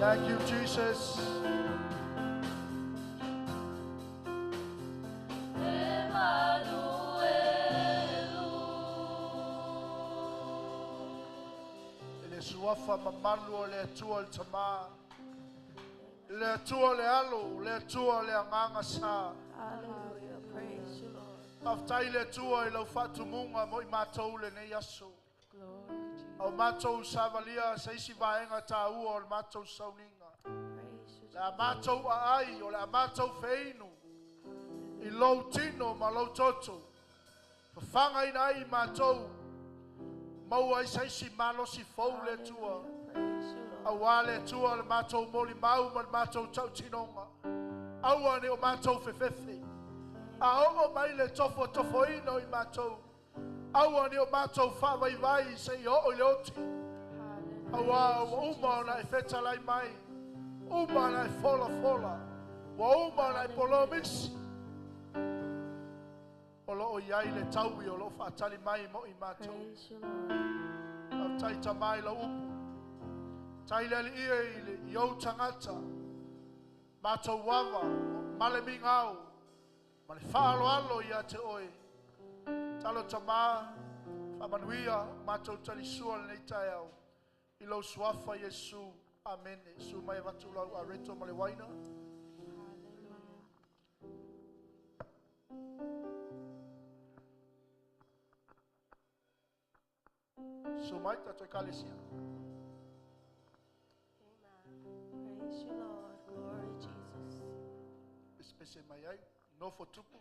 S5: Thank you, Jesus. Le suafa mamalu o le atua le tama. Le atua le alo, le atua le anganga sa.
S4: Hallelujah. Praise you, Lord.
S5: Aftai le atua I lau fatu munga mo I mātou le nei aso.
S4: Glory to you.
S5: Au mātou savalia sa isi vaenga tā ua o le mātou sauninga.
S4: Praise you.
S5: Le mātou a ai o le mātou feinu. I lau tino ma lau toto. Whawhanga ina ai mātou. Mau ai sa isi malo si fau le tua.
S4: Praise you, Lord.
S5: Au a le tua le mātou moli mau ma le mātou tau tinonga. Au ane o mātou fefefe. A o mai le tofo ino I mātou. Au ane o mātou whawai vai se I o le oti. Au a uma o na e whetalai mai. Uma na e fola fola. Wa uma na e polomisi. O lo o iai le taui o lo whaatali mai mo I mātou.
S4: Praise you, Lord.
S5: Au taita mai la upu. Taile li ia I le iau tangata. Mātou wawa. Male mingau. Ma le whaalo alo ia te oe. Talo tamā. Whamanuia. Mātou tali sua le nei tai au. I lau suafa Yesu. Amen. Yesu mai watu lau a reto ma le waina. So mai tato kalesia.
S4: Amen. Praise you, Lord. Glory, Jesus.
S5: Espese mai ai. No for tupu.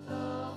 S4: Oh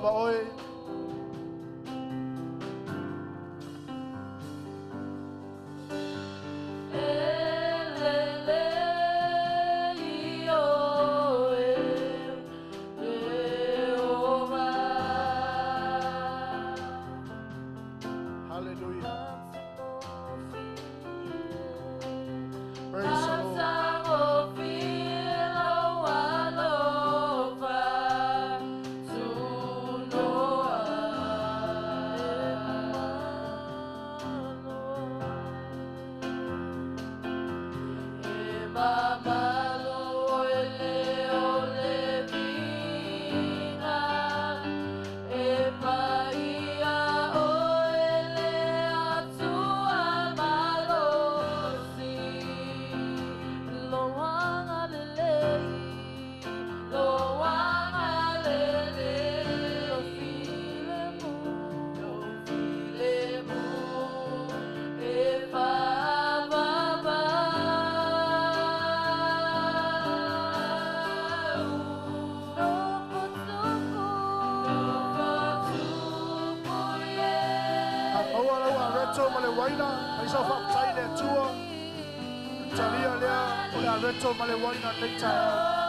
S5: pa oe. Hallelujah. Praise the Lord. Reto male waina, ai sa fa sai le tua. Talia lea, o reto male waina le tai.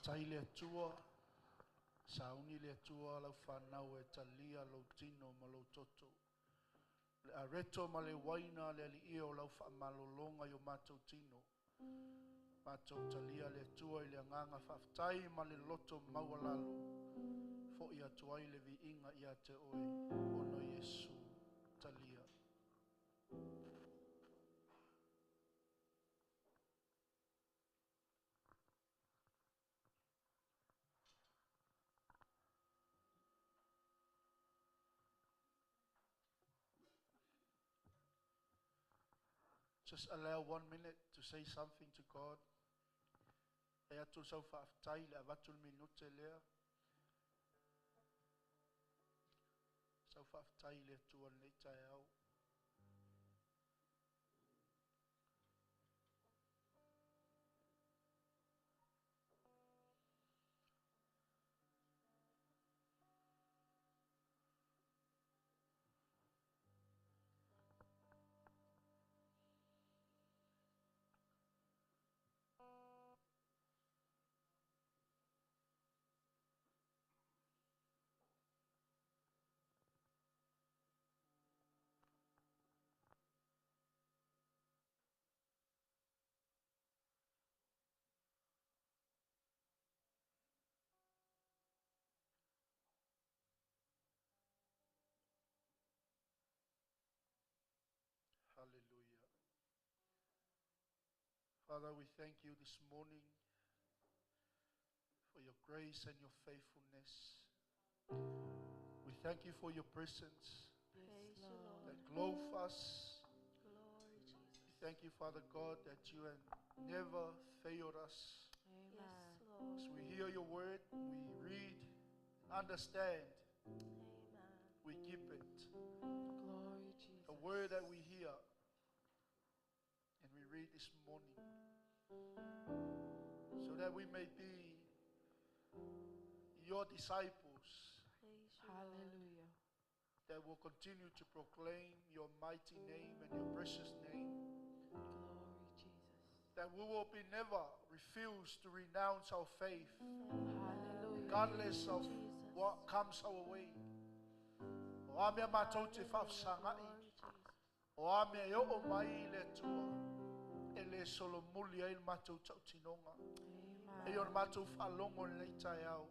S5: Tai le tua, sauni le tua lau whanau e talia lau tino ma lau toto. Le areto ma le waina le ali io lau whamalolonga yo mātou tino. Mātou talia le tua i le anganga whaftai ma le loto maualalu. Fo i atuai le vi inga i a te oi, ono Yesu talia. Just allow 1 minute to say something to God. E atu sau whaaftai le avatul minute lea. Sau whaaftai le tua nei tai au. Father, we thank you this morning for your grace and your faithfulness. We thank you for your presence
S4: Praise you, Lord.
S5: that clothes us.
S4: Glory, Jesus.
S5: We thank you, Father God, that you have never failed us.
S4: Yes, Lord.
S5: As we hear your word, we read, understand,
S4: Amen.
S5: we keep it.
S6: Glory, Jesus.
S5: The word that we hear and we read this morning, so that we may be your disciples
S4: Praise you, Lord.
S6: Hallelujah.
S5: that will continue to proclaim your mighty name and your precious name,
S6: Glory, Jesus.
S5: that we will be never refuse to renounce our faith
S6: Hallelujah.
S5: regardless of
S4: Jesus.
S5: what comes our way. O amea mātou te whawsangai,
S4: Glory, Jesus.
S5: o amea e o mai le tua, e le solomuli ai le mātou tautinonga, e o le mātou whalongo le nei tai au.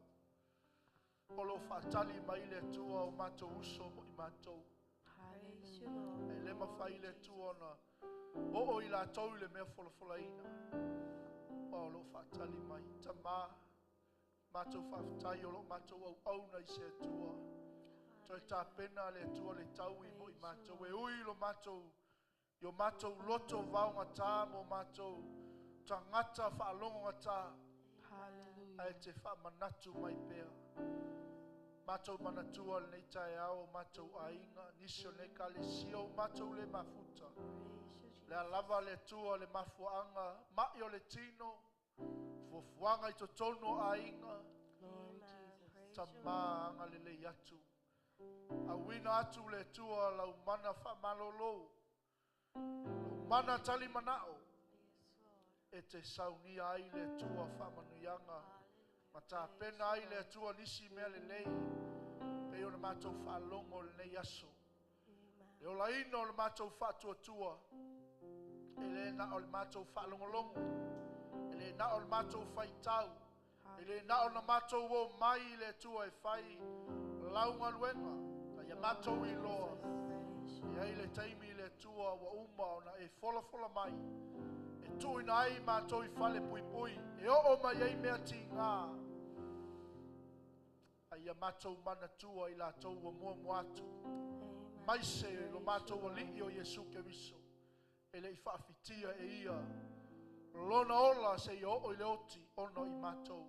S5: O lo whatali mai le tua o mātou uso mo I mātou.
S4: Praise you,
S6: Hallelujah.
S4: Lord.
S5: E le mawhai le tua na o o I la tau le mea wholawholaina. O lo whatali mai. Ta mā, mātou whawhatai o lo mātou au au nei se tua. Toi tā pena le tua le tau I mo I mātou. E ui lo mātou, yo mātou loto vaunga tā mo mātou tangata whaalonga tā.
S6: Hallelujah.
S5: Ai te whamanatu mai pēr. Mātou manatua le nei tai au, mātou ainga, nisio ne ka le sio, mātou le mafuta.
S4: Praise you, Jesus.
S5: Le alava le tua le mafuanga, mai o le tino, fuafuanga I to tono ainga,
S6: Glory,
S4: Amen.
S6: Jesus.
S4: Praise
S5: ta
S4: you, Lord.
S5: maanga le le atu. A wina atu le tua lau mana whamalolo, lau mana tali manao,
S4: Yes, Lord.
S5: e te saunia ai le tua whamanuyanga. Ma tā pena ai le tua nisi mea le lei, pe o le mātou whaalongo le nei aso.
S4: Amen.
S5: Le o la ino le mātou whātua tua, e le na o le mātou whaalongolongo, e le na o le mātou whaitau, e le na o le mātou o mai le tua e whai launga luenga, ta ia mātou I loa,
S4: Praise you.
S5: e ai le taimi le tua wa uma o na e fola mai, e tuina ai mātou I whale pui pui, e o mai ei mea ti ngā, ai a mātou mana tua I la tau wa mua muatu,
S4: Amen.
S5: mai se lo mātou wa li o Yesu Keriso, e le I whaafitia e ia, lona ola se I o le oti, ono I mātou,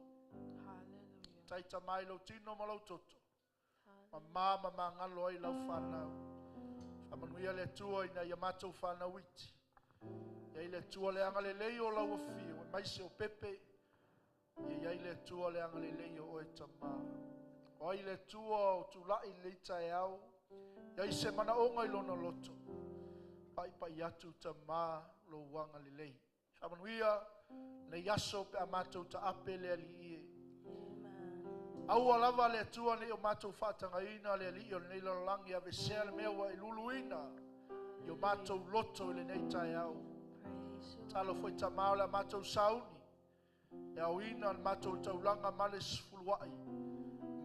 S6: Hallelujah.
S5: taita mai lo tino ma lau toto, ma
S4: Hallelujah.
S5: mama ma ngalo ai lau whanau, whamanuia le tua ina ia mātou whanau iti, ia le tua le anga le leo lau a fio, mai se o pepe, ia le tua le anga le leo o e tamā. O ai le tua o tulai le itai au, ia se mana onga I lona loto, pai atu tamā lo wanga le lei. Whamanuia le yaso pe a mātou ta ape le ali ie.
S4: Amen.
S5: Au alava le tua ne o mātou whātanga ina le ali o nei lalangi a vesea le mewa I luluina, I o mātou loto le nei tai au.
S4: Praise you, Lord.
S5: Talo foi tamau le mātou sauni, e au ina le mātou taulanga male sifuluai.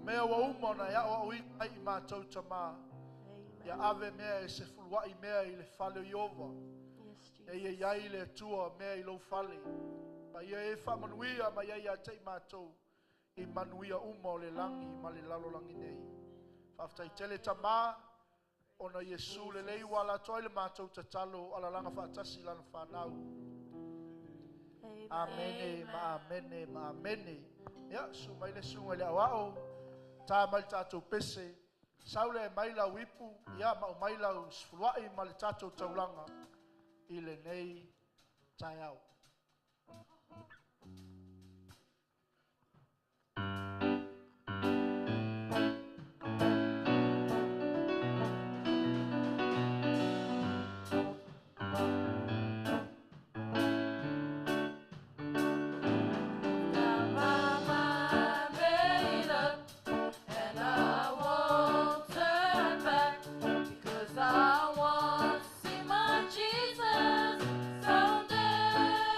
S5: Mea wa uma na ia o ina I mātou tamā,
S4: Amen.
S5: ia ave mea e se fuluai mea I le fale Iova,
S4: Yes,
S5: e ia
S4: Jesus.
S5: iai le tua mea I lo fale. Ma ia e whamanuia ma ia ia tei mātou, I manuia uma o le langi ma le lalolangi nei. Whaftai tele tamā, ona Yesu le lei wala toi le mātou tatalo ala langa whaatasi lana whanau.
S4: Amen.
S5: Amene, ma amene, ma amene. Ya, sumai le sunga le awao, tā mai tātou pese, saule mai la wipu, ya ma mai la sfuai ma le tātou taulanga, I le nei tai au.
S1: Now my mind made up, and I won't turn back, because I want to see my Jesus someday.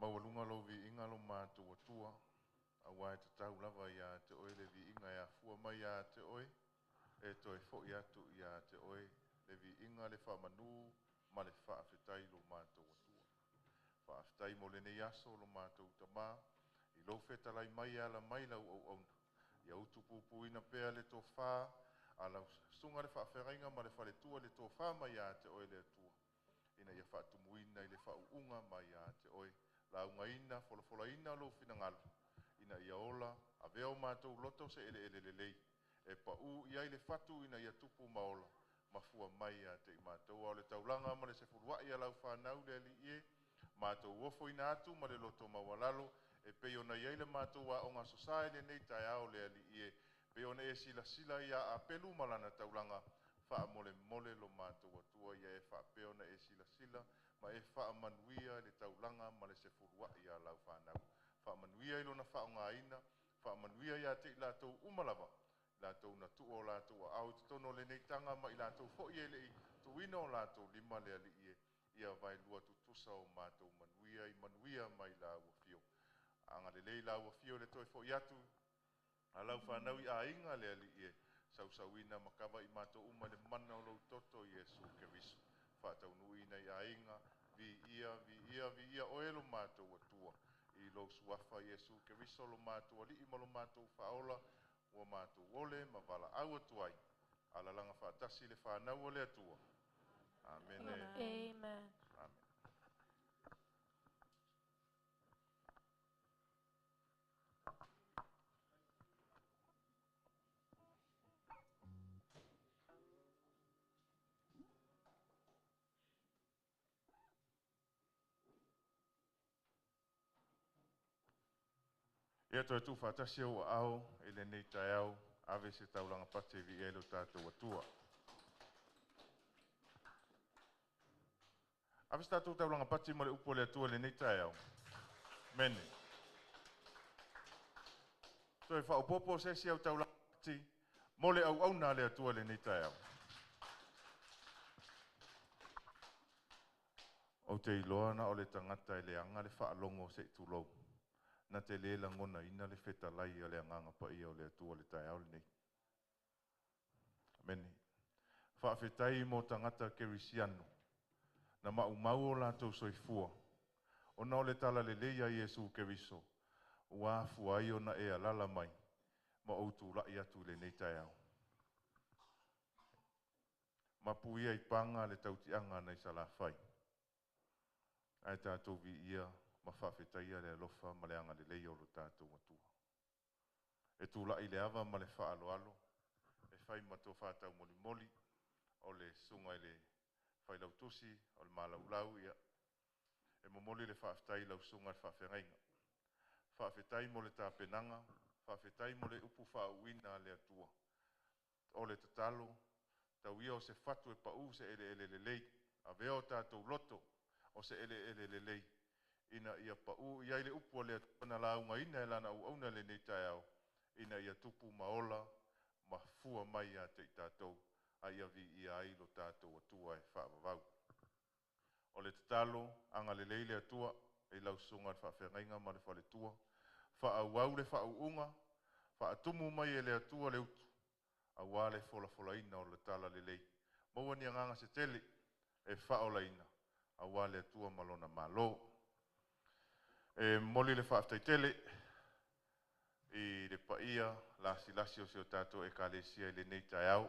S2: Mawalunga lo vi inga lo mātua tua. A wai te tau lava ia te oe le vi inga ia fua mai ia te oe. E toi fo ia tu ia te oe. Le vi inga le wha manu ma le wha awhitai lo mātua tua. Wha awhitai mo le ne yaso lo mātua tamā. I lo whetalai mai ala mai lau au auna. Ia utu pupu ina pēa le tō whā. A lau sunga le wha awhiringa ma le wha le tua le tō whā mai ia te oe le tua. Ina ia wha tumuina i le wha uunga mai ia te oe. La unga ina, fola ina lo fina ngalu. Ina ia ola, a veo mātou loto se ele lei. E pa u ia ile fatu ina ia tupu maola. Mafua mai a te i mātou. Au le taulanga ma le se furua ia lau whanau le ali ie. Mātou wofo ina atu ma le loto mawalalo. E peo na ia ile mātou a onga sosai le nei tai au le ali ie. Peo na e sila ia a pelu malana taulanga. Wha mole lo mātou atua ia e wha peo na e sila. Ma e wha manuia le taulanga ma le se furua ia lau whanau. Wha manuia ilo na wha o ngā ina, wha manuia ia te i lātou umalava. Lātou na tuo lātou a au te tono le nei tanga ma i lātou fo i ele i tuina o lātou lima le ali ie. Ia vai lua tutusa o mātou manuia i manuia mai la ua fio. Anga le lei la ua fio le toi fo i atu. A lau whanau i a inga le ali ie. Sausauina makawa i mātou uma le mana o lau toto i Jesu Keriso. Whātau nui nei a inga, vi ia o elo mātou atua. I lo suafa Jesu Keriso lo mātou ali ima lo mātou whaola, ua mātou ole ma wala au atuai. Ala langa whātasi le whanau ole atua. Amen.
S4: Amen.
S2: Amen. Ia toi tu whātasi au au, ele nei tai au, ave se taulanga pate vi elo tātou atua. Ave se tātou taulanga pate mo le upo le atua le nei tai au. Mene. Toi whaopopo se si au taulanga pate, mo le au na le atua le nei tai au. O te iloana o le tangata e le anga le whaalongo se i tulou. Na te lela ngona ina le whetalai a le anganga pa ia o le atua le tai au le nei. Mene. Whaafetai mo tangata kerisiano. Na mau o lātou soifua. O na o le tala le leia Jesu Keriso. Ua fuai o na e alala mai. Ma outu lai atu le nei tai au. Ma puia i panga le tautianga nei salafai. Ai tātou vi ia ma whawhetaia le alofa ma le anga le leia o lo tātou atua. E tūla i le awa ma le whaaloalo, e whai ma tō whātau moli o le sunga i le whailautusi, o le malaulau ia. E momoli le whawhetai lau sunga le whawhengainga. Whawhetai mo le tāpenanga, whawhetai mo le upu whauina le atua. O le tatalo, tau ia o se whatu e pau se ele lei, a veo tātou loto o se ele lei. Ina ia pau ia ile upu le tona launga ina e lana au le nei tai au. Ina ia tupu maola, ma fua mai a te tātou, a ia vi ia ai lo tātou atua e whaavavau. O le tatalo, anga le leile atua, e lau sunga le whawhengainga ma le whale tua, whaauau le whauunga, whaatumu mai e le atua le utu, a wale fola ina o le tala le lei. Maua ni anganga se tele, e whaola ina, a wale atua malona malo. E moli le whaaftai tele, i le paia, lasi o se o tātou e kālesia i le nei tai au,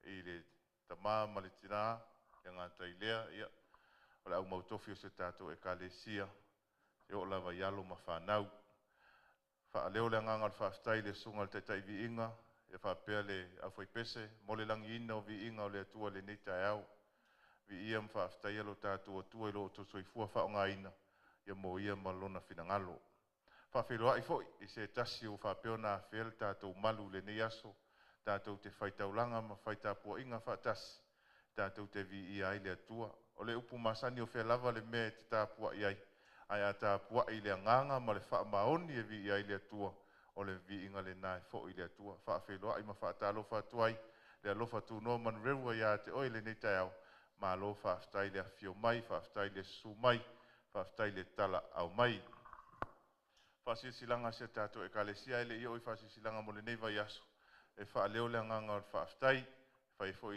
S2: i le tamā ma le tina, e ngā tai lea, ia, o le au mautofi o se tātou e kālesia, e o lava ialo ma whanau. Whaaleo le nganga le whaaftai le sunga le taitai vi inga, e whaapea le au whaipese, mole langi ina o vi inga o le atua le nei tai au, vi ia ma whaaftai alo tātou atua i lo o tosoifua whao ngā ina, ia mo ia malona finangalo. Whawhiroa i foi, i se tasi o whapeo na whiel tātou malu le nei aso, tātou te whaitaulanga ma whaitapua inga whaatasi, tātou te vi i ai le atua. O le upu masani o whelava le me te tāpua i ai, ai a tāpua i le anganga ma le whaamaoni e vi i ai le atua, o le vi inga le nai fo i le atua. Whawhiroa i ma whaatalofa atuai, le alofa tu no man rewa ia te oi le nei tai au, ma alo whaaftai le afio mai, whaaftai le su mai, whaftai le tala au mai. Whasisilanga se tātou e kalesia ele i oi whasisilanga mo le nei vai aso. E whaaleo le nganga o whaftai, whai fo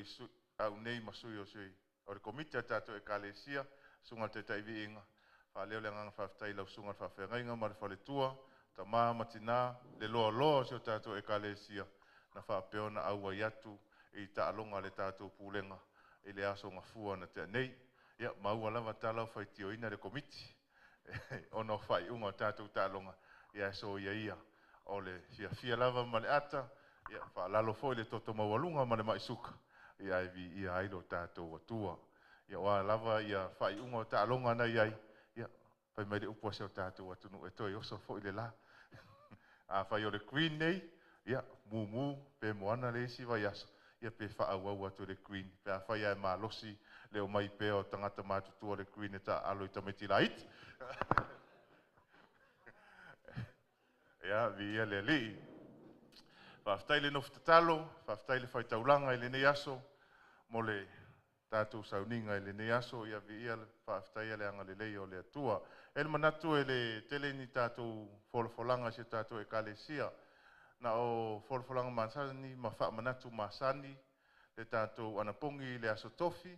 S2: au nei masui o sui. O le komite tātou e kalesia, sunga te taivi inga. Whaaleo le nganga whaftai lau sunga whawhengainga ma le whaletua, ta maa matina, le loa loa se o tātou e kalesia. Na whapeona aua iatu i ta alonga le tātou pūlenga. I le aso ngā fua na te nei. Ia, maua lava tālau whai tio ina le komiti. Ono whai unga tātou tālonga. Ia so ia. O le fia lava ma le ata. Ia, wha lalo fo le toto mawalunga ma le maisuka. Ia evi ia ailo tātou atua. Ia wa lava ia whai unga tālonga na iai. Ia, whai mai le upua seo tātou atunu. E toi oso fo le la. A whai o le queen nei. Ia, mumu, pe moana le isi vai aso. Ia pe wha au atu le queen. Pe a whai ai malosi leo mai pe o tangata mātutua le queen e ta alo i tameti la iti. Ia, vi ia le li. Whaftai le noftatalo, whaftai le whaitaulanga i le nei aso, mo le tātou sauninga i le nei aso, ia vi ia whaftai le anga le lei o le atua. E le manatu e le tele ni tātou wholofolanga se tātou e kalesia. Na o wholofolanga masani, ma wha manatu masani, le tātou anapongi le aso tofi,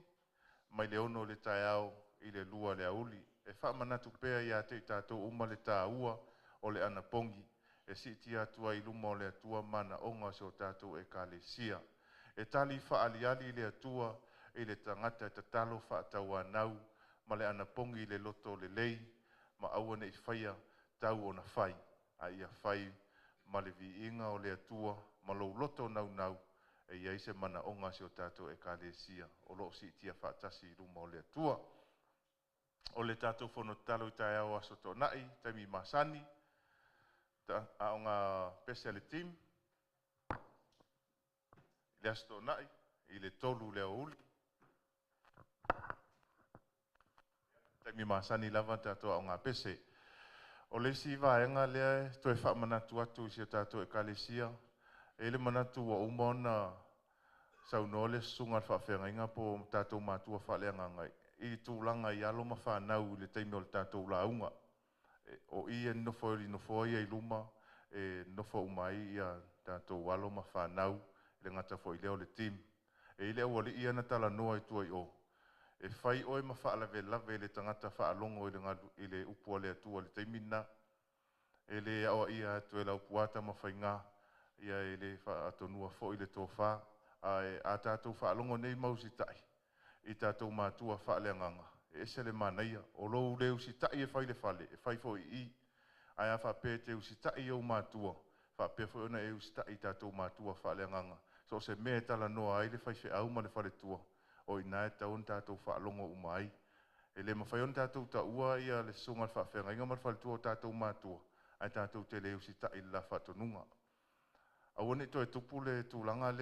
S2: mai le ono le tai au i le lua le auli. E wha manatu pea ia te tātou uma le tā ua o le anapongi. E si ti atua i luma o le atua mana onga se o tātou e kalesia. E tali wha aliali le atua i le tangata e tatalo wha atau anau, ma le anapongi le loto le lei, ma awane i whaia tau o na whai. A ia whai ma le vi inga o le atua, ma lo loto nau nau, e ia ise mana onga se o tātou e kalesia. O lo si tia whaatasi i luma o le atua. O le tātou whono talo i tai au aso tō nai, taimi masani, a o ngā pese le tim, le aso tō nai, i le tolu le auli. Taimi masani lava tātou a o ngā pese. O le si vaenga lea, toi wha manatu atu si o tātou e kalesia, e le manatu wa umona sau nole sunga whawhenga inga po tātou mātua whaleanga ngai. I tūlanga i alo ma whanau le teime o le tātou launga. O i e nofo ia i luma, e nofo umai ia tātou alo ma whanau, le ngata fo i leo le tim. E i leo wali ia na tala noa i tua i o. E whai oi ma whaalave lave le tangata whaalongo i le upua le atua le teimina. E le awa ia atu e lau puata ma whai ngā. Ia e le whaatonua fo i le tō wha. A tātou whaalongo nei mausi tai. I tātou mātua whaaleanganga. E se le manaia. O lou le usi tai e whai le whale. E whai fo i. Ai a whape te usi tai au mātua. Whape fo ona e usi tai tātou mātua whaaleanganga. So se mea tala noa ai le whai whi au ma le whale tua. O ina e taun tātou whaalongo umai. E le mawhai on tātou ta ua ia le sunga whawhenga. Inga mar whale tua tātou mātua. Ai tātou te le usi tai la whatonunga. Awane to e tupu le tūlanga le